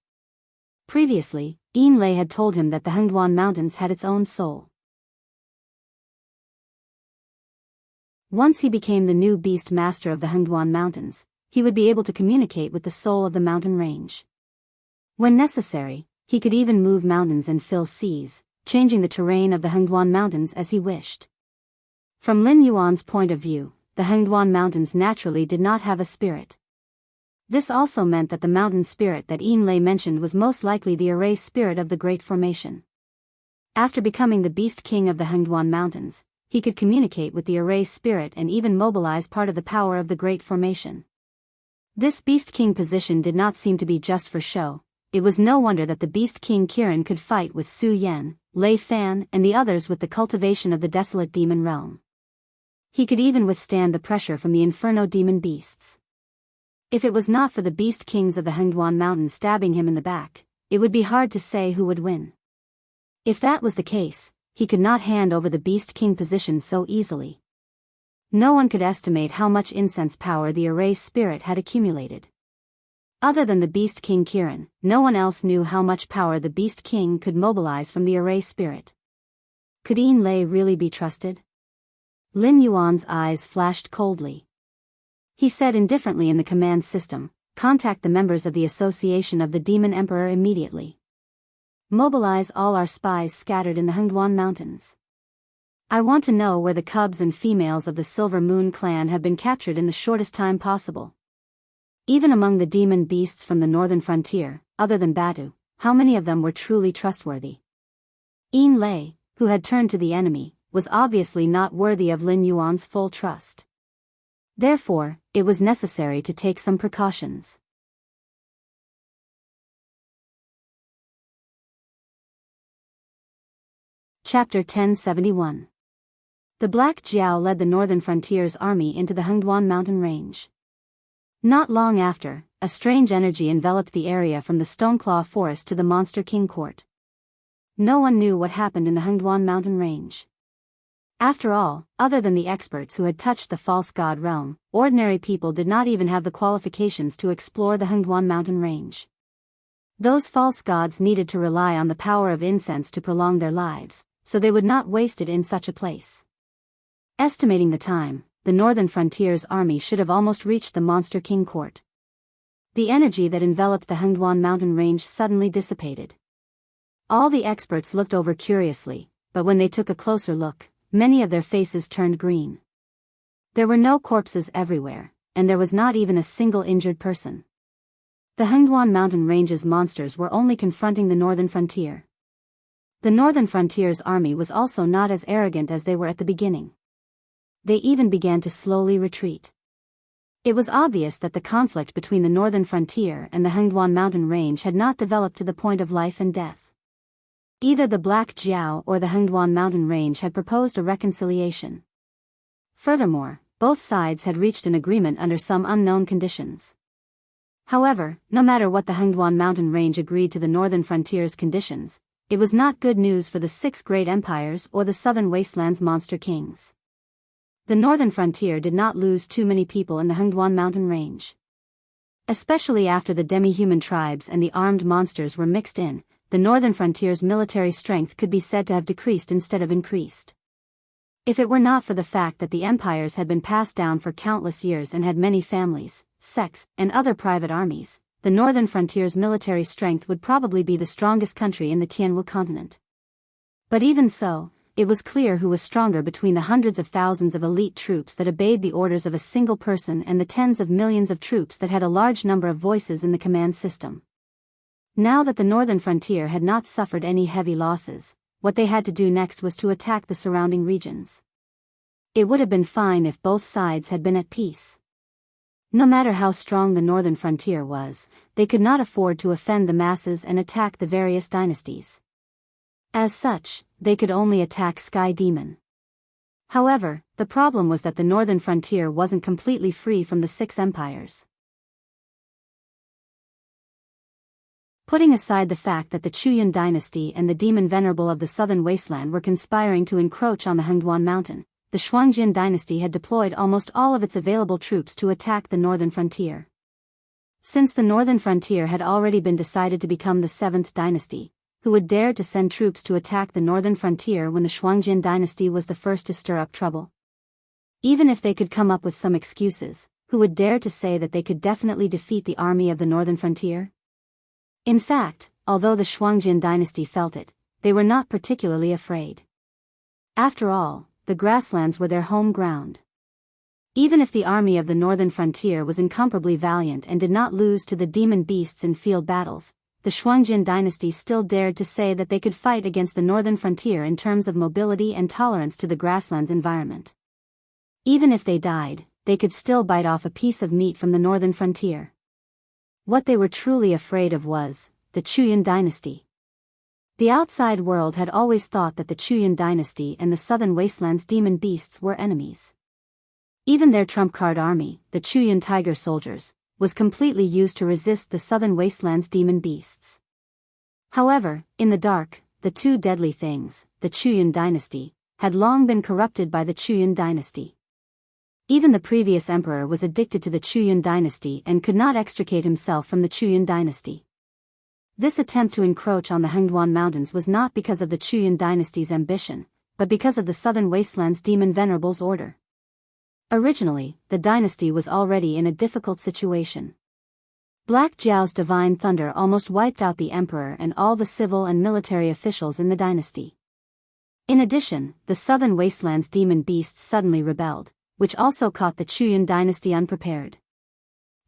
Previously, Enlay had told him that the Hengduan Mountains had its own soul. Once he became the new beast master of the Hengduan Mountains, he would be able to communicate with the soul of the mountain range. When necessary, he could even move mountains and fill seas, changing the terrain of the Hengduan Mountains as he wished. From Lin Yuan's point of view, the Hengduan Mountains naturally did not have a spirit. This also meant that the mountain spirit that Yinlei mentioned was most likely the erase spirit of the Great Formation. After becoming the Beast King of the Hengduan Mountains, he could communicate with the erase spirit and even mobilize part of the power of the Great Formation. This Beast King position did not seem to be just for show. It was no wonder that the Beast King Kirin could fight with Su Yan, Lei Fan, and the others with the cultivation of the desolate demon realm. He could even withstand the pressure from the inferno demon beasts. If it was not for the Beast Kings of the Hengduan Mountains stabbing him in the back, it would be hard to say who would win. If that was the case, he could not hand over the Beast King position so easily. No one could estimate how much incense power the erase spirit had accumulated. Other than the Beast King Kirin, no one else knew how much power the Beast King could mobilize from the erase spirit. Could Yinlei really be trusted? Lin Yuan's eyes flashed coldly. He said indifferently in the command system, "Contact the members of the Association of the Demon Emperor immediately. Mobilize all our spies scattered in the Hengduan Mountains. I want to know where the cubs and females of the Silver Moon clan have been captured in the shortest time possible. Even among the demon beasts from the northern frontier, other than Batu, how many of them were truly trustworthy?" Yinlei, who had turned to the enemy, was obviously not worthy of Lin Yuan's full trust. Therefore, it was necessary to take some precautions. Chapter 1071. The Black Jiao led the northern frontier's army into the Hengduan mountain range. Not long after, a strange energy enveloped the area from the Stoneclaw Forest to the Monster King Court. No one knew what happened in the Hengduan mountain range. After all, other than the experts who had touched the false god realm, ordinary people did not even have the qualifications to explore the Hengduan mountain range. Those false gods needed to rely on the power of incense to prolong their lives, so they would not waste it in such a place. Estimating the time, the northern frontier's army should have almost reached the Monster King Court. The energy that enveloped the Hengduan mountain range suddenly dissipated. All the experts looked over curiously, but when they took a closer look, many of their faces turned green. There were no corpses everywhere, and there was not even a single injured person. The Hengduan mountain range's monsters were only confronting the northern frontier. The northern frontier's army was also not as arrogant as they were at the beginning. They even began to slowly retreat. It was obvious that the conflict between the northern frontier and the Hengduan mountain range had not developed to the point of life and death. Either the Black Jiao or the Hengduan mountain range had proposed a reconciliation. Furthermore, both sides had reached an agreement under some unknown conditions. However, no matter what the Hengduan mountain range agreed to the northern frontier's conditions, it was not good news for the 6 great empires or the southern wasteland's monster kings. The northern frontier did not lose too many people in the Hengduan mountain range. Especially after the demi-human tribes and the armed monsters were mixed in, the northern frontier's military strength could be said to have decreased instead of increased. If it were not for the fact that the empires had been passed down for countless years and had many families, sects, and other private armies, the northern frontier's military strength would probably be the strongest country in the Tianwu continent. But even so, it was clear who was stronger between the hundreds of thousands of elite troops that obeyed the orders of a single person and the tens of millions of troops that had a large number of voices in the command system. Now that the northern frontier had not suffered any heavy losses, what they had to do next was to attack the surrounding regions. It would have been fine if both sides had been at peace. No matter how strong the northern frontier was, they could not afford to offend the masses and attack the various dynasties. As such, they could only attack Sky Demon. However, the problem was that the northern frontier wasn't completely free from the 6 empires. Putting aside the fact that the Chuyun dynasty and the demon venerable of the southern wasteland were conspiring to encroach on the Hengduan mountain, the Shuangjin dynasty had deployed almost all of its available troops to attack the northern frontier. Since the northern frontier had already been decided to become the 7th dynasty, who would dare to send troops to attack the northern frontier when the Shuangjin dynasty was the first to stir up trouble? Even if they could come up with some excuses, who would dare to say that they could definitely defeat the army of the northern frontier? In fact, although the Shuangjin dynasty felt it, they were not particularly afraid. After all, the grasslands were their home ground. Even if the army of the northern frontier was incomparably valiant and did not lose to the demon beasts in field battles, the Shuangjin dynasty still dared to say that they could fight against the northern frontier in terms of mobility and tolerance to the grasslands environment. Even if they died, they could still bite off a piece of meat from the northern frontier. What they were truly afraid of was the Chuyan dynasty. The outside world had always thought that the Chuyan dynasty and the southern wastelands demon beasts were enemies. Even their trump card army, the Chuyan tiger soldiers, was completely used to resist the southern wastelands demon beasts. However, in the dark, the two deadly things, the Chuyan dynasty, had long been corrupted by the Chuyan dynasty. Even the previous emperor was addicted to the Chuyan dynasty and could not extricate himself from the Chuyan dynasty. This attempt to encroach on the Hengduan Mountains was not because of the Chuyan dynasty's ambition, but because of the southern wastelands demon venerables' order. Originally, the dynasty was already in a difficult situation. Black Jiao's divine thunder almost wiped out the emperor and all the civil and military officials in the dynasty. In addition, the southern wastelands demon beasts suddenly rebelled, which also caught the Chuyan dynasty unprepared.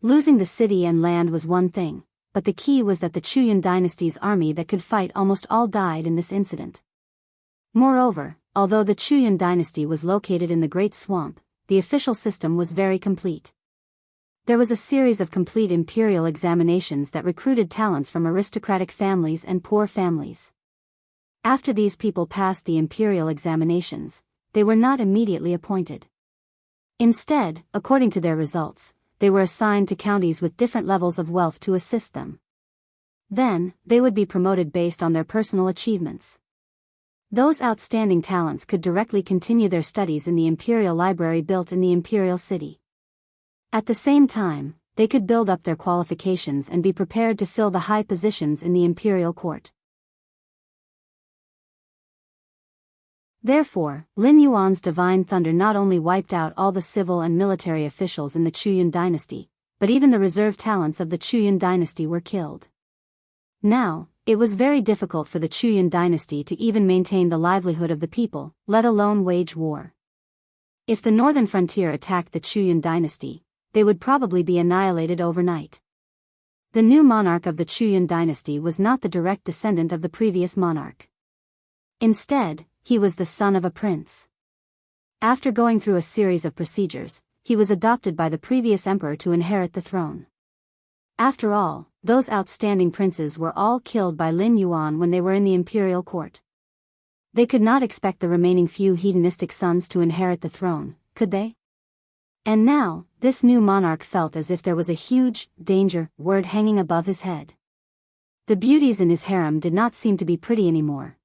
Losing the city and land was one thing, but the key was that the Chuyan dynasty's army that could fight almost all died in this incident. Moreover, although the Chuyan dynasty was located in the Great Swamp, the official system was very complete. There was a series of complete imperial examinations that recruited talents from aristocratic families and poor families. After these people passed the imperial examinations, they were not immediately appointed. Instead, according to their results, they were assigned to counties with different levels of wealth to assist them. Then, they would be promoted based on their personal achievements. Those outstanding talents could directly continue their studies in the imperial library built in the imperial city. At the same time, they could build up their qualifications and be prepared to fill the high positions in the imperial court. Therefore, Lin Yuan's divine thunder not only wiped out all the civil and military officials in the Chuyan dynasty, but even the reserve talents of the Chuyan dynasty were killed. Now, it was very difficult for the Chuyan dynasty to even maintain the livelihood of the people, let alone wage war. If the northern frontier attacked the Chuyan dynasty, they would probably be annihilated overnight. The new monarch of the Chuyan dynasty was not the direct descendant of the previous monarch. Instead, he was the son of a prince. After going through a series of procedures, he was adopted by the previous emperor to inherit the throne. After all, those outstanding princes were all killed by Lin Yuan when they were in the imperial court. They could not expect the remaining few hedonistic sons to inherit the throne, could they? And now, this new monarch felt as if there was a huge danger word hanging above his head. The beauties in his harem did not seem to be pretty anymore.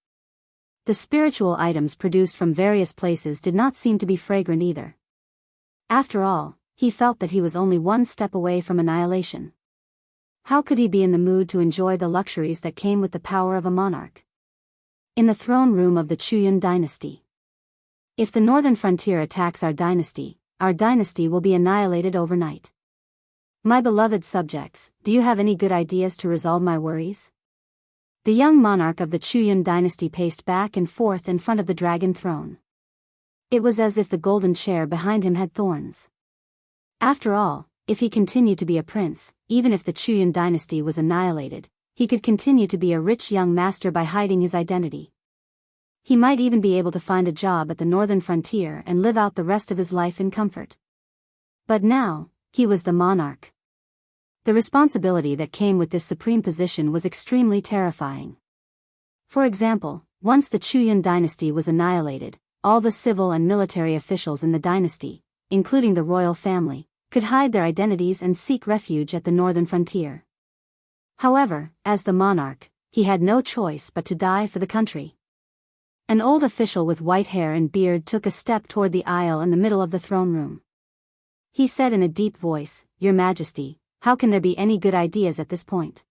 The spiritual items produced from various places did not seem to be fragrant either. After all, he felt that he was only one step away from annihilation. How could he be in the mood to enjoy the luxuries that came with the power of a monarch? In the throne room of the Chuyan dynasty. If the northern frontier attacks our dynasty will be annihilated overnight. My beloved subjects, do you have any good ideas to resolve my worries? The young monarch of the Chuyan dynasty paced back and forth in front of the dragon throne. It was as if the golden chair behind him had thorns. After all, if he continued to be a prince, even if the Chuyan dynasty was annihilated, he could continue to be a rich young master by hiding his identity. He might even be able to find a job at the northern frontier and live out the rest of his life in comfort. But now, he was the monarch. The responsibility that came with this supreme position was extremely terrifying. For example, once the Chuyan dynasty was annihilated, all the civil and military officials in the dynasty, including the royal family, could hide their identities and seek refuge at the northern frontier. However, as the monarch, he had no choice but to die for the country. An old official with white hair and beard took a step toward the aisle in the middle of the throne room. He said in a deep voice, "Your Majesty, how can there be any good ideas at this point?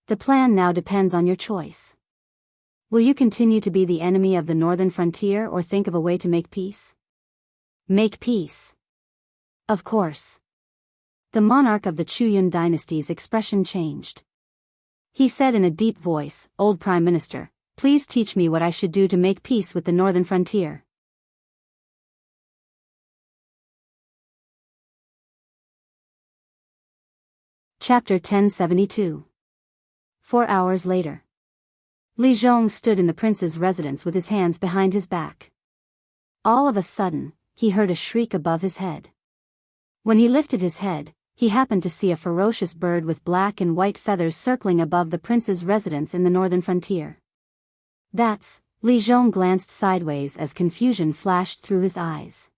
The plan now depends on your choice. Will you continue to be the enemy of the northern frontier or think of a way to make peace?" Make peace. Of course. The monarch of the Chuyun dynasty's expression changed. He said in a deep voice, "Old Prime Minister, please teach me what I should do to make peace with the northern frontier." Chapter 1072. 4 hours later. Li Zhong stood in the prince's residence with his hands behind his back. All of a sudden, he heard a shriek above his head. When he lifted his head, he happened to see a ferocious bird with black and white feathers circling above the prince's residence in the northern frontier. "That's..." Li Zhong glanced sideways as confusion flashed through his eyes.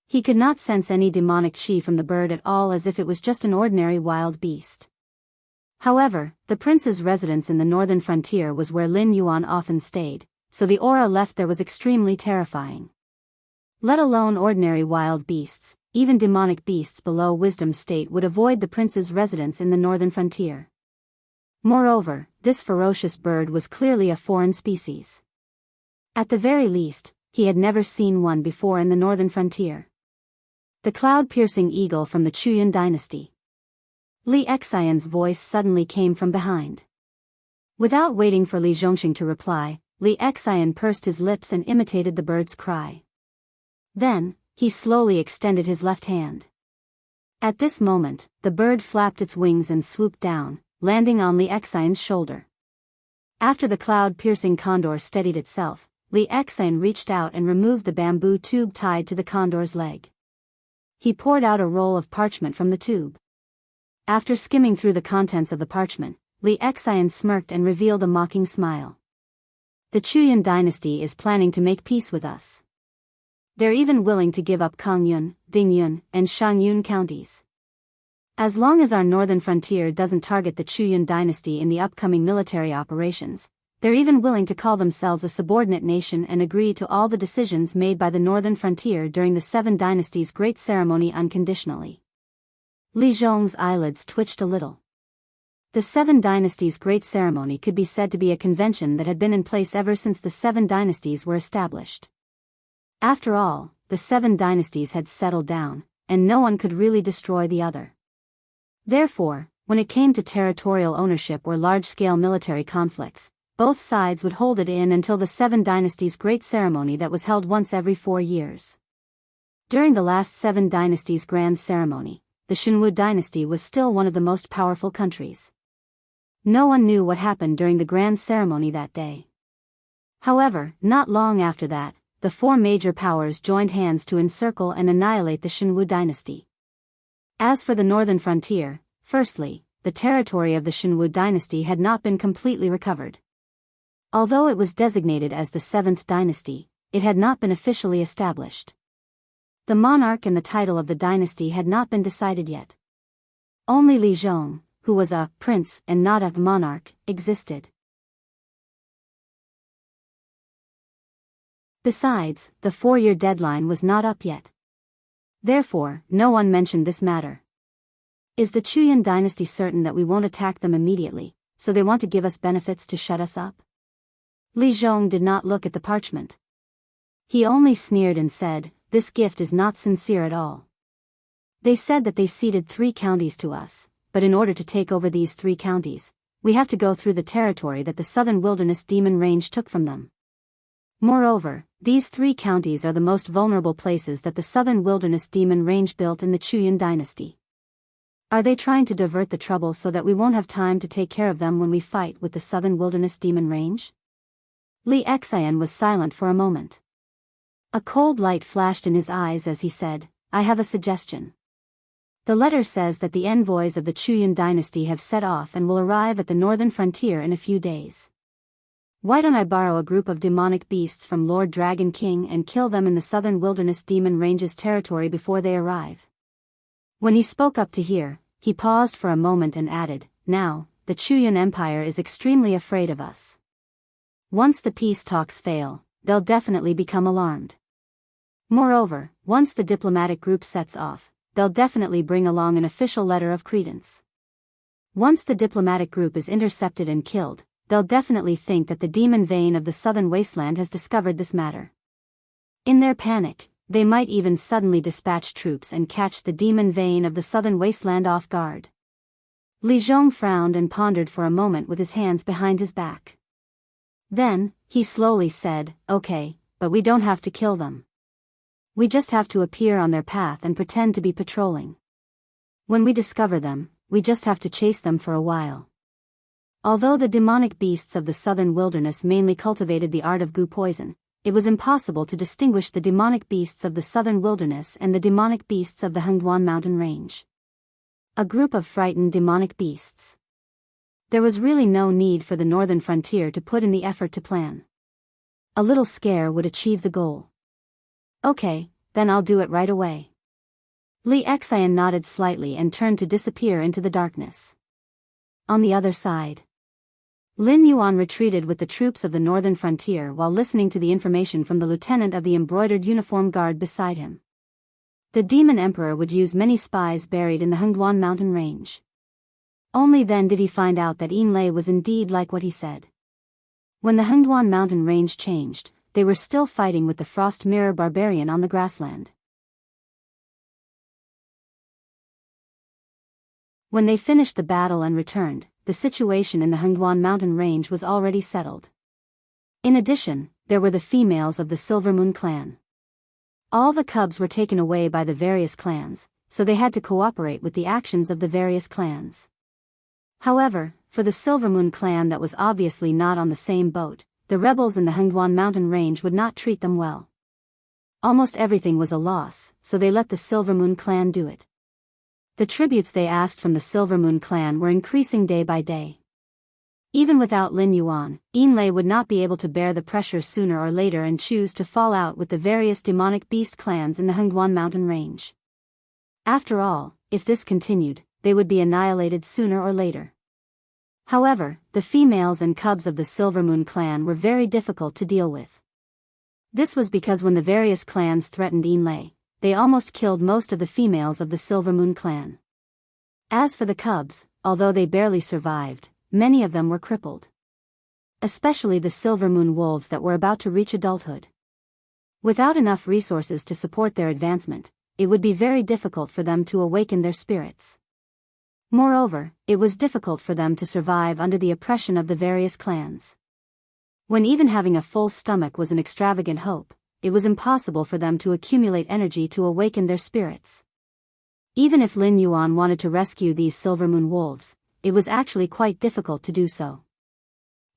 He could not sense any demonic chi from the bird at all, as if it was just an ordinary wild beast. However, the prince's residence in the northern frontier was where Lin Yuan often stayed, so the aura left there was extremely terrifying. Let alone ordinary wild beasts, even demonic beasts below wisdom state would avoid the prince's residence in the northern frontier. Moreover, this ferocious bird was clearly a foreign species. At the very least, he had never seen one before in the northern frontier. The cloud-piercing eagle from the Chuyun dynasty. Li Xian's voice suddenly came from behind. Without waiting for Li Zhongxing to reply, Li Xian pursed his lips and imitated the bird's cry. Then, he slowly extended his left hand. At this moment, the bird flapped its wings and swooped down, landing on Li Xian's shoulder. After the cloud-piercing condor steadied itself, Li Xian reached out and removed the bamboo tube tied to the condor's leg. He poured out a roll of parchment from the tube. After skimming through the contents of the parchment, Li Xian smirked and revealed a mocking smile. "The Chuyun dynasty is planning to make peace with us. They're even willing to give up Kongyun, Dingyun, and Shangyun counties. As long as our northern frontier doesn't target the Chuyun dynasty in the upcoming military operations, they're even willing to call themselves a subordinate nation and agree to all the decisions made by the northern frontier during the Seven Dynasties' great ceremony unconditionally." Li Zhong's eyelids twitched a little. The Seven Dynasties' great ceremony could be said to be a convention that had been in place ever since the Seven Dynasties were established. After all, the Seven Dynasties had settled down, and no one could really destroy the other. Therefore, when it came to territorial ownership or large-scale military conflicts, both sides would hold it in until the Seven Dynasties' great ceremony that was held once every 4 years. During the last Seven Dynasties' grand ceremony, the Shenwu dynasty was still one of the most powerful countries. No one knew what happened during the grand ceremony that day. However, not long after that, the 4 major powers joined hands to encircle and annihilate the Shenwu dynasty. As for the northern frontier, firstly, the territory of the Shenwu dynasty had not been completely recovered. Although it was designated as the 7th dynasty, it had not been officially established. The monarch and the title of the dynasty had not been decided yet. Only Li Zhong, who was a prince and not a monarch, existed. Besides, the 4-year deadline was not up yet. Therefore, no one mentioned this matter. Is the Chuyun dynasty certain that we won't attack them immediately, so they want to give us benefits to shut us up? Li Zhong did not look at the parchment. He only sneered and said, "This gift is not sincere at all. They said that they ceded 3 counties to us, but in order to take over these 3 counties, we have to go through the territory that the Southern Wilderness Demon Range took from them. Moreover, these 3 counties are the most vulnerable places that the Southern Wilderness Demon Range built in the Chuyun dynasty. Are they trying to divert the trouble so that we won't have time to take care of them when we fight with the Southern Wilderness Demon Range?" Li Xian was silent for a moment. A cold light flashed in his eyes as he said, "I have a suggestion. The letter says that the envoys of the Chuyun dynasty have set off and will arrive at the northern frontier in a few days. Why don't I borrow a group of demonic beasts from Lord Dragon King and kill them in the Southern Wilderness Demon Range's territory before they arrive?" When he spoke up to hear, he paused for a moment and added, "Now, the Chuyun Empire is extremely afraid of us. Once the peace talks fail, they'll definitely become alarmed. Moreover, once the diplomatic group sets off, they'll definitely bring along an official letter of credence. Once the diplomatic group is intercepted and killed, they'll definitely think that the demon vein of the southern wasteland has discovered this matter. In their panic, They might even suddenly dispatch troops and catch the demon vein of the southern wasteland off guard. Li Zhong frowned and pondered for a moment with his hands behind his back. Then, he slowly said, "Okay, but we don't have to kill them. We just have to appear on their path and pretend to be patrolling. When we discover them, we just have to chase them for a while." Although the demonic beasts of the southern wilderness mainly cultivated the art of goo poison, it was impossible to distinguish the demonic beasts of the southern wilderness and the demonic beasts of the Hengduan mountain range. A group of frightened demonic beasts. There was really no need for the northern frontier to put in the effort to plan. A little scare would achieve the goal. "Okay, then I'll do it right away." Li Xian nodded slightly and turned to disappear into the darkness. On the other side, Lin Yuan retreated with the troops of the northern frontier while listening to the information from the lieutenant of the embroidered uniform guard beside him. The demon emperor would use many spies buried in the Hengduan mountain range. Only then did he find out that Yinlei was indeed like what he said. When the Hengduan mountain range changed, they were still fighting with the Frost Mirror barbarian on the grassland. When they finished the battle and returned, the situation in the Hengduan mountain range was already settled. In addition, there were the females of the Silver Moon clan. All the cubs were taken away by the various clans, so they had to cooperate with the actions of the various clans. However, for the Silver Moon clan that was obviously not on the same boat, the rebels in the Hengduan mountain range would not treat them well. Almost everything was a loss, so they let the Silver Moon clan do it. The tributes they asked from the Silver Moon clan were increasing day by day. Even without Lin Yuan, Yinlei would not be able to bear the pressure sooner or later and choose to fall out with the various demonic beast clans in the Hengduan mountain range. After all, if this continued, they would be annihilated sooner or later. However, the females and cubs of the Silver Moon clan were very difficult to deal with. This was because when the various clans threatened Yinlei, they almost killed most of the females of the Silver Moon clan. As for the cubs, although they barely survived, many of them were crippled. Especially the Silver Moon wolves that were about to reach adulthood. Without enough resources to support their advancement, it would be very difficult for them to awaken their spirits. Moreover, it was difficult for them to survive under the oppression of the various clans. When even having a full stomach was an extravagant hope, it was impossible for them to accumulate energy to awaken their spirits. Even if Lin Yuan wanted to rescue these Silver Moon wolves, it was actually quite difficult to do so.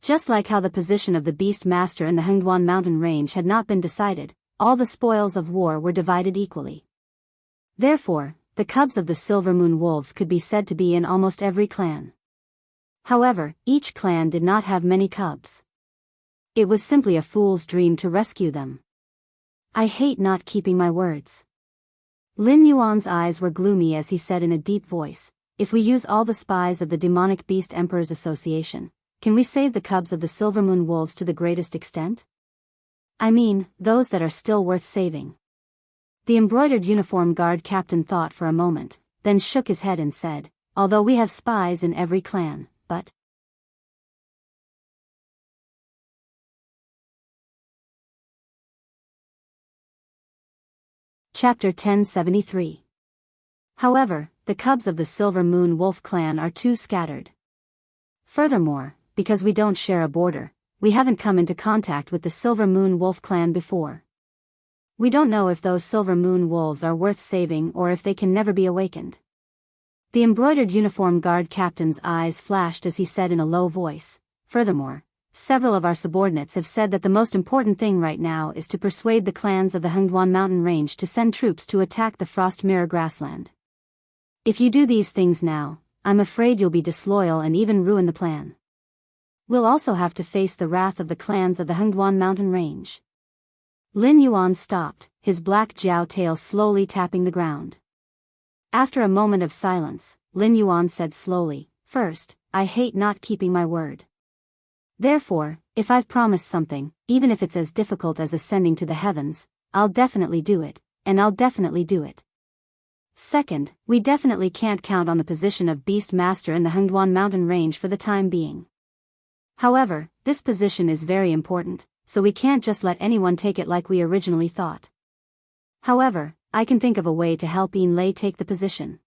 Just like how the position of the Beast Master in the Hengduan mountain range had not been decided, all the spoils of war were divided equally. Therefore, the cubs of the Silver Moon wolves could be said to be in almost every clan. However, each clan did not have many cubs. It was simply a fool's dream to rescue them. "I hate not keeping my words." Lin Yuan's eyes were gloomy as he said in a deep voice, "If we use all the spies of the Demonic Beast Emperor's Association, can we save the cubs of the Silver Moon wolves to the greatest extent? I mean, those that are still worth saving." The embroidered uniform guard captain thought for a moment, then shook his head and said, "Although we have spies in every clan, but..." Chapter 1073. However, the cubs of the Silver Moon Wolf clan are too scattered. Furthermore, because we don't share a border, we haven't come into contact with the Silver Moon Wolf clan before. We don't know if those Silver Moon wolves are worth saving or if they can never be awakened. The embroidered uniform guard captain's eyes flashed as he said in a low voice, "Furthermore, several of our subordinates have said that the most important thing right now is to persuade the clans of the Hengduan mountain range to send troops to attack the Frost Mirror grassland. If you do these things now, I'm afraid you'll be disloyal and even ruin the plan. We'll also have to face the wrath of the clans of the Hengduan mountain range." Lin Yuan stopped, his black jiao tail slowly tapping the ground. After a moment of silence, Lin Yuan said slowly, "First, I hate not keeping my word. Therefore, if I've promised something, even if it's as difficult as ascending to the heavens, I'll definitely do it, and I'll definitely do it. Second, we definitely can't count on the position of Beast Master in the Hengduan mountain range for the time being. However, this position is very important, so we can't just let anyone take it like we originally thought. However, I can think of a way to help Lei take the position.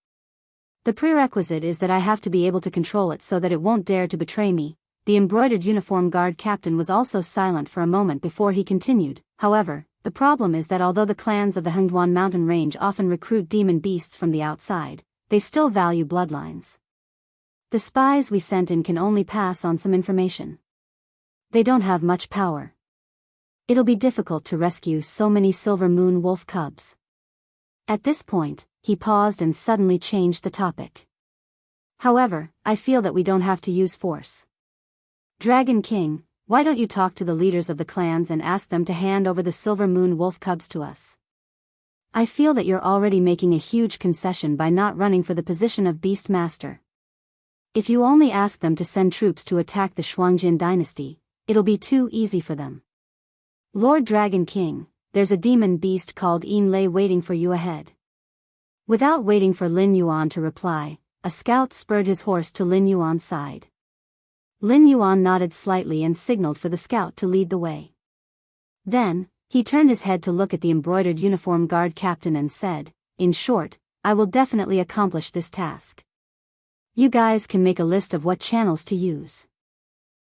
The prerequisite is that I have to be able to control it so that it won't dare to betray me. The embroidered uniform guard captain was also silent for a moment before he continued. However, the problem is that although the clans of the Hengduan mountain range often recruit demon beasts from the outside, they still value bloodlines. The spies we sent in can only pass on some information. They don't have much power. It'll be difficult to rescue so many silver moon wolf cubs. At this point, he paused and suddenly changed the topic. However, I feel that we don't have to use force. Dragon King, why don't you talk to the leaders of the clans and ask them to hand over the silver moon wolf cubs to us? I feel that you're already making a huge concession by not running for the position of Beast Master. If you only ask them to send troops to attack the Shuangjin dynasty, it'll be too easy for them. Lord Dragon King, there's a demon beast called Lei waiting for you ahead. Without waiting for Lin Yuan to reply, a scout spurred his horse to Lin Yuan's side. Lin Yuan nodded slightly and signaled for the scout to lead the way. Then, he turned his head to look at the embroidered uniform guard captain and said, "In short, I will definitely accomplish this task. You guys can make a list of what channels to use.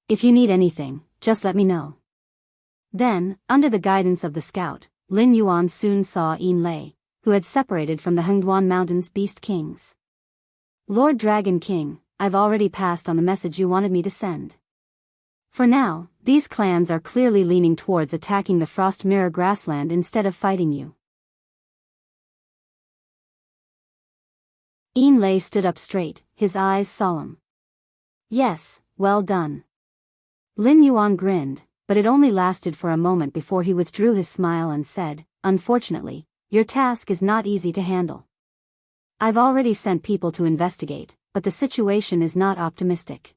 If you need anything, just let me know." Then, under the guidance of the scout, Lin Yuan soon saw Lei, who had separated from the Hengduan Mountain's beast kings. "Lord Dragon King, I've already passed on the message you wanted me to send. For now, these clans are clearly leaning towards attacking the Frost Mirror grassland instead of fighting you." Lei stood up straight, his eyes solemn. "Yes, well done." Lin Yuan grinned, but it only lasted for a moment before he withdrew his smile and said, "Unfortunately, your task is not easy to handle. I've already sent people to investigate, but the situation is not optimistic.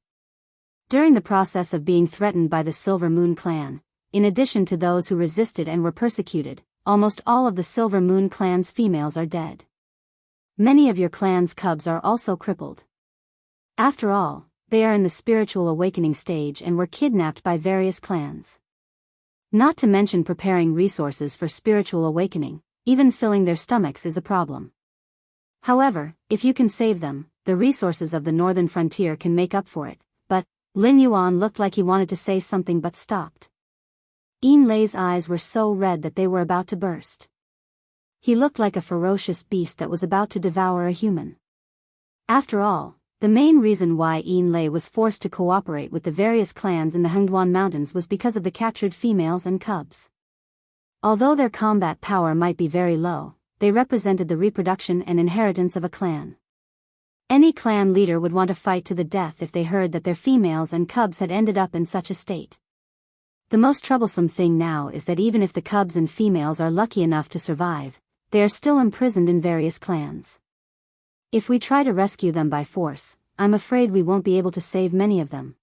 During the process of being threatened by the Silver Moon clan, in addition to those who resisted and were persecuted, almost all of the Silver Moon clan's females are dead. Many of your clan's cubs are also crippled. After all, they are in the spiritual awakening stage and were kidnapped by various clans. Not to mention preparing resources for spiritual awakening, even filling their stomachs is a problem. However, if you can save them, the resources of the northern frontier can make up for it." But Lin Yuan looked like he wanted to say something but stopped. Lei's eyes were so red that they were about to burst. He looked like a ferocious beast that was about to devour a human. After all, the main reason why Lei was forced to cooperate with the various clans in the Hengduan Mountains was because of the captured females and cubs. Although their combat power might be very low, they represented the reproduction and inheritance of a clan. Any clan leader would want to fight to the death if they heard that their females and cubs had ended up in such a state. The most troublesome thing now is that even if the cubs and females are lucky enough to survive, they are still imprisoned in various clans. If we try to rescue them by force, I'm afraid we won't be able to save many of them.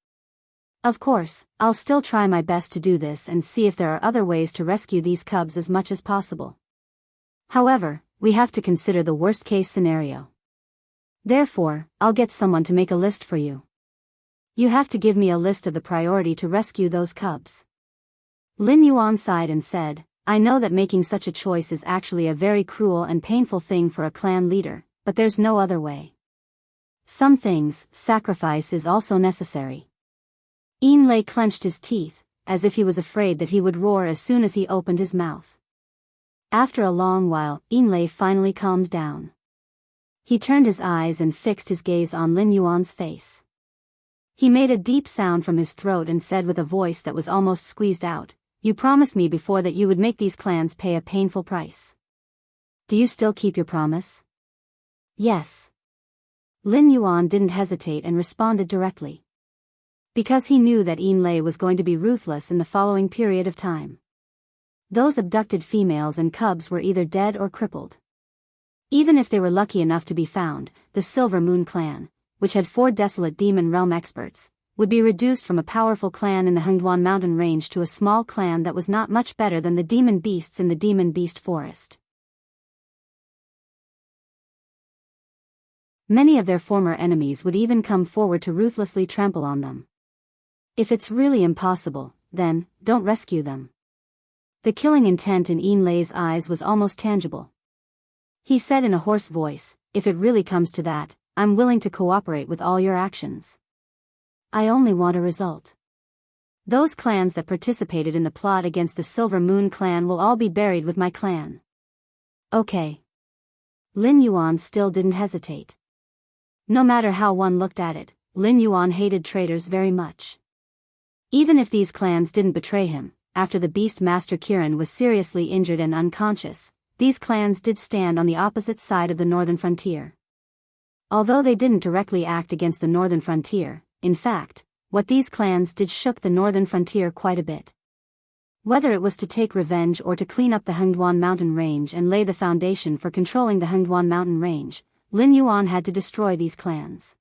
Of course, I'll still try my best to do this and see if there are other ways to rescue these cubs as much as possible. However, we have to consider the worst-case scenario. Therefore, I'll get someone to make a list for you. You have to give me a list of the priority to rescue those cubs." Lin Yuan sighed and said, "I know that making such a choice is actually a very cruel and painful thing for a clan leader, but there's no other way. Some things, sacrifice is also necessary." Lei clenched his teeth, as if he was afraid that he would roar as soon as he opened his mouth. After a long while, Lei finally calmed down. He turned his eyes and fixed his gaze on Lin Yuan's face. He made a deep sound from his throat and said with a voice that was almost squeezed out, "You promised me before that you would make these clans pay a painful price. Do you still keep your promise?" "Yes." Lin Yuan didn't hesitate and responded directly. Because he knew that Lei was going to be ruthless in the following period of time. Those abducted females and cubs were either dead or crippled. Even if they were lucky enough to be found, the Silver Moon clan, which had 4 desolate demon realm experts, would be reduced from a powerful clan in the Hengduan mountain range to a small clan that was not much better than the demon beasts in the demon beast forest. Many of their former enemies would even come forward to ruthlessly trample on them. If it's really impossible, then, don't rescue them. The killing intent in Einlei's eyes was almost tangible. He said in a hoarse voice, "If it really comes to that, I'm willing to cooperate with all your actions. I only want a result. Those clans that participated in the plot against the Silver Moon clan will all be buried with my clan." Okay. Lin Yuan still didn't hesitate. No matter how one looked at it, Lin Yuan hated traitors very much. Even if these clans didn't betray him, after the Beast Master Kirin was seriously injured and unconscious, these clans did stand on the opposite side of the northern frontier. Although they didn't directly act against the northern frontier, in fact, what these clans did shook the northern frontier quite a bit. Whether it was to take revenge or to clean up the Hengduan mountain range and lay the foundation for controlling the Hengduan mountain range, Lin Yuan had to destroy these clans.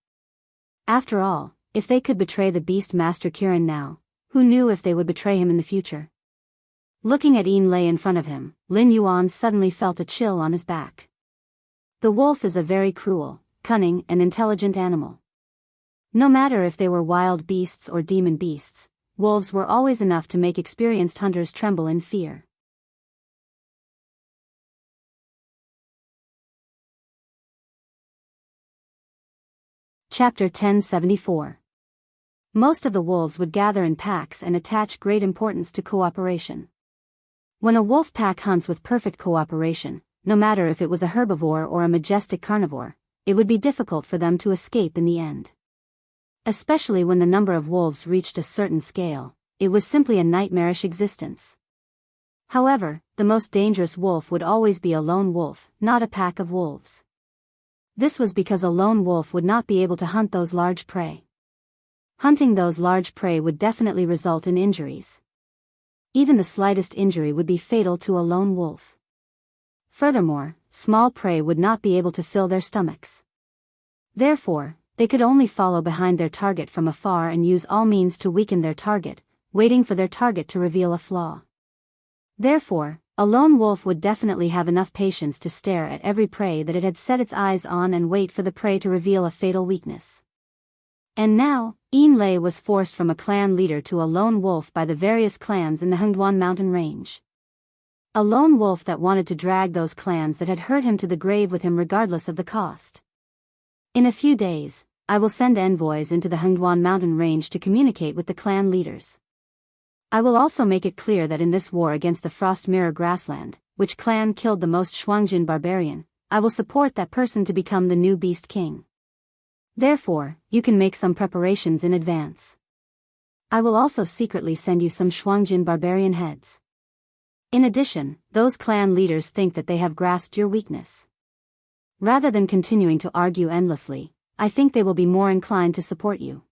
After all, if they could betray the Beast Master Kirin now, who knew if they would betray him in the future? Looking at Einlei in front of him, Lin Yuan suddenly felt a chill on his back. The wolf is a very cruel, cunning, and intelligent animal. No matter if they were wild beasts or demon beasts, wolves were always enough to make experienced hunters tremble in fear. Chapter 1074. Most of the wolves would gather in packs and attach great importance to cooperation. When a wolf pack hunts with perfect cooperation, no matter if it was a herbivore or a majestic carnivore, it would be difficult for them to escape in the end. Especially when the number of wolves reached a certain scale, it was simply a nightmarish existence. However, the most dangerous wolf would always be a lone wolf, not a pack of wolves. This was because a lone wolf would not be able to hunt those large prey. Hunting those large prey would definitely result in injuries. Even the slightest injury would be fatal to a lone wolf. Furthermore, small prey would not be able to fill their stomachs. Therefore, they could only follow behind their target from afar and use all means to weaken their target, waiting for their target to reveal a flaw. Therefore, a lone wolf would definitely have enough patience to stare at every prey that it had set its eyes on and wait for the prey to reveal a fatal weakness. And now, Einlei was forced from a clan leader to a lone wolf by the various clans in the Hengduan mountain range. A lone wolf that wanted to drag those clans that had hurt him to the grave with him regardless of the cost. In a few days, I will send envoys into the Hengduan mountain range to communicate with the clan leaders. I will also make it clear that in this war against the Frost Mirror Grassland, which clan killed the most Shuangjin barbarian, I will support that person to become the new Beast King. Therefore, you can make some preparations in advance. I will also secretly send you some Shuangjin barbarian heads. In addition, those clan leaders think that they have grasped your weakness. Rather than continuing to argue endlessly, I think they will be more inclined to support you.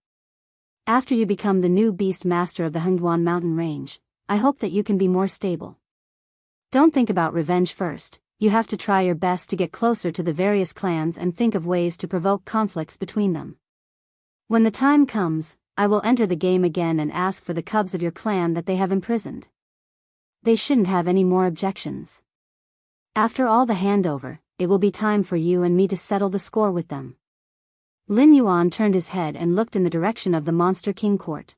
After you become the new Beast Master of the Hengduan mountain range, I hope that you can be more stable. Don't think about revenge first, you have to try your best to get closer to the various clans and think of ways to provoke conflicts between them. When the time comes, I will enter the game again and ask for the cubs of your clan that they have imprisoned. They shouldn't have any more objections. After all the handover, it will be time for you and me to settle the score with them. Lin Yuan turned his head and looked in the direction of the Monster King court.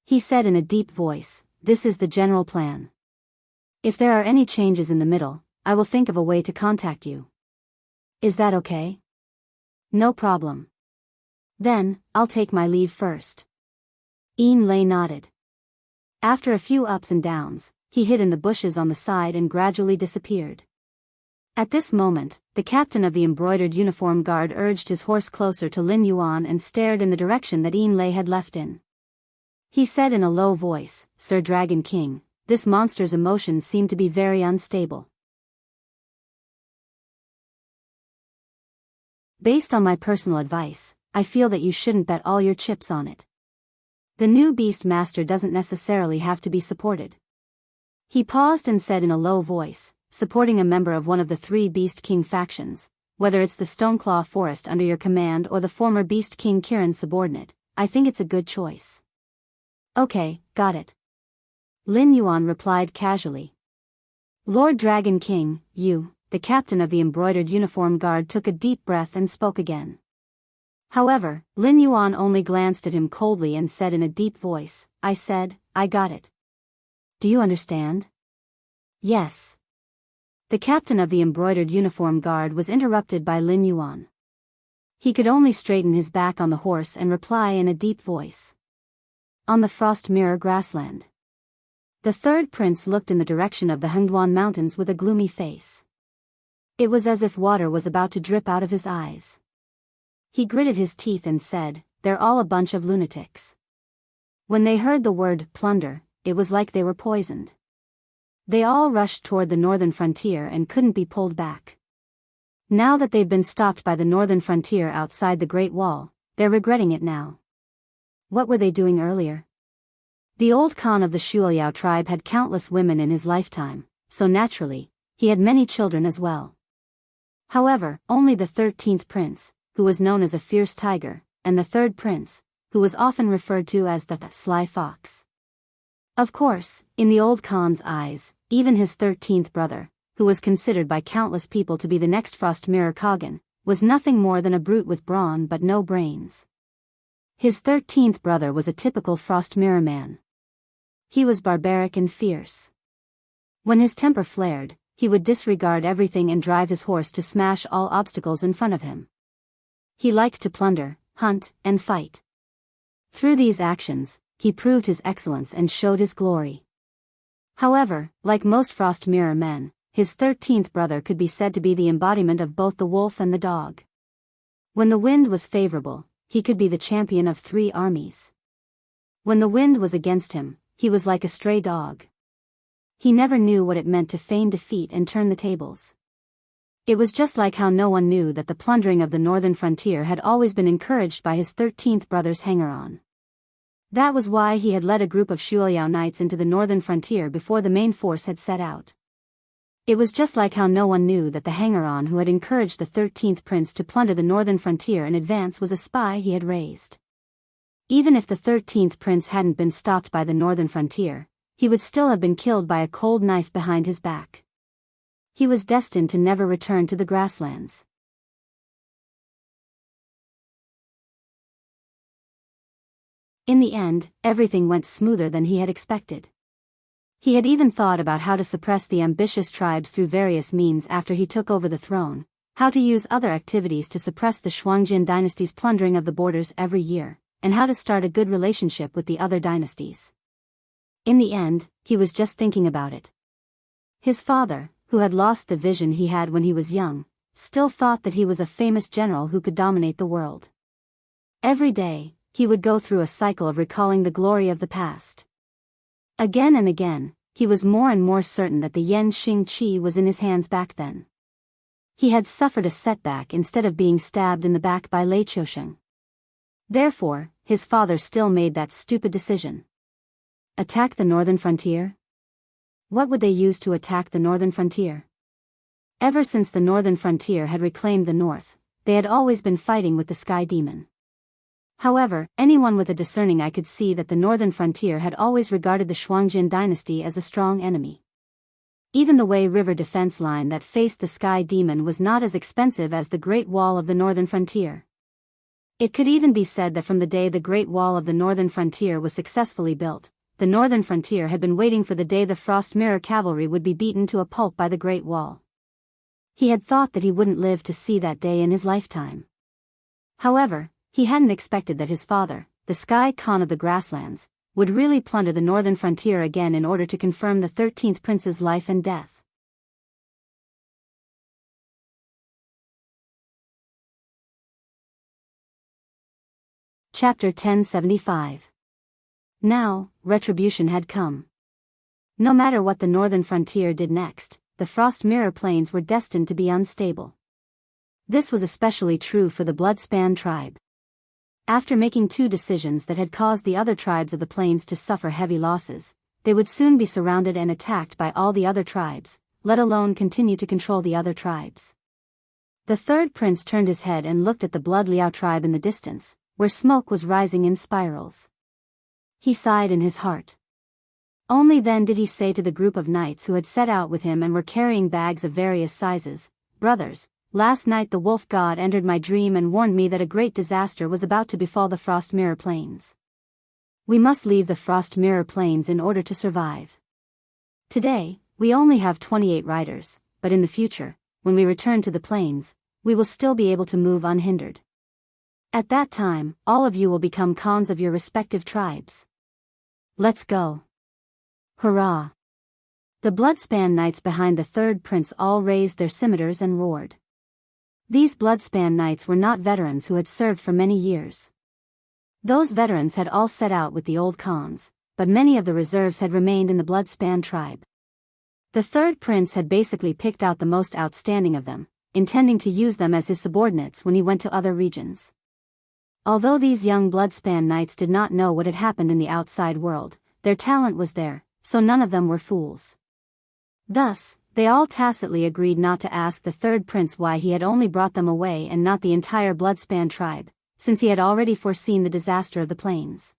He said in a deep voice, "This is the general plan. If there are any changes in the middle, I will think of a way to contact you. Is that okay?" "No problem. Then, I'll take my leave first." Einlei nodded. After a few ups and downs, he hid in the bushes on the side and gradually disappeared. At this moment, the captain of the embroidered uniform guard urged his horse closer to Lin Yuan and stared in the direction that Einlei had left in. He said in a low voice, "Sir Dragon King, this monster's emotions seem to be very unstable. Based on my personal advice, I feel that you shouldn't bet all your chips on it. The new Beast Master doesn't necessarily have to be supported." He paused and said in a low voice, "Supporting a member of one of the three Beast King factions, whether it's the Stoneclaw Forest under your command or the former Beast King Kirin's subordinate, I think it's a good choice." "Okay, got it." Lin Yuan replied casually. "Lord Dragon King, you," the captain of the embroidered uniform guard took a deep breath and spoke again. However, Lin Yuan only glanced at him coldly and said in a deep voice, "I said, I got it. Do you understand?" Yes. The captain of the embroidered uniform guard was interrupted by Lin Yuan. He could only straighten his back on the horse and reply in a deep voice. On the frost mirror grassland. The third prince looked in the direction of the Hengduan Mountains with a gloomy face. It was as if water was about to drip out of his eyes. He gritted his teeth and said, "They're all a bunch of lunatics." When they heard the word plunder, it was like they were poisoned. They all rushed toward the northern frontier and couldn't be pulled back. Now that they've been stopped by the northern frontier outside the Great Wall, they're regretting it now. What were they doing earlier? The old Khan of the Shuiliao tribe had countless women in his lifetime, so naturally, he had many children as well. However, only the 13th prince, who was known as a fierce tiger, and the third prince, who was often referred to as the sly fox. Of course, in the old Khan's eyes, even his 13th brother, who was considered by countless people to be the next Frost Mirror Khagan, was nothing more than a brute with brawn but no brains. His 13th brother was a typical Frost Mirror man. He was barbaric and fierce. When his temper flared, he would disregard everything and drive his horse to smash all obstacles in front of him. He liked to plunder, hunt, and fight. Through these actions, he proved his excellence and showed his glory. However, like most Frost Mirror men, his 13th brother could be said to be the embodiment of both the wolf and the dog. When the wind was favorable, he could be the champion of 3 armies. When the wind was against him, he was like a stray dog. He never knew what it meant to feign defeat and turn the tables. It was just like how no one knew that the plundering of the northern frontier had always been encouraged by his 13th brother's hanger-on. That was why he had led a group of Shuiliao knights into the northern frontier before the main force had set out. It was just like how no one knew that the hanger-on who had encouraged the 13th prince to plunder the northern frontier in advance was a spy he had raised. Even if the 13th prince hadn't been stopped by the northern frontier, he would still have been killed by a cold knife behind his back. He was destined to never return to the grasslands. In the end, everything went smoother than he had expected. He had even thought about how to suppress the ambitious tribes through various means after he took over the throne, how to use other activities to suppress the Shuangjin dynasty's plundering of the borders every year, and how to start a good relationship with the other dynasties. In the end, he was just thinking about it. His father, who had lost the vision he had when he was young, still thought that he was a famous general who could dominate the world. Every day, he would go through a cycle of recalling the glory of the past. Again and again, he was more and more certain that the Yan Xing Qi was in his hands back then. He had suffered a setback instead of being stabbed in the back by Lei Qiusheng. Therefore, his father still made that stupid decision. Attack the northern frontier? What would they use to attack the northern frontier? Ever since the northern frontier had reclaimed the north, they had always been fighting with the Sky Demon. However, anyone with a discerning eye could see that the northern frontier had always regarded the Shuangjin dynasty as a strong enemy. Even the Wei River defense line that faced the Sky Demon was not as expensive as the Great Wall of the northern frontier. It could even be said that from the day the Great Wall of the northern frontier was successfully built, the northern frontier had been waiting for the day the Frost Mirror cavalry would be beaten to a pulp by the Great Wall. He had thought that he wouldn't live to see that day in his lifetime. However, he hadn't expected that his father, the Sky Khan of the Grasslands, would really plunder the northern frontier again in order to confirm the 13th prince's life and death. Chapter 1075. Now, retribution had come. No matter what the northern frontier did next, the Frost Mirror Plains were destined to be unstable. This was especially true for the Bloodspan tribe. After making 2 decisions that had caused the other tribes of the plains to suffer heavy losses, they would soon be surrounded and attacked by all the other tribes, let alone continue to control the other tribes. The third prince turned his head and looked at the Blood Liao tribe in the distance, where smoke was rising in spirals. He sighed in his heart. Only then did he say to the group of knights who had set out with him and were carrying bags of various sizes, "Brothers, last night the wolf god entered my dream and warned me that a great disaster was about to befall the Frost Mirror Plains. We must leave the Frost Mirror Plains in order to survive. Today, We only have 28 riders, but in the future, when we return to the plains, we will still be able to move unhindered. At that time, all of you will become khans of your respective tribes. Let's go. Hurrah! The Bloodspan knights behind the third prince all raised their scimitars and roared. These Bloodspan knights were not veterans who had served for many years. Those veterans had all set out with the old khans, but many of the reserves had remained in the Bloodspan tribe. The third prince had basically picked out the most outstanding of them, intending to use them as his subordinates when he went to other regions. Although these young Bloodspan knights did not know what had happened in the outside world, their talent was there, so none of them were fools. Thus, they all tacitly agreed not to ask the third prince why he had only brought them away and not the entire Bloodspan tribe, since he had already foreseen the disaster of the plains.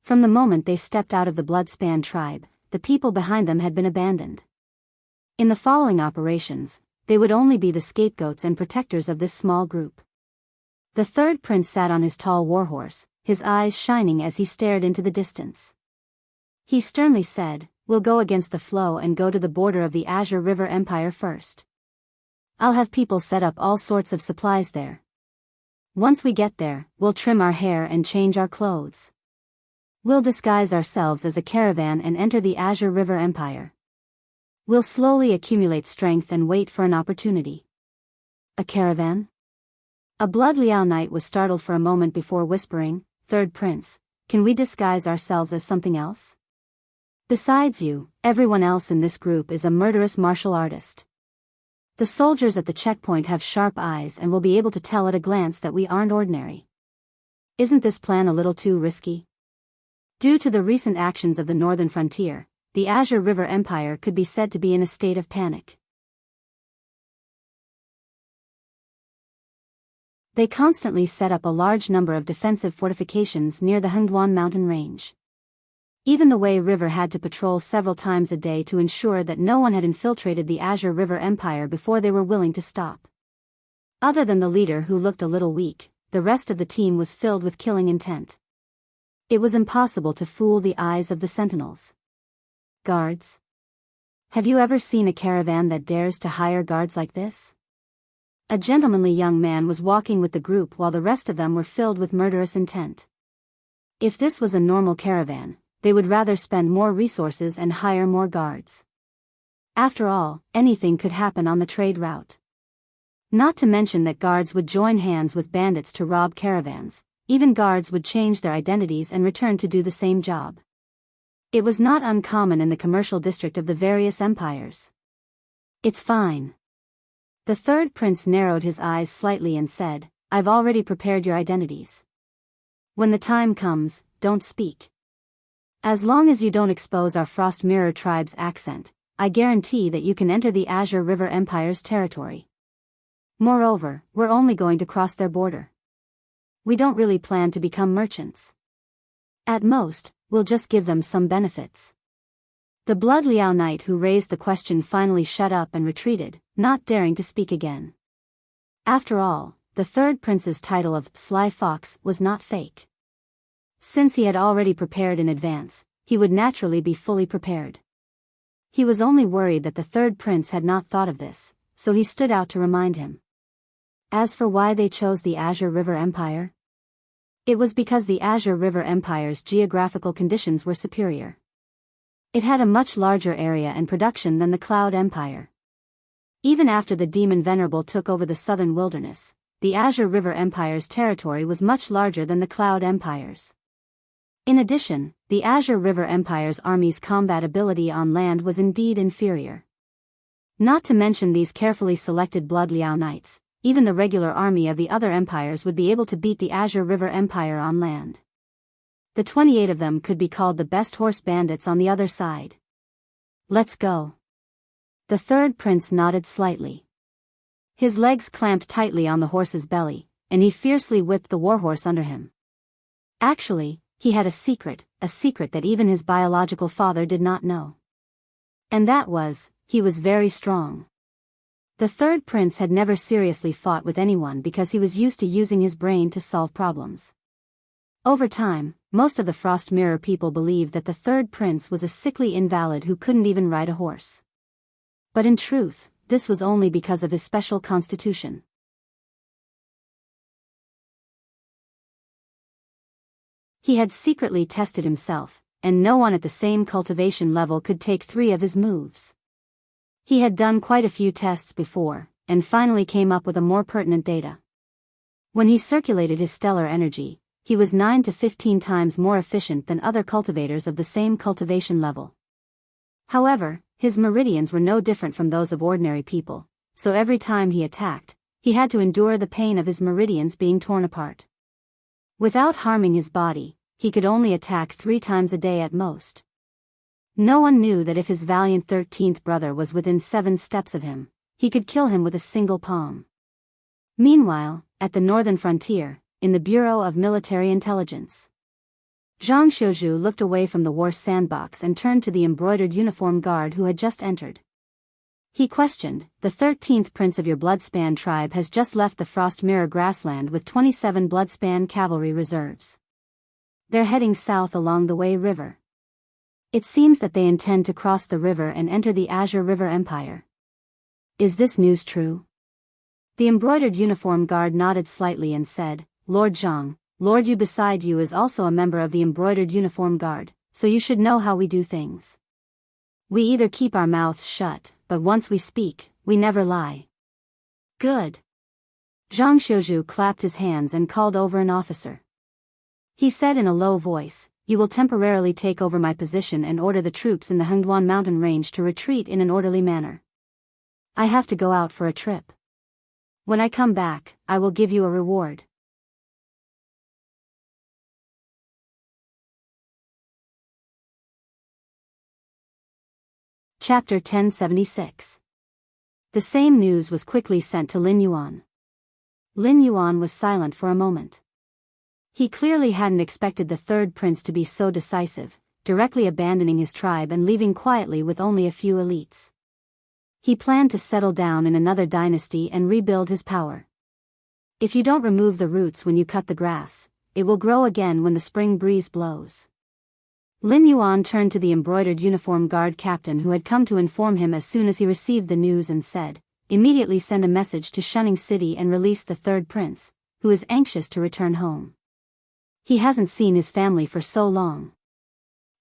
From the moment they stepped out of the Bloodspan tribe, the people behind them had been abandoned. In the following operations, they would only be the scapegoats and protectors of this small group. The third prince sat on his tall warhorse, his eyes shining as he stared into the distance. He sternly said, "We'll go against the flow and go to the border of the Azure River Empire first. I'll have people set up all sorts of supplies there. Once we get there, we'll trim our hair and change our clothes. We'll disguise ourselves as a caravan and enter the Azure River Empire. We'll slowly accumulate strength and wait for an opportunity." A caravan? A Blood Liao knight was startled for a moment before whispering, "Third prince, can we disguise ourselves as something else? Besides you, everyone else in this group is a murderous martial artist. The soldiers at the checkpoint have sharp eyes and will be able to tell at a glance that we aren't ordinary. Isn't this plan a little too risky?" Due to the recent actions of the northern frontier, the Azure River Empire could be said to be in a state of panic. They constantly set up a large number of defensive fortifications near the Hengduan mountain range. Even the Wei River had to patrol several times a day to ensure that no one had infiltrated the Azure River Empire before they were willing to stop. Other than the leader who looked a little weak, the rest of the team was filled with killing intent. It was impossible to fool the eyes of the sentinels. Guards? Have you ever seen a caravan that dares to hire guards like this? A gentlemanly young man was walking with the group while the rest of them were filled with murderous intent. If this was a normal caravan, they would rather spend more resources and hire more guards. After all, anything could happen on the trade route. Not to mention that guards would join hands with bandits to rob caravans. Even guards would change their identities and return to do the same job. It was not uncommon in the commercial district of the various empires. "It's fine." The third prince narrowed his eyes slightly and said, "I've already prepared your identities. When the time comes, don't speak. As long as you don't expose our Frost Mirror tribe's accent, I guarantee that you can enter the Azure River Empire's territory. Moreover, we're only going to cross their border. We don't really plan to become merchants. At most, we'll just give them some benefits." The Blood Liao knight who raised the question finally shut up and retreated, not daring to speak again. After all, the third prince's title of Sly Fox was not fake. Since he had already prepared in advance, he would naturally be fully prepared. He was only worried that the third prince had not thought of this, so he stood out to remind him. As for why they chose the Azure River Empire, it was because the Azure River Empire's geographical conditions were superior. It had a much larger area and production than the Cloud Empire. Even after the Demon Venerable took over the southern wilderness, the Azure River Empire's territory was much larger than the Cloud Empire's. In addition, the Azure River Empire's army's combat ability on land was indeed inferior. Not to mention these carefully selected Blood Liao knights, even the regular army of the other empires would be able to beat the Azure River Empire on land. The 28 of them could be called the best horse bandits on the other side. "Let's go." The third prince nodded slightly. His legs clamped tightly on the horse's belly, and he fiercely whipped the warhorse under him. Actually, he had a secret that even his biological father did not know. And that was, he was very strong. The third prince had never seriously fought with anyone because he was used to using his brain to solve problems. Over time, most of the Frost Mirror people believed that the third prince was a sickly invalid who couldn't even ride a horse. But in truth, this was only because of his special constitution. He had secretly tested himself, and no one at the same cultivation level could take 3 of his moves. He had done quite a few tests before, and finally came up with a more pertinent data. When he circulated his stellar energy, he was 9 to 15 times more efficient than other cultivators of the same cultivation level. However, his meridians were no different from those of ordinary people, so every time he attacked, he had to endure the pain of his meridians being torn apart. Without harming his body, he could only attack 3 times a day at most. No one knew that if his valiant 13th brother was within 7 steps of him, he could kill him with a single palm. Meanwhile, at the northern frontier, in the Bureau of Military Intelligence, Zhang Xiuzhu looked away from the war sandbox and turned to the embroidered uniform guard who had just entered. He questioned, "The 13th prince of your Bloodspan tribe has just left the Frost Mirror grassland with 27 Bloodspan cavalry reserves. They're heading south along the Wei River. It seems that they intend to cross the river and enter the Azure River Empire. Is this news true?" The embroidered uniform guard nodded slightly and said, "Lord Zhang, Lord Yu beside you is also a member of the embroidered uniform guard, so you should know how we do things. We either keep our mouths shut, but once we speak, we never lie." "Good." Zhang Xiuzhu clapped his hands and called over an officer. He said in a low voice, "You will temporarily take over my position and order the troops in the Hengduan mountain range to retreat in an orderly manner. I have to go out for a trip. When I come back, I will give you a reward." Chapter 1076. The same news was quickly sent to Lin Yuan. Lin Yuan was silent for a moment. He clearly hadn't expected the third prince to be so decisive, directly abandoning his tribe and leaving quietly with only a few elites. He planned to settle down in another dynasty and rebuild his power. If you don't remove the roots when you cut the grass, it will grow again when the spring breeze blows. Lin Yuan turned to the embroidered uniform guard captain who had come to inform him as soon as he received the news and said, "Immediately send a message to Shunning City and release the third prince, who is anxious to return home. He hasn't seen his family for so long.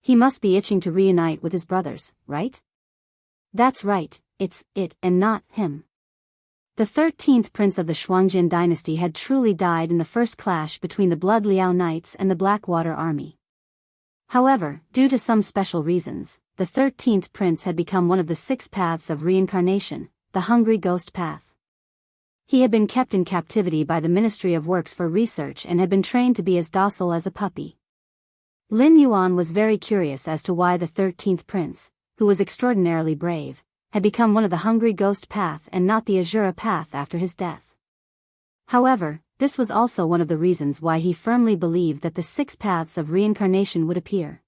He must be itching to reunite with his brothers, right?" "That's right, it's it and not him." The 13th prince of the Shuangjin dynasty had truly died in the first clash between the Blood Liao Knights and the Blackwater army. However, due to some special reasons, the 13th prince had become one of the 6 paths of reincarnation, the Hungry Ghost Path. He had been kept in captivity by the Ministry of Works for research and had been trained to be as docile as a puppy. Lin Yuan was very curious as to why the 13th prince, who was extraordinarily brave, had become one of the Hungry Ghost Path and not the Azura Path after his death. However, this was also one of the reasons why he firmly believed that the 6 paths of reincarnation would appear.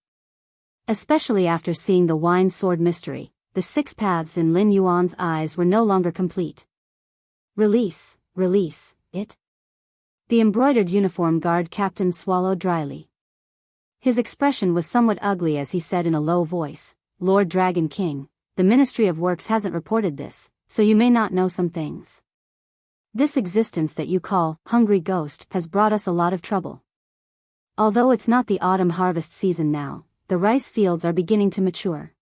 Especially after seeing the Wine Sword mystery, the 6 paths in Lin Yuan's eyes were no longer complete. Release it." The embroidered uniform guard captain swallowed dryly. His expression was somewhat ugly as he said in a low voice, "Lord Dragon King, the Ministry of Works hasn't reported this, so you may not know some things. This existence that you call Hungry Ghost has brought us a lot of trouble. Although it's not the autumn harvest season now, the rice fields are beginning to mature.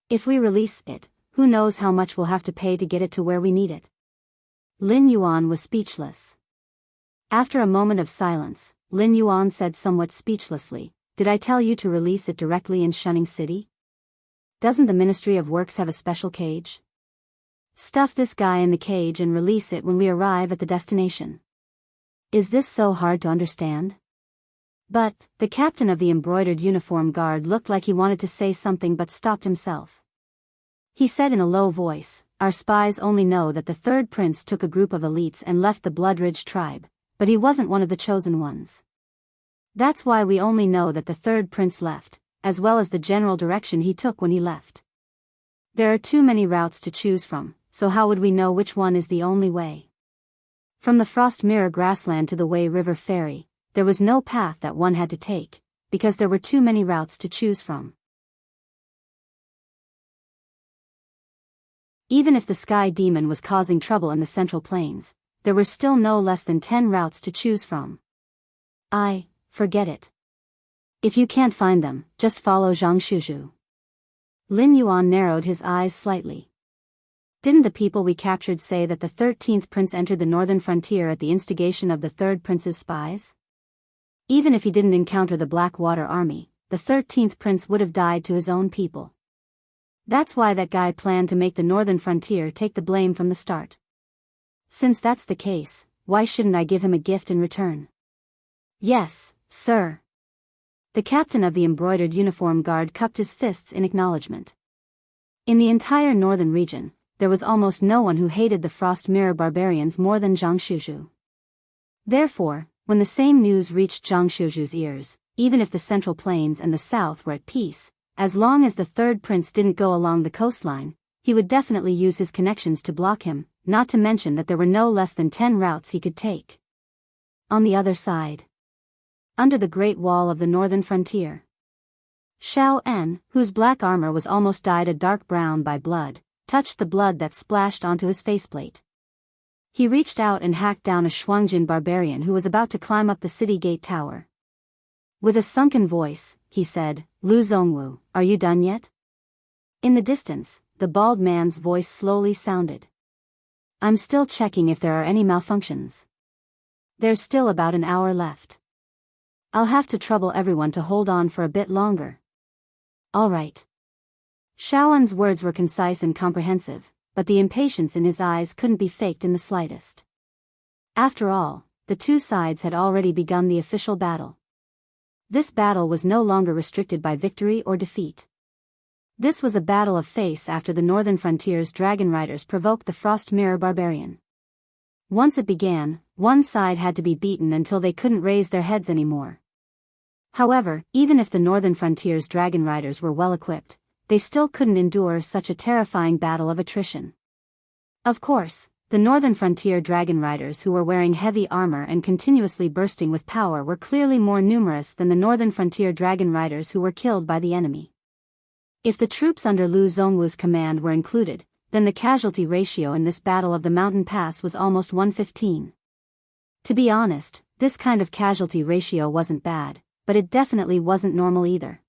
If we release it, who knows how much we'll have to pay to get it to where we need it." Lin Yuan was speechless. After a moment of silence, Lin Yuan said somewhat speechlessly, "Did I tell you to release it directly in Shunning City? Doesn't the Ministry of Works have a special cage? Stuff this guy in the cage and release it when we arrive at the destination. Is this so hard to understand?" But the captain of the embroidered uniform guard looked like he wanted to say something but stopped himself. He said in a low voice, "Our spies only know that the third prince took a group of elites and left the Bloodridge tribe, but he wasn't one of the chosen ones. That's why we only know that the third prince left, as well as the general direction he took when he left. There are too many routes to choose from, so how would we know which one is the only way? From the Frost Mirror grassland to the Wei River ferry, there was no path that one had to take, because there were too many routes to choose from. Even if the sky demon was causing trouble in the Central Plains, there were still no less than 10 routes to choose from. Forget it. If you can't find them, just follow Zhang Shuzhu. Lin Yuan narrowed his eyes slightly. Didn't the people we captured say that the 13th prince entered the northern frontier at the instigation of the 3rd prince's spies? Even if he didn't encounter the Blackwater army, the 13th prince would have died to his own people. That's why that guy planned to make the northern frontier take the blame from the start. Since that's the case, why shouldn't I give him a gift in return? Yes, sir. The captain of the embroidered uniform guard cupped his fists in acknowledgement. In the entire northern region, there was almost no one who hated the Frost Mirror barbarians more than Zhang Shuzhu. Therefore, when the same news reached Zhang Shuzhu's ears, even if the Central Plains and the South were at peace, as long as the 3rd prince didn't go along the coastline, he would definitely use his connections to block him, not to mention that there were no less than 10 routes he could take. On the other side, under the Great Wall of the northern frontier, Xiao En, whose black armor was almost dyed a dark brown by blood, touched the blood that splashed onto his faceplate. He reached out and hacked down a Shuangjin barbarian who was about to climb up the city gate tower. With a sunken voice, he said, "Lu Zongwu, are you done yet?" In the distance, the bald man's voice slowly sounded. "I'm still checking if there are any malfunctions. There's still about an hour left. I'll have to trouble everyone to hold on for a bit longer." "All right." Xiaoan's words were concise and comprehensive, but the impatience in his eyes couldn't be faked in the slightest. After all, the two sides had already begun the official battle. This battle was no longer restricted by victory or defeat. This was a battle of face after the northern frontier's dragon riders provoked the Frost Mirror barbarian. Once it began, one side had to be beaten until they couldn't raise their heads anymore. However, even if the northern frontier's dragon riders were well equipped, they still couldn't endure such a terrifying battle of attrition. Of course, the northern frontier dragon riders who were wearing heavy armor and continuously bursting with power were clearly more numerous than the northern frontier dragon riders who were killed by the enemy. If the troops under Lu Zongwu's command were included, then the casualty ratio in this battle of the mountain pass was almost 1:15. To be honest, this kind of casualty ratio wasn't bad, but it definitely wasn't normal either.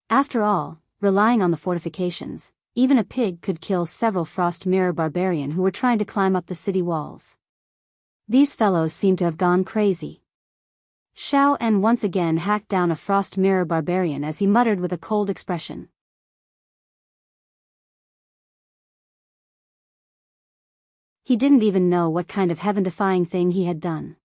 After all, relying on the fortifications, even a pig could kill several Frost Mirror barbarian who were trying to climb up the city walls. These fellows seemed to have gone crazy. Xiao En once again hacked down a Frost Mirror barbarian as he muttered with a cold expression. He didn't even know what kind of heaven-defying thing he had done.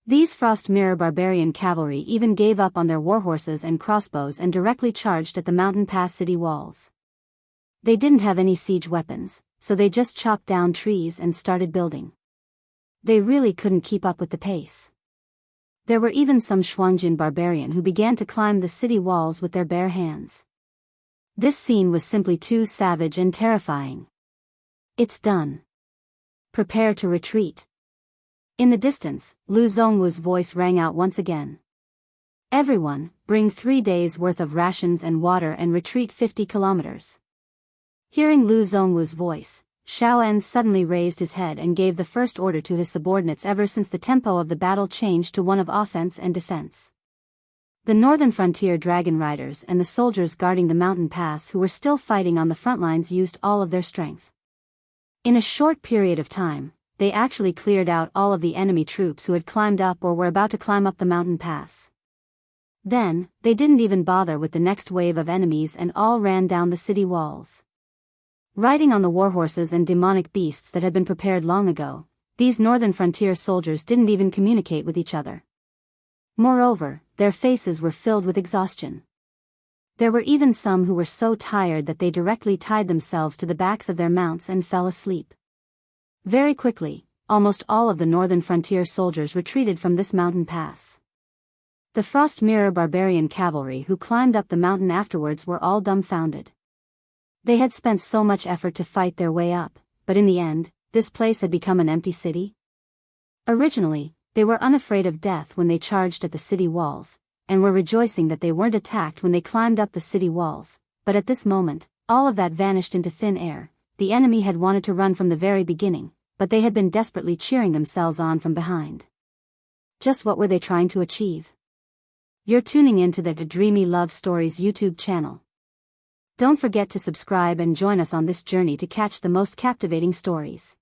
These Frost Mirror barbarian cavalry even gave up on their warhorses and crossbows and directly charged at the mountain pass city walls. They didn't have any siege weapons, so they just chopped down trees and started building. They really couldn't keep up with the pace. There were even some Shuangjin barbarian who began to climb the city walls with their bare hands. This scene was simply too savage and terrifying. "It's done. Prepare to retreat." In the distance, Lu Zongwu's voice rang out once again. "Everyone, bring 3 days' worth of rations and water and retreat 50 kilometers. Hearing Lu Zongwu's voice, Xiao En suddenly raised his head and gave the first order to his subordinates ever since the tempo of the battle changed to one of offense and defense. The northern frontier dragon riders and the soldiers guarding the mountain pass who were still fighting on the front lines used all of their strength. In a short period of time, they actually cleared out all of the enemy troops who had climbed up or were about to climb up the mountain pass. Then, they didn't even bother with the next wave of enemies and all ran down the city walls. Riding on the warhorses and demonic beasts that had been prepared long ago, these northern frontier soldiers didn't even communicate with each other. Moreover, their faces were filled with exhaustion. There were even some who were so tired that they directly tied themselves to the backs of their mounts and fell asleep. Very quickly, almost all of the northern frontier soldiers retreated from this mountain pass. The Frost Mirror barbarian cavalry who climbed up the mountain afterwards were all dumbfounded. They had spent so much effort to fight their way up, but in the end, this place had become an empty city. Originally, They were unafraid of death when they charged at the city walls, and were rejoicing that they weren't attacked when they climbed up the city walls. But at this moment, all of that vanished into thin air. The enemy had wanted to run from the very beginning, but they had been desperately cheering themselves on from behind. Just what were they trying to achieve? You're tuning into the Dreamy Love Stories YouTube channel. Don't forget to subscribe and join us on this journey to catch the most captivating stories.